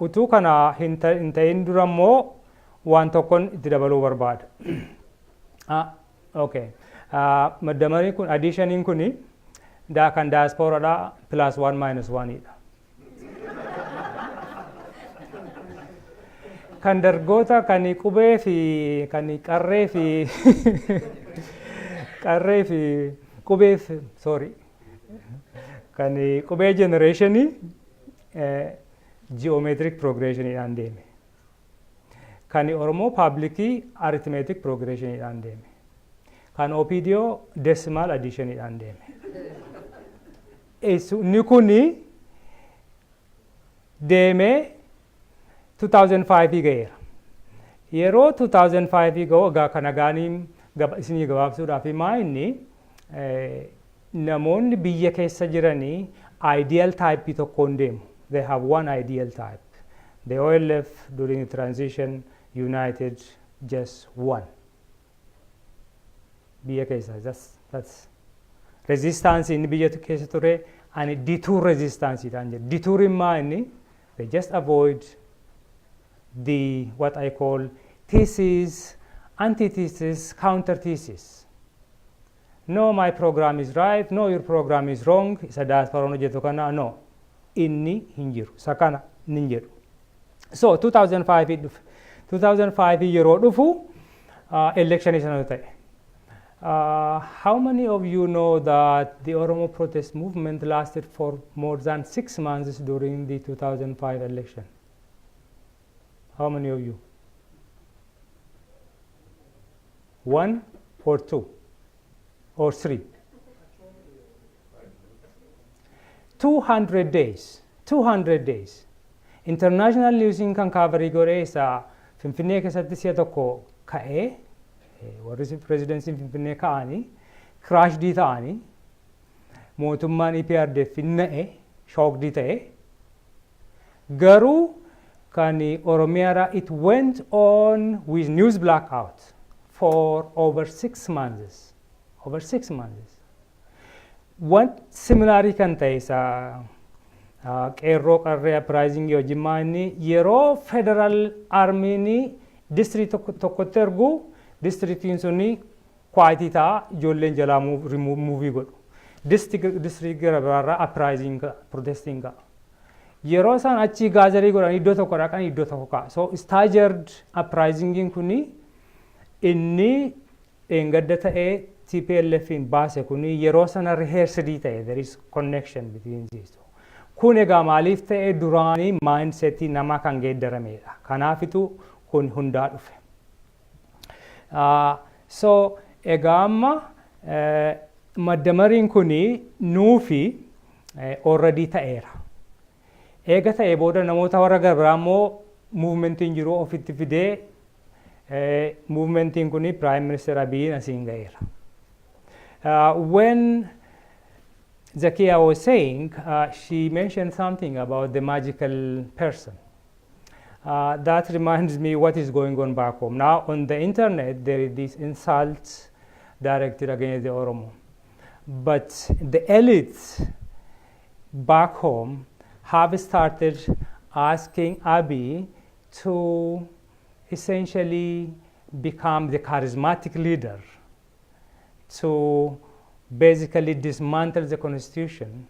Utuu kana hin ta'in dura immoo waan tokkoon itti dabaluu barbaada. Okay. Madda mariin kun additioniin kuni kan diasporaadha plus 1 minus 1 idha. Kan dargoota kan qubee fi kan qarree fi qubee sorry kan qubee generationii geometric progressionidhaan deeme. Kan Oromoo publicii arithmetic progressionidhaan deeme. Kan OPDO decimal additionidhaan deeme. Inni kuni deemee 2005 ga'eera. Yeroo 2005 ga'u egaa kana gaanii isinii gabaabsuudhaaf himaa inni namoonni biyya keessa jiranii ideal type tokkoon deemu. They have one ideal type. The OLF during the transition united just one. Biyya keessa that's resistance inni biyya keessa ture and detour resistance dhaan jedhu. Detour immaa inni they just avoid the what I call thesis, antithesis, counter-thesis. No, my program is right. No, your program is wrong. Isa diasporaan hojjetu kana no. Inni hin jiru. Isa kana nin jedhu. So 2005 yeroo dhufu election isa ta'e. How many of you know that the Oromo protest movement lasted for more than 6 months during the 2005 election? How many of you? 1 or 2 or 3? 200 days. 200 days. International newsing kan coverii godhe isa Finfinnee keessatti si'a tokko ka'ee warri presidensiin Finfinnee ka'anii crashdii ta'anii mootummaan EPRDF na'e shockdii ta'e garuu kan Oromiyaadha it went on with news blackout for over 6 months. Over 6 months. What similarly kan ta'e isa qeerroo qarree uprising wajjimmaa inni yeroo federal armiin district tokkotti ergu districtiin suni quietii ta'a ijoolleen jalaa movii godhu. District gara biraarraa uprising protesting ga'a. Yeroo isaan achi gaazarii godhan iddoo tokko dhaqan iddoo tokko ka'a. So staggered uprisingin kuni inni gadda ta'ee TPLFin baase kuni yeroo sana rehearsedii ta'e there is connection between these two. Kun egaa maaliif ta'e duraanii mindsetii namaa kan geeddaramedha. Kanaafitu kun hundaa dhufe. So egaa amma maddamariin kuni nuufi already ta'eera. Eega ta'e booda namoota warra garbiraa immoo movementiin jiru ofitti fidee movementiin kuni Prime Minister Abiyin asiin ga'eera. When Zakia was saying, she mentioned something about the magical person. That reminds me what is going on back home. Now on the internet there is these insults directed against the Oromo. But the elites back home have started asking Abiy to essentially become the charismatic leader, to basically dismantle the constitution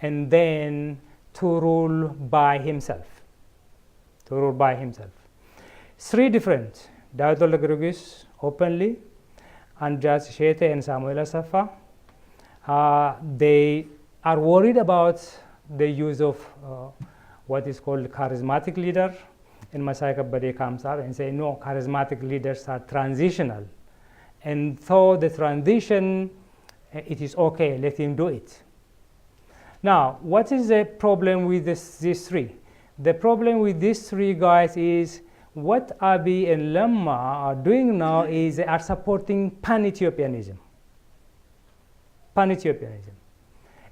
and then to rule by himself. To rule by himself. 3 different, Daud Olagurugis openly, Andreas Shete and Samuel Asafa, they are worried about the use of what is called charismatic leader, and Masai Kabade comes up and say no, charismatic leaders are transitional, and so the transition it is okay, let him do it. Now what is the problem with these 3? The problem with these 3 guys is what Abiy and Lamma are doing now is they are supporting pan-Ethiopianism. Pan-Ethiopianism.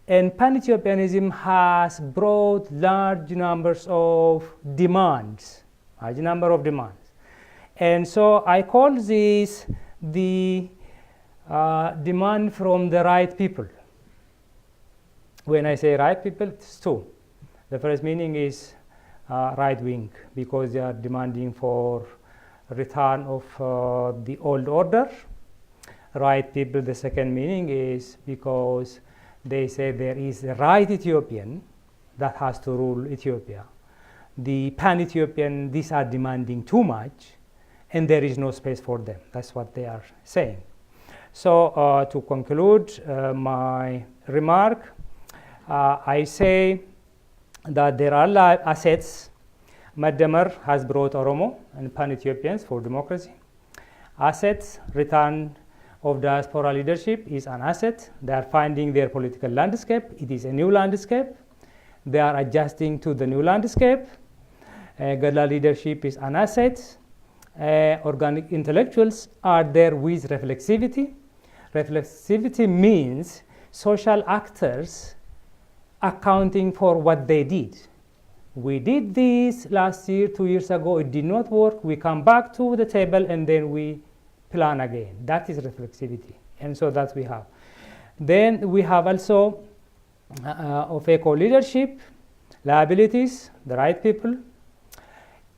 And pan-Ethiopianism has brought large numbers of demands. Large number of demands. And so I call this the demand from the right people. When I say right people, it's 2. The first meaning is right wing, because they are demanding for return of the old order. Right people, the second meaning is because they say there is a right Ethiopian that has to rule Ethiopia. The pan-Ethiopian, these are demanding too much and there is no space for them. That's what they are saying. So to conclude my remark, I say that there are assets. Maddamar has brought Oromo and pan-Ethiopians for democracy. Assets, return of diaspora leadership is an asset. They are finding their political landscape. It is a new landscape. They are adjusting to the new landscape. Guerrilla leadership is an asset. Organic intellectuals are there with reflexivity. Reflexivity means social actors accounting for what they did. We did this last year, 2 years ago, it did not work. We come back to the table and then we plan again. That is reflexivity. And so that we have. Then we have also of eco leadership, liabilities, the right people.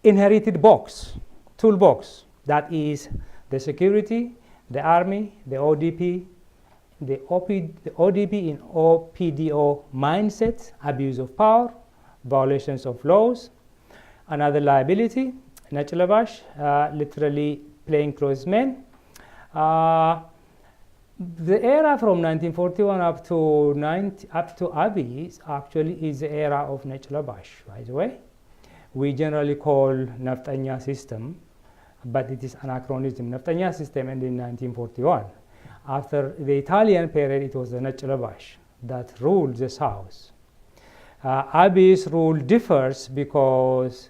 inherited box, toolbox, that is the security, the army, the ODP, the ODP in OPDO mindset, abuse of power, violations of laws. Another liability, Nachalabash, literally playing close men. The era from 1941 up to Abiy actually is the era of Nachalabash, by the way. We generally call Naftanya system, but it is anachronism. Naftanya system ended in 1941. After the Italian period, it was the Nachalabash that ruled this house. Abiy's rule differs because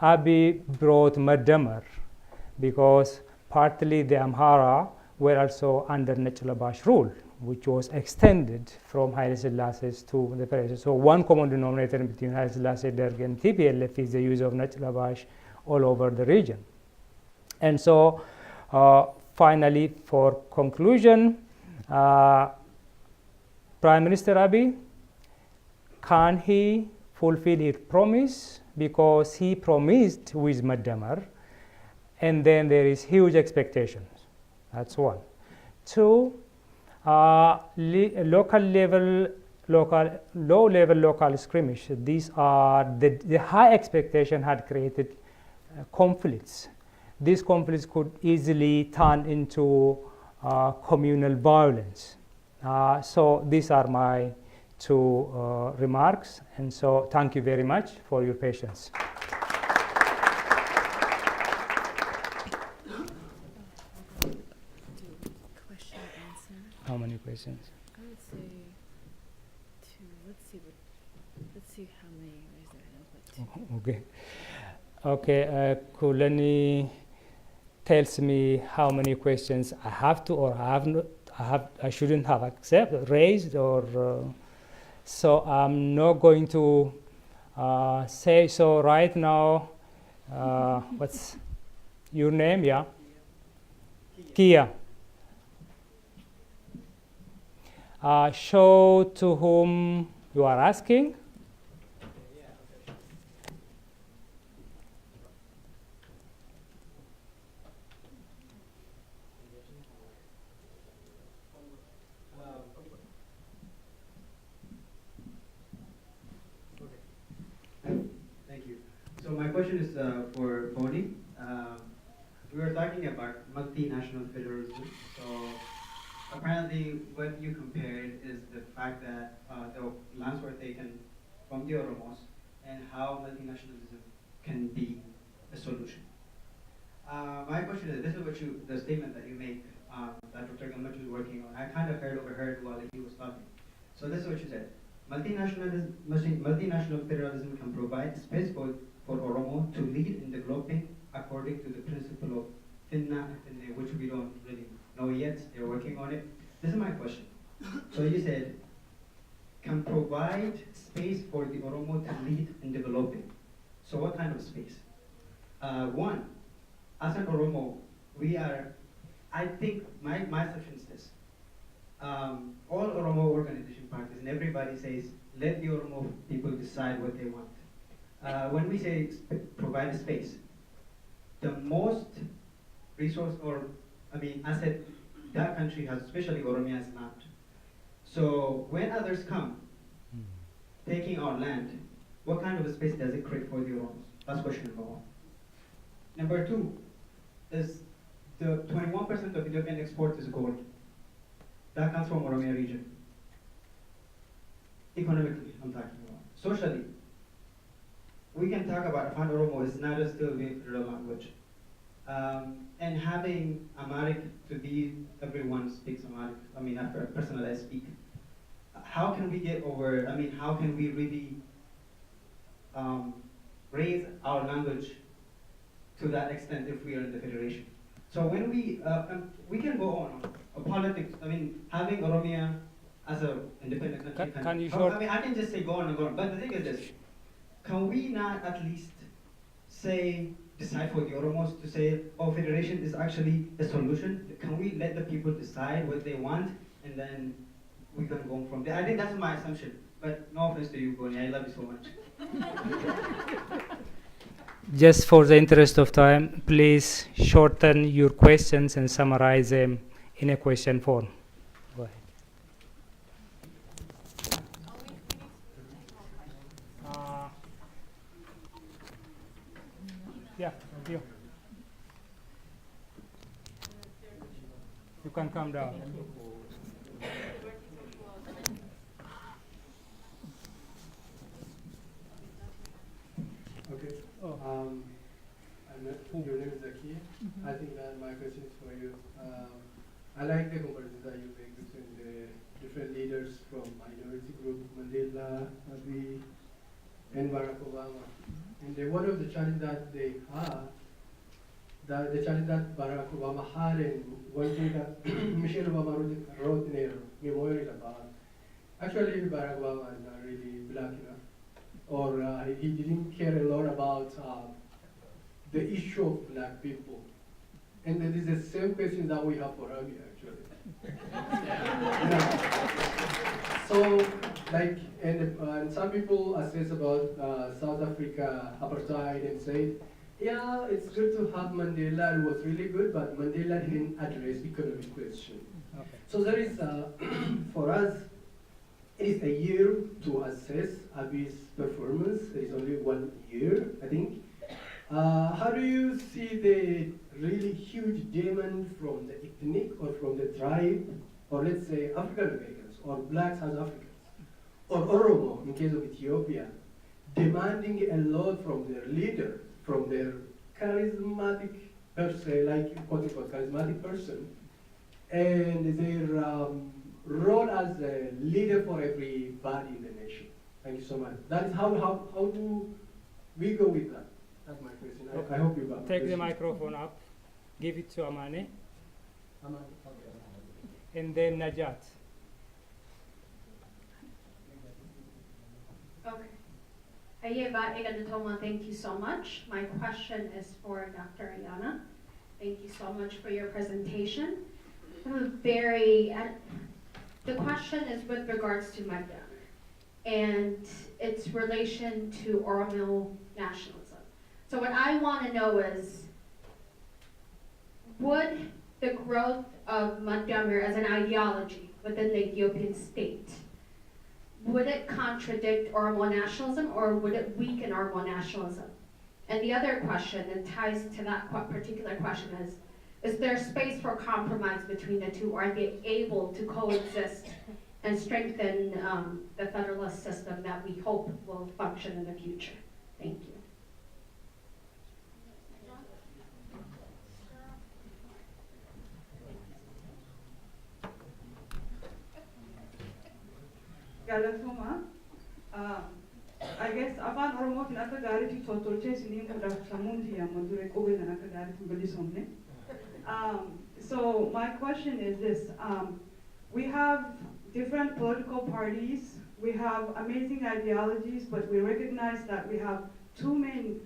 Abiy brought Madamar, because partly the Amhara were also under Nachalabash rule, which was extended from Haile Selassie to the president. So one common denominator between Haile Selassie, Derg, and TPLF is the use of Nachalabash all over the region. And so finally, for conclusion, Prime Minister Abiy, can he fulfill his promise? Because he promised with Madamar, and then there is huge expectations. That's one. Two, low level local skirmish. These are the high expectation had created conflicts. These conflicts could easily turn into communal violence. So these are my two remarks, and so thank you very much for your patience. How many questions? I would say two. Let's see how many raise their hands. Okay. Okay, Kulani tells me how many questions I have to or I shouldn't have raised or so I'm not going to say so right now. What's your name? Yeah, Kia. Show to whom you are asking. Thank you. So my question is for Bonnie. We were talking about multinational federalism. So apparently what you compared is the fact that the lands were taken from the Oromos and how multinationalism can be a solution. My question is, this is what the statement that you make that Dr. Gamach was working on. I kind of overheard while he was talking. So this is what you said. Multinational federalism can provide space for Oromo to lead in developing according to the principle of Finna, which we don't really know yet. They're working on it. This is my question. So you said, can provide space for the Oromo to lead in developing. So what kind of space? One, as an Oromo, we are, I think my assumption is this. All Oromo organization parties and everybody says, let the Oromo people decide what they want. When we say provide a space, the most resource asset that country has, especially Oromia, is land. So when others come, taking our land, what kind of a space does it create for the Oromos? That's question number one. Number two is the 21% of Ethiopian export is gold. That comes from Oromia region. Economically, I'm talking about. Socially, we can talk about Afan Oromo is not still being federal language. And having Amharic to be, everyone speaks Amharic. After personally I speak. How can we get over, how can we really raise our language to that extent if we are in the federation? So when we can go on politics, having Oromia as an independent country. Can you short? I can just say go on and go on, but the thing is this, can we not at least decide for the Oromos to say, oh, federation is actually a solution? Can we let the people decide what they want, and then we can go from there? I think that's my assumption, but no offense to you, Bonnie, I love you so much. Just for the interest of time, please shorten your questions and summarize them in a question form. Go ahead. Yeah, you. You can come down. Okay. Your name is Zaki. I think that my question is for you. I like the comparison that you make between the different leaders from minority group, Mandela, Abiy, and Barack Obama. And one of the challenges that they had, the challenge that Barack Obama had, and one thing that Michelle Obama wrote in her memorial about, actually Barack Obama is not really black enough, or he didn't care a lot about the issue of black people. And that is the same question that we have for Abiy, actually. So, like, and some people assess about South Africa apartheid and say, yeah, it's good to have Mandela, it was really good, but Mandela didn't address economic question. Okay. So there is, for us, it is a year to assess Abiy's performance. There is only 1 year, I think. How do you see the really huge demand from the ethnic or from the tribe, or let's say African Americans, or black South Africans, or Oromo in case of Ethiopia, demanding a lot from their leader, from their charismatic person, like quote unquote charismatic person, and their role as a leader for everybody in the nation? Thank you so much. That is how do we go with that? That's my question. I hope you got Take the microphone up, give it to Amane, and then Najat. Okay. Ayeba Egadotoma, thank you so much. My question is for Dr. Ayana. Thank you so much for your presentation. The question is with regards to Magda and its relation to Oromo nationalism. So what I want to know is, would the growth of Madamir as an ideology within the Ethiopian state, would it contradict Oromo nationalism, or would it weaken Oromo nationalism? And the other question that ties to that particular question is there space for compromise between the two? Are they able to coexist and strengthen the federalist system that we hope will function in the future? Thank you. Galatoma, I guess afaan Oromootiin akka gaariitti tottolchee isiniin fudhatu sammuunti amma dure qubeedhaan akka gaariitti bilisomne. So my question is this: we have different political parties, we have amazing ideologies, but we recognize that we have two main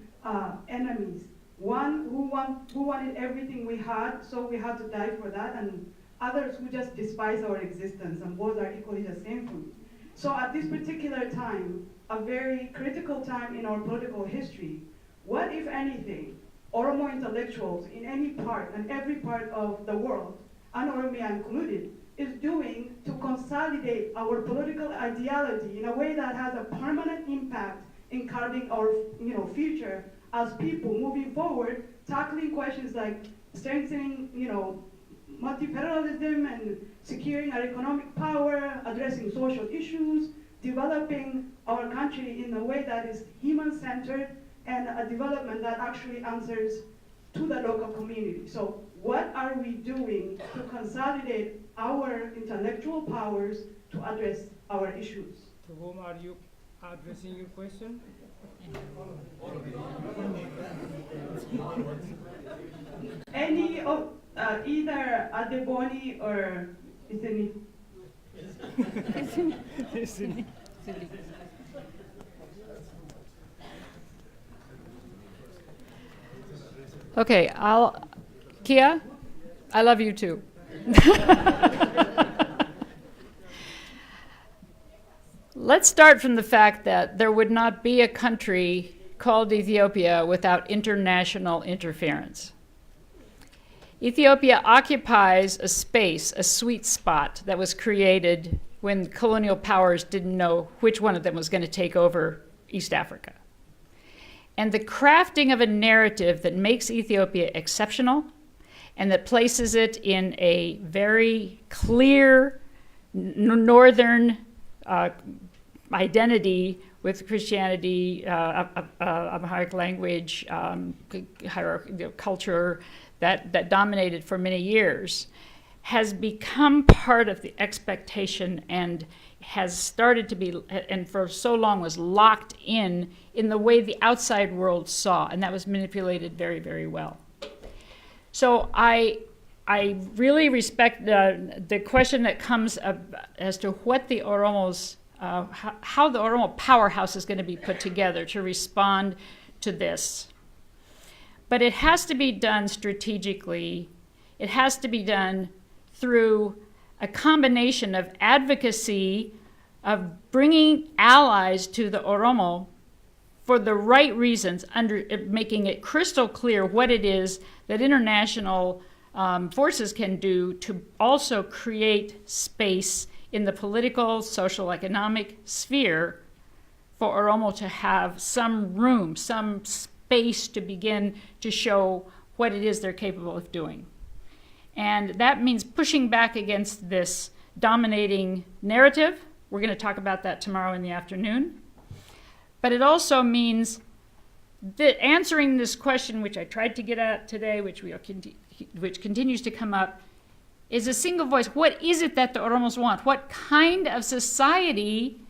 enemies. One who wanted everything we had, so we had to die for that, and others who just despise our existence, and both are equally the same for me. So at this particular time, a very critical time in our political history, what, if anything, Oromo intellectuals in any part and every part of the world, and Oromia included, is doing to consolidate our political ideology in a way that has a permanent impact in carving our future as people moving forward, tackling questions like strengthening multi-federalism and securing our economic power, addressing social issues, developing our country in a way that is human-centered and a development that actually answers to the local community. So what are we doing to consolidate our intellectual powers to address our issues? To whom are you addressing your question? Any of either Adeboni or Isini. Isini. Okay, Kia, I love you too. Let's start from the fact that there would not be a country called Ethiopia without international interference. Ethiopia occupies a space, a sweet spot that was created when colonial powers didn't know which one of them was going to take over East Africa. And the crafting of a narrative that makes Ethiopia exceptional and that places it in a very clear northern identity with Christianity, Amharic language, culture that dominated for many years, has become part of the expectation and has started to be, and for so long was locked in the way the outside world saw, and that was manipulated very, very well. So I really respect the question that comes up as to what the Oromos, how the Oromo powerhouse is going to be put together to respond to this. But it has to be done strategically. It has to be done through a combination of advocacy, of bringing allies to the Oromo for the right reasons, making it crystal clear what it is that international forces can do to also create space in the political, social, economic sphere for Oromo to have some room, some space to begin to show what it is they're capable of doing. And that means pushing back against this dominating narrative. We're going to talk about that tomorrow in the afternoon. But it also means that answering this question, which I tried to get at today, which continues to come up, is a single voice. What is it that the Oromos want? What kind of society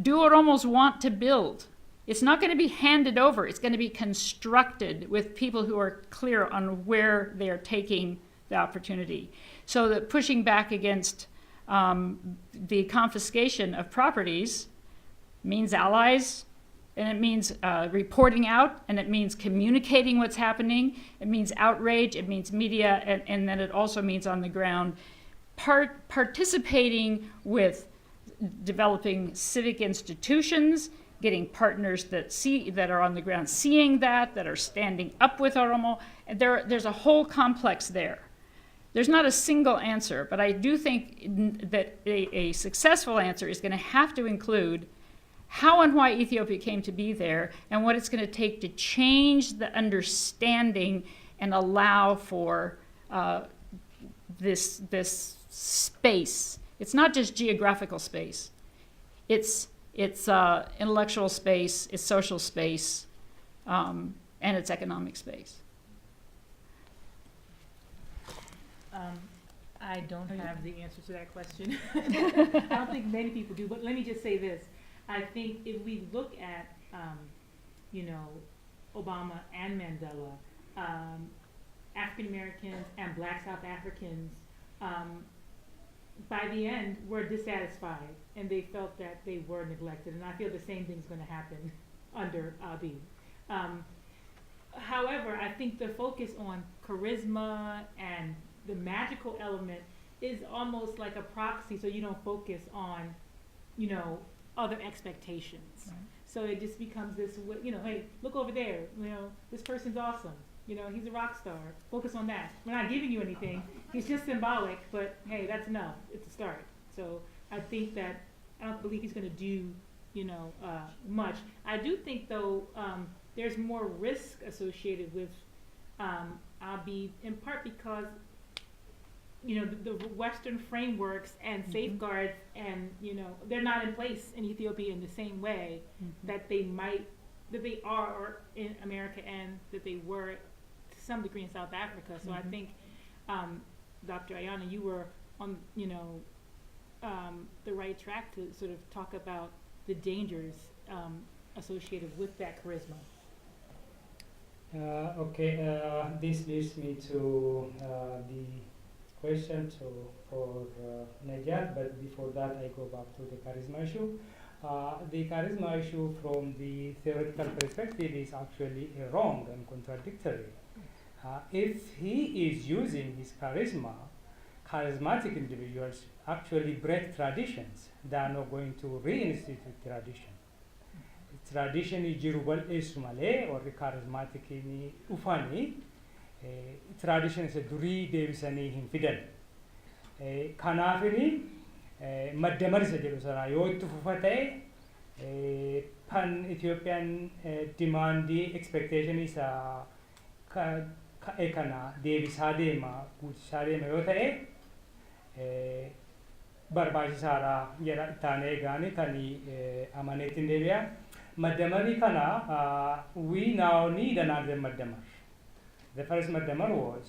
do Oromos want to build? It's not going to be handed over. It's going to be constructed with people who are clear on where they are taking the opportunity. So that pushing back against the confiscation of properties means allies, and it means reporting out, and it means communicating what's happening. It means outrage, it means media, and then it also means on the ground participating with developing civic institutions, getting partners that are on the ground seeing that are standing up with Oromo. There's a whole complex there. There's not a single answer, but I do think that a successful answer is going to have to include how and why Ethiopia came to be there and what it's going to take to change the understanding and allow for this space. It's not just geographical space. It's intellectual space, it's social space, and it's economic space. I don't have the answer to that question. I don't think many people do, but let me just say this. I think if we look at, Obama and Mandela, African Americans and Black South Africans, by the end, were dissatisfied, and they felt that they were neglected. And I feel the same thing's going to happen under Abiy. However, I think the focus on charisma and the magical element is almost like a proxy, so you don't focus on, other expectations. Right. So it just becomes this, hey, look over there, this person's awesome. He's a rock star. Focus on that. We're not giving you anything. He's just symbolic, but hey, that's enough. It's a start. So I think that I don't believe he's going to do, much. I do think, though, there's more risk associated with Abiy, in part because, the Western frameworks and safeguards, and they're not in place in Ethiopia in the same way that they are in America and that they were to some degree in South Africa. So I think, Dr. Ayana, you were on the right track to sort of talk about the dangers associated with that charisma. This leads me to the question for Najat, but before that I go back to the charisma issue. The charisma issue from the theoretical perspective is actually wrong and contradictory. If he is using his charismatic individuals actually break traditions. They are not going to reinstitute tradition. traditionii jiru bal'eessu malee warri kaarizmaatikiin dhufanii tradition isa durii deebisanii hin fidan. Kanaafini maddamar isa jedhu sana yoo itti fufa ta'e pan Ethiopian demandii expectation isa ka'e kana deebisaa deema guutisaa deema yoo ta'e barbaachisaadha jedha ittaanee eegaani kan amaneetiin deebi'a. Maddamarii kana we now need another maddamar. The first maddamar was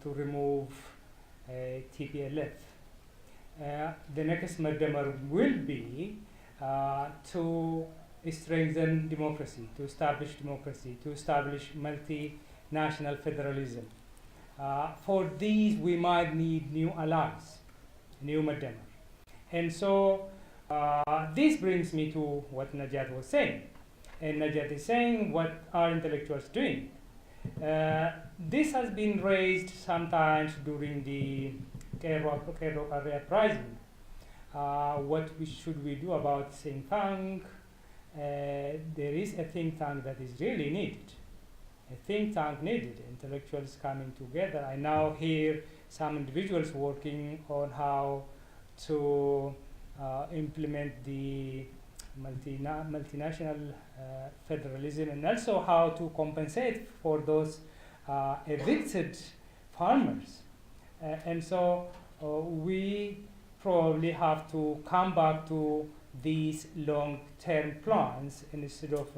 to remove TPLF. The next maddamar will be to strengthen democracy, to establish multinational federalism. For these, we might need new allies, new maddamar. And so this brings me to what Najat was saying. And Najat is saying what are intellectuals doing. This has been raised sometimes during the Cairo uprising. What should we do about think tank? There is a think tank that is really needed. A think tank needed, intellectuals coming together. I now hear some individuals working on how to implement the multinational federalism, and also how to compensate for those evicted farmers. And so we probably have to come back to these long-term plans instead of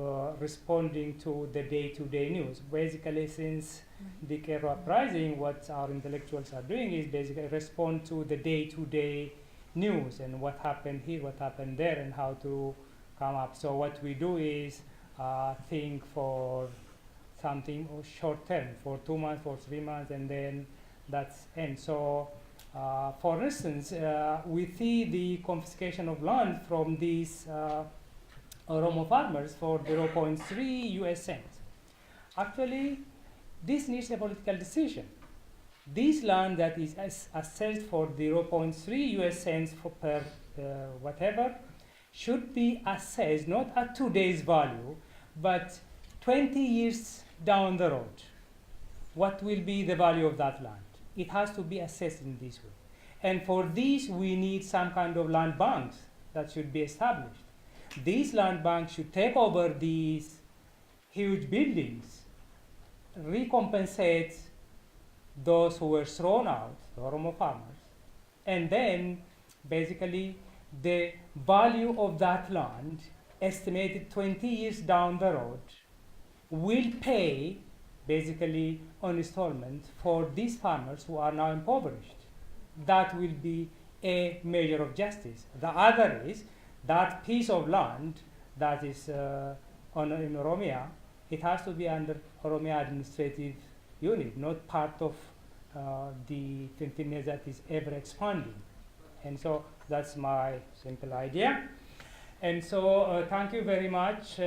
responding to the day-to-day news. Basically, since the Cairo uprising, what our intellectuals are doing is basically respond to the day-to-day news and what happened here, what happened there, and how to come up. So what we do is think for something short-term, for 2 months, for 3 months, and then that's end. So for instance, we see the confiscation of land from these Oromo farmers for 0.3 US cents. Actually, this needs a political decision. This land that is assessed for 0.3 US cents per whatever should be assessed not at today's value, but 20 years down the road. What will be the value of that land? It has to be assessed in this way. And for this, we need some kind of land banks that should be established. These land banks should take over these huge buildings, recompensate those who were thrown out, the Oromo farmers, and then basically the value of that land, estimated 20 years down the road, will pay basically on installment for these farmers who are now impoverished. That will be a measure of justice. The other is that piece of land that is in Oromia, it has to be under Oromia administrative unit, not part of the Tintinnez that is ever expanding. And so that's my simple idea. And so thank you very much.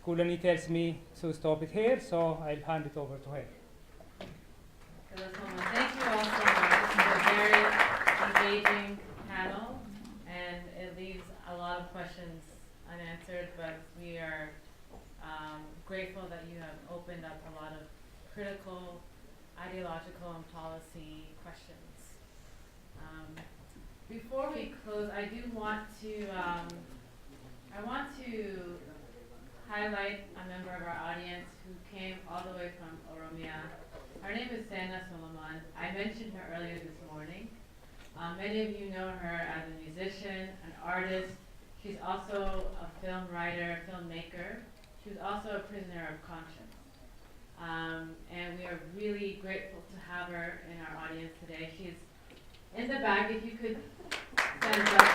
Kulani tells me to stop it here, so I'll hand it over to her. Thank you all so much. This is a very engaging panel, and it leaves a lot of questions unanswered, but we are grateful that you have opened up a lot of critical, ideological, and policy questions. Before we close, I do want to highlight a member of our audience who came all the way from Oromia. Her name is Sena Solomon. I mentioned her earlier this morning. Many of you know her as a musician, an artist. She's also a film writer, filmmaker. She was also a prisoner of conscience. And we are really grateful to have her in our audience today. She's in the back, if you could stand up.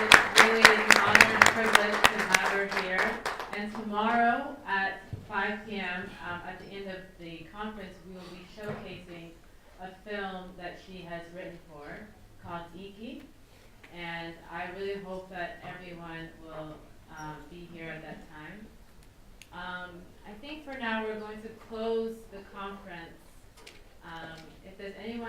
It's really an honor and privilege to have her here. And tomorrow at 5 p.m. At the end of the conference, we will be showcasing a film that she has written for called Iki. And I really hope that everyone will be here at that time. I think for now we're going to close the conference. If there's anyone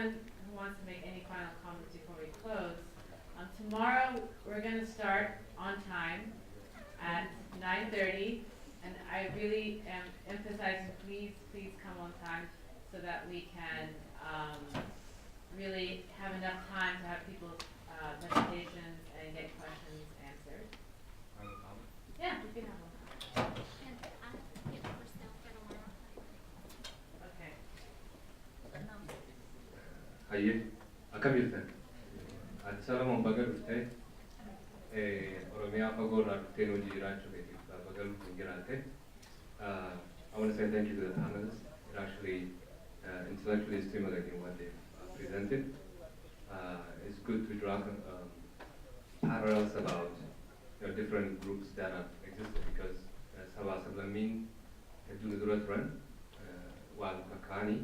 emphasize, please come on time so that we can really have enough time to have people's presentations and get questions answered. Yeah, you can have one. Okay. Hayyee akkam jirtan? Ati Salamoon baga dhuftee Oromiyaa fagoo irraa dhuftee hojii jiraachuu keetiif baga lubbuun jiraatte. I want to say thank you to the panelists. It actually intellectually stimulating what they've presented. It's good to draw parallels about different groups that have existed because Sabaa Sablamin hedduu dura turan waan kakkaanii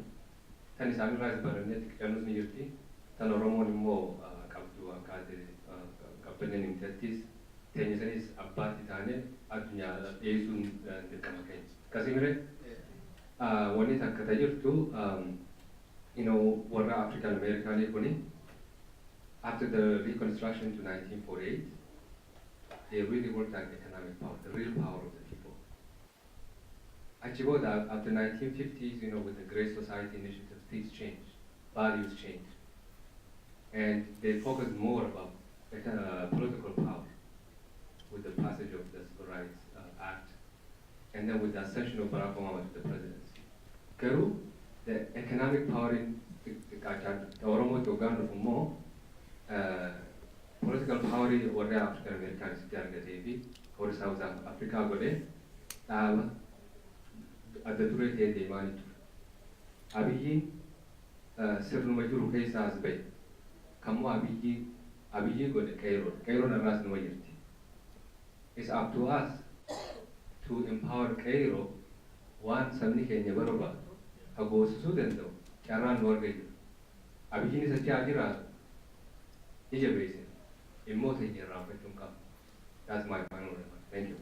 tan isaan irraa barannetti qicannus ni jirti tan Oromoon immoo qabdu akkaate qabbanneen himtattis teenyisanis abbaatti taane addunyaa dhiyeessuun dirqama keenya. Kasimire wanni takka tajirtu warra African American kuni after the reconstruction to 1948 they really worked on economic power, the real power of the people. Actually, after 1950s, with the Great Society Initiative, things changed, values changed, and they focused more about political power with the passage of the Civil Rights Act, and then with the accession of Barack Obama to the presidency. Karu, the economic power in the Oromo to Uganda for more, political power in the African Americans, or South Africa, at the Ture de Mani. Abiyyi sirnuma jiru keessa as bahe. Kammoo abiyyi godhe Kairoon irraas numa jirti. It's up to us to empower Cairo waan sabni keenya barbaadu hagoosisuu danda'u carraan nu arga jiru. Abiyyiin isa jaa jiraatu ija beeksisa. Dhimmoota ija irraanfachuun qaba. That's my final remark. Thank you.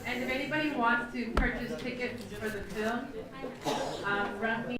And if anybody wants to purchase tickets for the film, run me